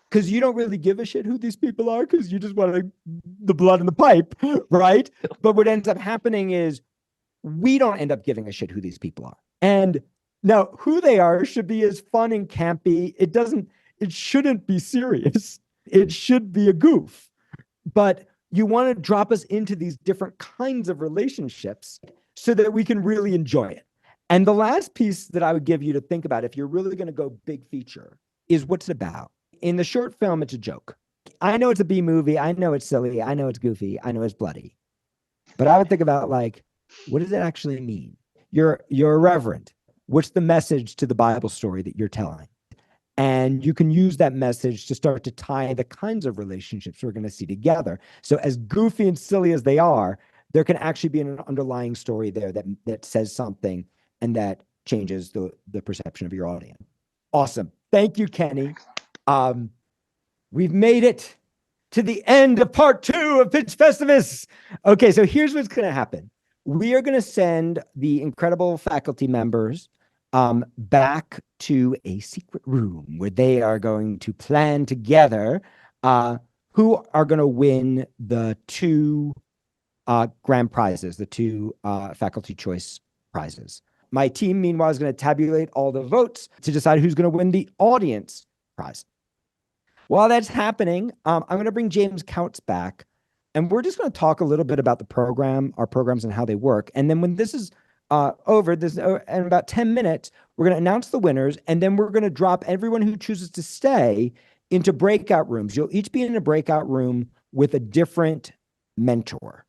because you don't really give a shit who these people are because you just want the blood in the pipe, right? But what ends up happening is we don't end up giving a shit who these people are. And now who they are should be as fun and campy. It shouldn't be serious. It should be a goof, but you want to drop us into these different kinds of relationships so that we can really enjoy it. And the last piece that I would give you to think about if you're really going to go big feature is what's it about. In the short film, it's a joke. I know it's a B movie. I know it's silly. I know it's goofy. I know it's bloody. But I would think about like, what does it actually mean? You're a reverend. What's the message to the Bible story that you're telling? And you can use that message to start to tie the kinds of relationships we're going to see together. So as goofy and silly as they are, there can actually be an underlying story there that says something and that changes the perception of your audience. Awesome. Thank you, Kenny. We've made it to the end of part 2 of Pitch Festivus. Okay, so here's what's going to happen. We are going to send the incredible faculty members back to a secret room where they are going to plan together who are going to win the 2 grand prizes, the 2 faculty choice prizes. My team, meanwhile, is going to tabulate all the votes to decide who's going to win the audience prize. While that's happening, I'm going to bring James Counts back, and we're just going to talk a little bit about the program, our programs, and how they work. And then when this is over, in about 10 minutes, we're going to announce the winners, and then we're going to drop everyone who chooses to stay into breakout rooms. You'll each be in a breakout room with a different mentor.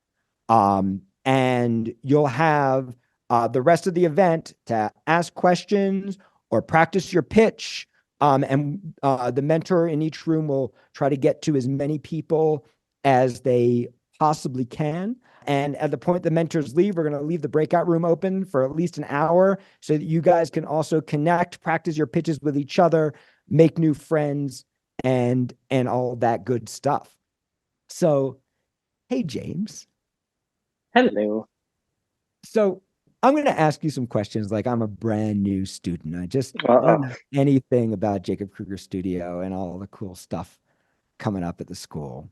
And you'll have the rest of the event to ask questions or practice your pitch. And the mentor in each room will try to get to as many people as they possibly can. And at the point the mentors leave, we're going to leave the breakout room open for at least an hour so that you guys can also connect, practice your pitches with each other, make new friends, and all that good stuff. So, hey, James. Hello. So I'm going to ask you some questions like I'm a brand new student. I just don't know anything about Jacob Krueger Studio and all the cool stuff coming up at the school.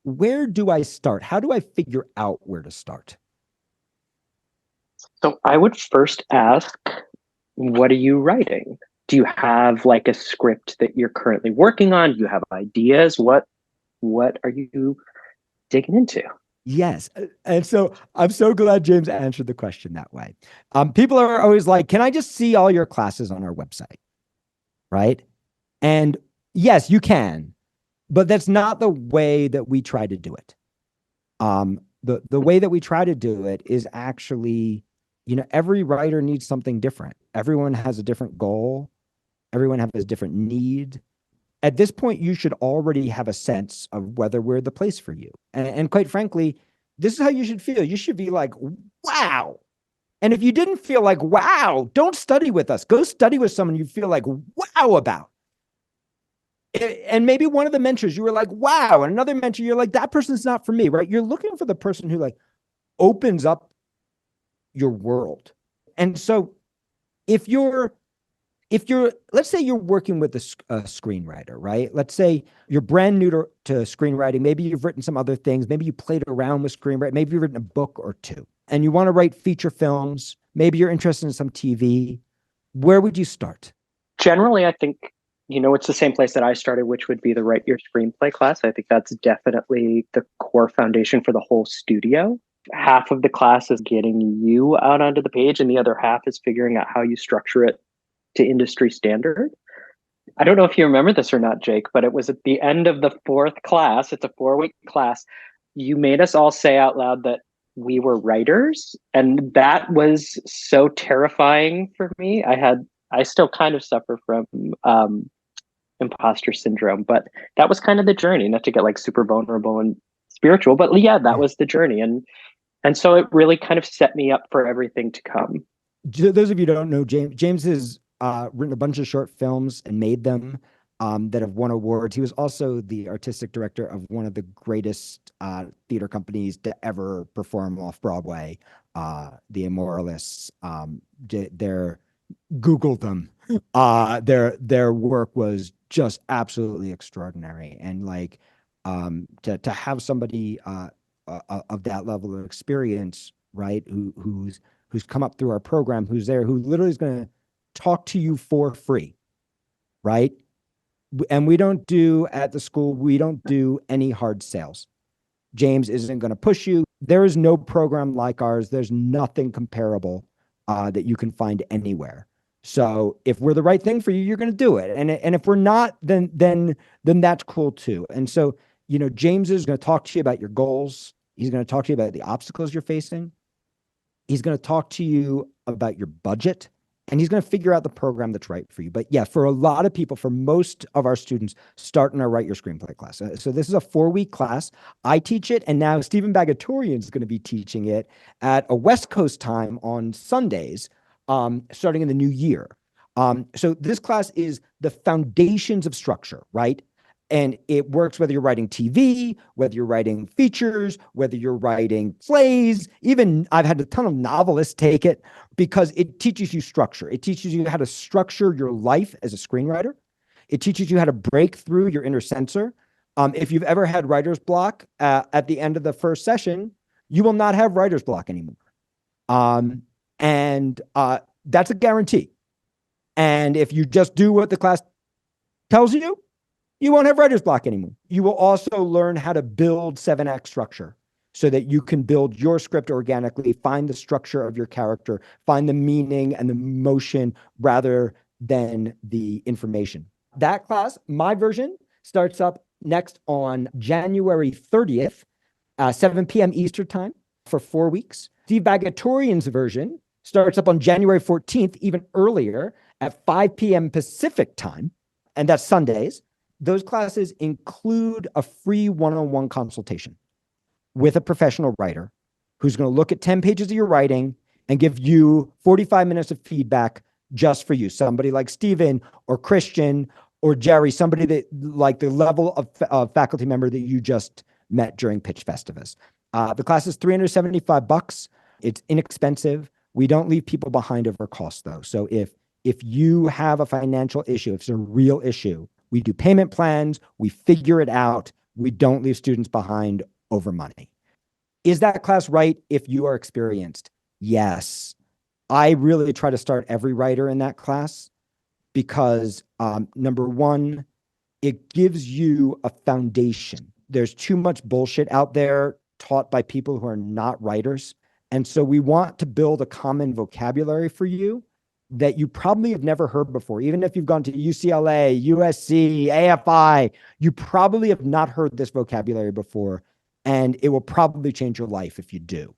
Where do I start? How do I figure out where to start? So I would first ask, what are you writing? Do you have like a script that you're currently working on? Do you have ideas? What are you digging into? Yes. And so I'm so glad James answered the question that way. People are always like, can I just see all your classes on our website? Right? And yes, you can, but that's not the way that we try to do it. The way that we try to do it is actually, every writer needs something different. Everyone has a different goal. Everyone has a different need. At this point, you should already have a sense of whether we're the place for you. And quite frankly, this is how you should feel. You should be like, wow. And if you didn't feel like, wow, don't study with us. Go study with someone you feel like, wow about. And maybe one of the mentors, you were like, wow. And another mentor, you're like, that person's not for me, right? You're looking for the person who like opens up your world. And so if you're, let's say you're working with a screenwriter, right? Let's say you're brand new to screenwriting. Maybe you've written some other things. Maybe you played around with screenwriting. Maybe you've written a book or 2 and you want to write feature films. Maybe you're interested in some TV. Where would you start? Generally, I think, it's the same place that I started, which would be the Write Your Screenplay class. I think that's definitely the core foundation for the whole studio. Half of the class is getting you out onto the page, and the other half is figuring out how you structure it to industry standard. I don't know if you remember this or not, Jake, but it was at the end of the 4th class. It's a 4-week class. You made us all say out loud that we were writers, and that was so terrifying for me. I still kind of suffer from imposter syndrome, but that was kind of the journey, not to get like super vulnerable and spiritual, but yeah, that was the journey. And so it really kind of set me up for everything to come. Those of you who don't know, James has written a bunch of short films and made them that have won awards. He was also the artistic director of one of the greatest theater companies to ever perform off Broadway, the Immoralists. Google them. Their work was just absolutely extraordinary, and like to have somebody of that level of experience, right? Who's come up through our program, who's there, who literally is going to talk to you for free, right? And we don't do at the school, we don't do any hard sales. James isn't going to push you. There is no program like ours. There's nothing comparable that you can find anywhere. So if we're the right thing for you, you're going to do it. And if we're not, then that's cool too. And so, James is going to talk to you about your goals. He's going to talk to you about the obstacles you're facing. He's going to talk to you about your budget, and he's going to figure out the program that's right for you. But yeah, for a lot of people, for most of our students, start in our Write Your Screenplay class. So this is a 4-week class. I teach it, and now Stephen Bagatorian is going to be teaching it at a West Coast time on Sundays, starting in the new year. So this class is the foundations of structure, right? And it works whether you're writing TV, whether you're writing features, whether you're writing plays. Even I've had a ton of novelists take it because it teaches you structure. It teaches you how to structure your life as a screenwriter. It teaches you how to break through your inner censor. If you've ever had writer's block at the end of the first session, you will not have writer's block anymore. And that's a guarantee. And if you just do what the class tells you, you won't have writer's block anymore. You will also learn how to build 7-act structure so that you can build your script organically, find the structure of your character, find the meaning and the motion rather than the information. That class, my version, starts up next on January 30th, 7 p.m. Eastern time for 4 weeks. Steve Bagatorian's version starts up on January 14th, even earlier at 5 p.m. Pacific time, and that's Sundays. Those classes include a free one-on-one consultation with a professional writer who's going to look at 10 pages of your writing and give you 45 minutes of feedback just for you. Somebody like Steven or Christian or Jerry, somebody that like the level of faculty member that you just met during Pitch Festivus. The class is $375. It's inexpensive. We don't leave people behind over cost though. So if you have a financial issue, if it's a real issue, we do payment plans, we figure it out, we don't leave students behind over money. Is that class right if you are experienced? Yes. I really try to start every writer in that class because number one, it gives you a foundation. There's too much bullshit out there taught by people who are not writers. And so we want to build a common vocabulary for you that you probably have never heard before. Even if you've gone to UCLA, USC, AFI, you probably have not heard this vocabulary before, and it will probably change your life if you do.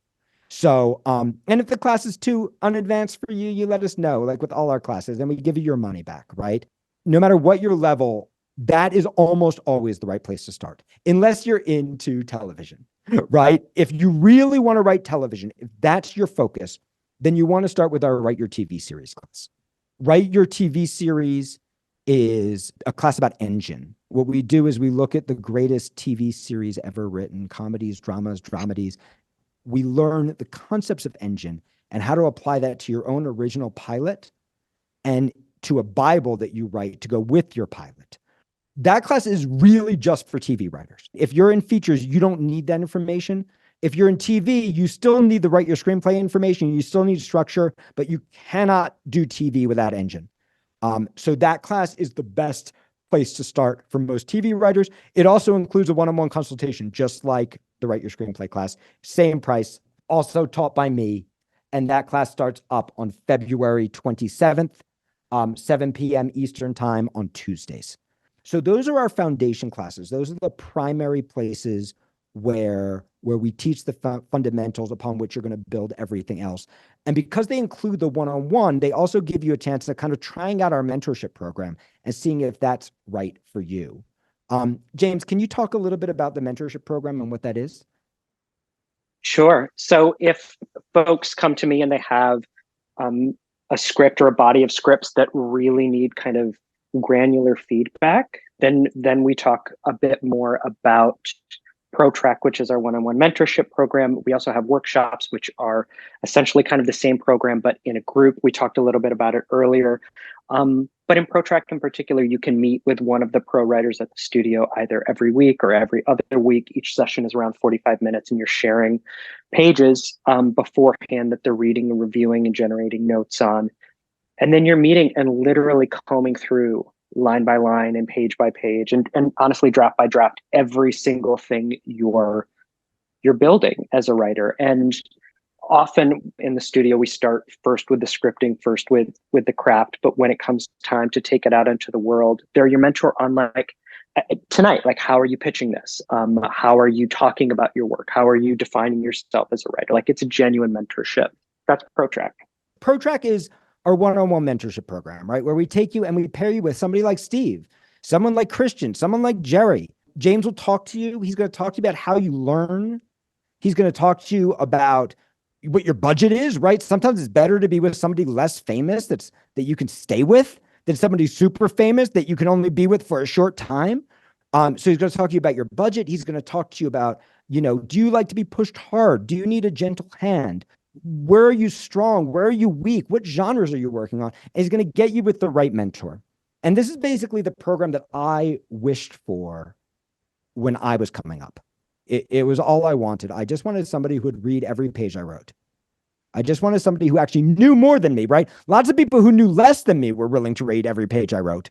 So, and if the class is too unadvanced for you, you let us know, like with all our classes, and we give you your money back, right? No matter what your level, that is almost always the right place to start, unless you're into television, right? If you really want to write television, if that's your focus, then you want to start with our Write Your TV series class. Write Your TV series is a class about engine. What we do is we look at the greatest TV series ever written, comedies, dramas, dramedies. We learn the concepts of engine and how to apply that to your own original pilot and to a Bible that you write to go with your pilot. That class is really just for TV writers. If you're in features, you don't need that information. If you're in TV, you still need the Write Your Screenplay information. You still need structure, but you cannot do TV without engine. So that class is the best place to start for most TV writers. It also includes a one-on-one consultation, just like the Write Your Screenplay class. Same price, also taught by me. And that class starts up on February 27th, 7 p.m. Eastern time on Tuesdays. So those are our foundation classes. Those are the primary places where we teach the fundamentals upon which you're going to build everything else. And because they include the one-on-one, they also give you a chance to kind of trying out our mentorship program and seeing if that's right for you. James, can you talk a little bit about the mentorship program and what that is? Sure. So if folks come to me and they have a script or a body of scripts that really need kind of granular feedback, then we talk a bit more about ProTrack, which is our one-on-one mentorship program. We also have workshops, which are essentially kind of the same program, but in a group. We talked a little bit about it earlier. But in ProTrack in particular, you can meet with one of the pro writers at the studio either every week or every other week. Each session is around 45 minutes, and you're sharing pages beforehand that they're reading and reviewing and generating notes on. And then you're meeting and literally combing through line by line and page by page and honestly draft by draft every single thing you're building as a writer. And often in the studio we start first with the scripting, first with the craft, but when it comes time to take it out into the world, they're your mentor on like tonight, like how are you pitching this? How are you talking about your work? How are you defining yourself as a writer? Like it's a genuine mentorship. That's ProTrack. ProTrack is our one-on-one mentorship program, right? Where we take you and we pair you with somebody like Steve, someone like Christian, someone like Jerry. James will talk to you. He's going to talk to you about how you learn. He's going to talk to you about what your budget is, right? Sometimes it's better to be with somebody less famous that you can stay with than somebody super famous that you can only be with for a short time. So he's going to talk to you about your budget. He's going to talk to you about, do you like to be pushed hard? Do you need a gentle hand? Where are you strong? Where are you weak? What genres are you working on? And he's going to get you with the right mentor. And this is basically the program that I wished for when I was coming up. It was all I wanted. I just wanted somebody who would read every page I wrote. I just wanted somebody who actually knew more than me, right? Lots of people who knew less than me were willing to read every page I wrote,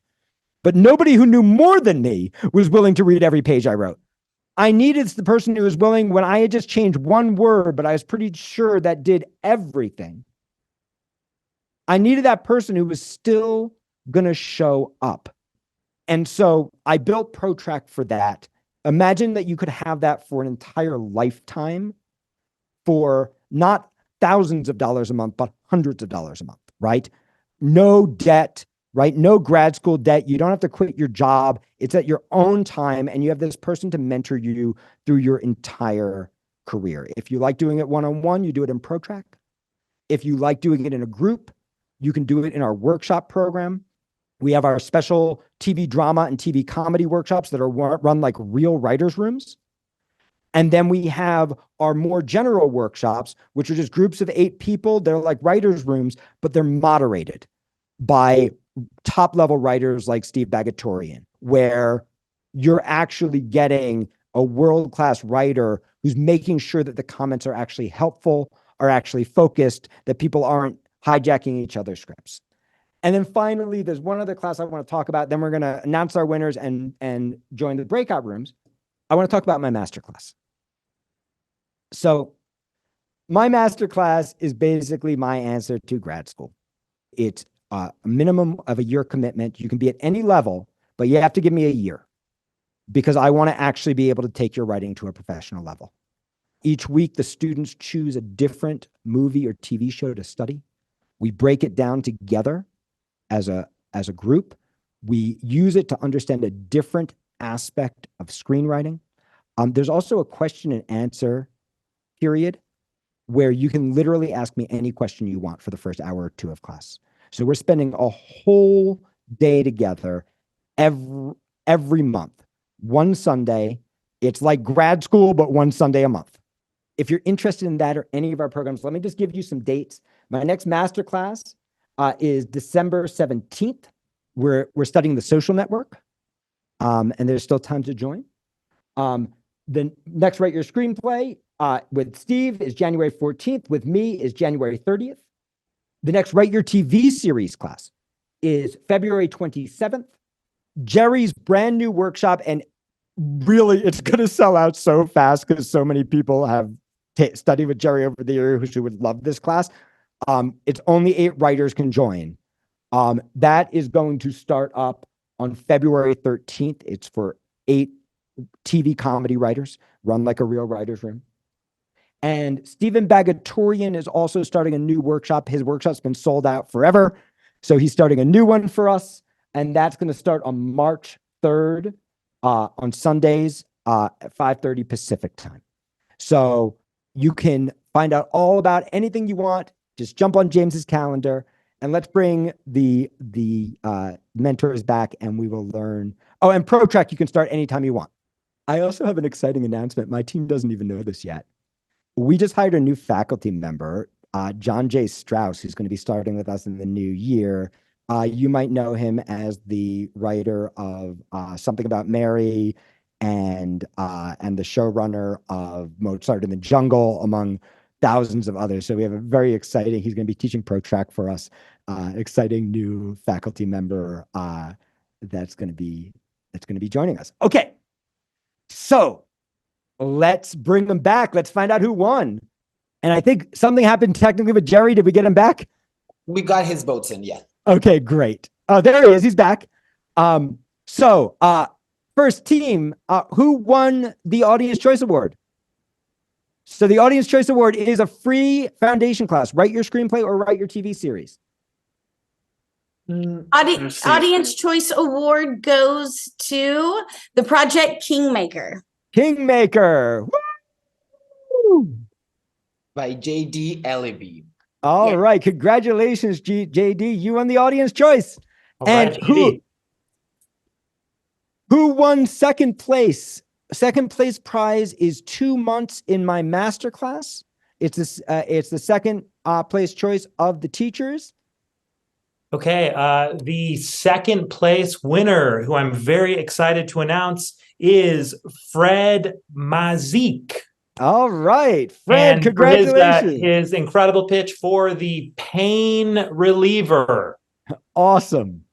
but nobody who knew more than me was willing to read every page I wrote. I needed the person who was willing when I had just changed one word, but I was pretty sure that did everything. I needed that person who was still going to show up. And so I built ProTrack for that. Imagine that you could have that for an entire lifetime for not thousands of dollars a month, but hundreds of dollars a month, right? No debt, right? No grad school debt. You don't have to quit your job. It's at your own time, and you have this person to mentor you through your entire career. If you like doing it one-on-one, you do it in ProTrack. If you like doing it in a group, you can do it in our workshop program. We have our special TV drama and TV comedy workshops that are run like real writers' rooms. And then we have our more general workshops, which are just groups of 8 people. They're like writers' rooms, but they're moderated by top-level writers like Steve Bagatorian, where you're actually getting a world-class writer who's making sure that the comments are actually helpful, are actually focused, that people aren't hijacking each other's scripts. And then finally, there's one other class I want to talk about. Then we're going to announce our winners and join the breakout rooms. I want to talk about my masterclass. So my masterclass is basically my answer to grad school. It's a minimum of a year commitment. You can be at any level, but you have to give me a year because I want to actually be able to take your writing to a professional level. Each week, the students choose a different movie or TV show to study. We break it down together as a group. We use it to understand a different aspect of screenwriting. There's also a question and answer period where you can literally ask me any question you want for the first hour or 2 of class. So we're spending a whole day together every month, one Sunday. It's like grad school, but one Sunday a month. If you're interested in that or any of our programs, let me just give you some dates. My next masterclass is December 17th. We're studying the social network, and there's still time to join. The next Write Your Screenplay with Steve is January 14th. With me is January 30th. The next Write Your TV series class is February 27th. Jerry's brand new workshop, and really, it's going to sell out so fast because so many people have studied with Jerry over the years who would love this class. It's only 8 writers can join. That is going to start up on February 13th. It's for 8 TV comedy writers, run like a real writer's room. And Stephen Bagatorian is also starting a new workshop. His workshop's been sold out forever. So he's starting a new one for us. And that's going to start on March 3rd on Sundays at 5:30 Pacific time. So you can find out all about anything you want. Just jump on James's calendar and let's bring the mentors back and we will learn. Oh, and ProTrack, you can start anytime you want. I also have an exciting announcement. My team doesn't even know this yet. We just hired a new faculty member, John J. Strauss, who's going to be starting with us in the new year. You might know him as the writer of Something About Mary and the showrunner of Mozart in the Jungle, among thousands of others. So we have a very exciting, he's going to be teaching ProTrack for us, exciting new faculty member that's going to be joining us. Okay, so let's bring them back. Let's find out who won. And I think something happened technically with Jerry. Did we get him back? We got his votes in, yeah. Okay, great. Oh, there he is. He's back. So first team, who won the Audience Choice Award? So the Audience Choice Award is a free foundation class. Write your screenplay or write your TV series. Audience Choice Award goes to the Project Kingmaker. Kingmaker. Woo! By J.D. Eleby. All right. Congratulations, JD. You won the Audience Choice. All and right, who won second place? Second place prize is 2 months in my masterclass. It's the second place choice of the teachers. Okay, the second place winner, who I'm very excited to announce, is Fred Mazik. All right, Fred, and congratulations. For his incredible pitch for the pain reliever. Awesome.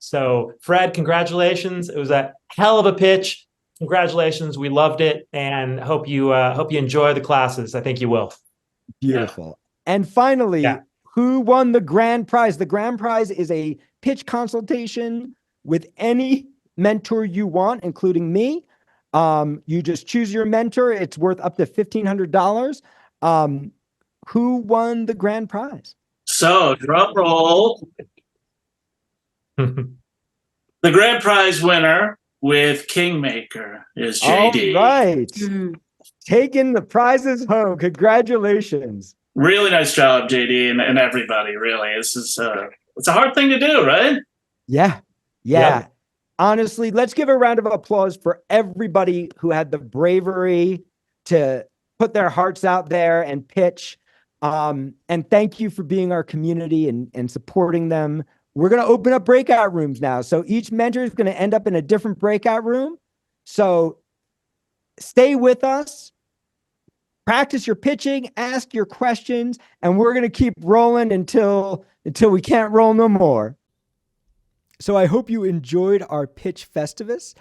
So, Fred, congratulations. It was a hell of a pitch. Congratulations. We loved it and hope you enjoy the classes. I think you will. Beautiful. Yeah. And finally, who won the grand prize? The grand prize is a pitch consultation with any mentor you want, including me. You just choose your mentor. It's worth up to $1,500. Who won the grand prize? So, drum roll. The grand prize winner with Kingmaker is JD. All right. Taking the prizes home. Congratulations. Really nice job, JD, and everybody, really. This is it's a hard thing to do, right? Yeah. Yep. Honestly, let's give a round of applause for everybody who had the bravery to put their hearts out there and pitch. And thank you for being our community and supporting them. We're going to open up breakout rooms now. So each mentor is going to end up in a different breakout room. So stay with us, practice your pitching, ask your questions, and we're going to keep rolling until we can't roll no more. So I hope you enjoyed our pitch Festivus.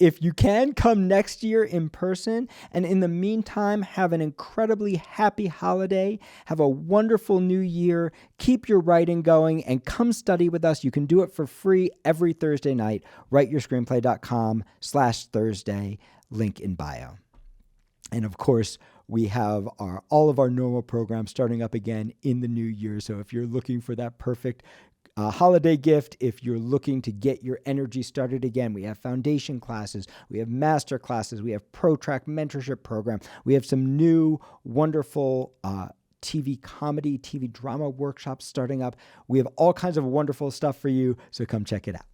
If you can, come next year in person. And in the meantime, have an incredibly happy holiday. Have a wonderful new year. Keep your writing going and come study with us. You can do it for free every Thursday night. WriteYourScreenplay.com/Thursday. Link in bio. And of course, we have all of our normal programs starting up again in the new year. So if you're looking for that perfect holiday gift, if you're looking to get your energy started again, we have foundation classes, we have master classes, we have ProTrack mentorship program, we have some new wonderful TV comedy, TV drama workshops starting up. We have all kinds of wonderful stuff for you, so come check it out.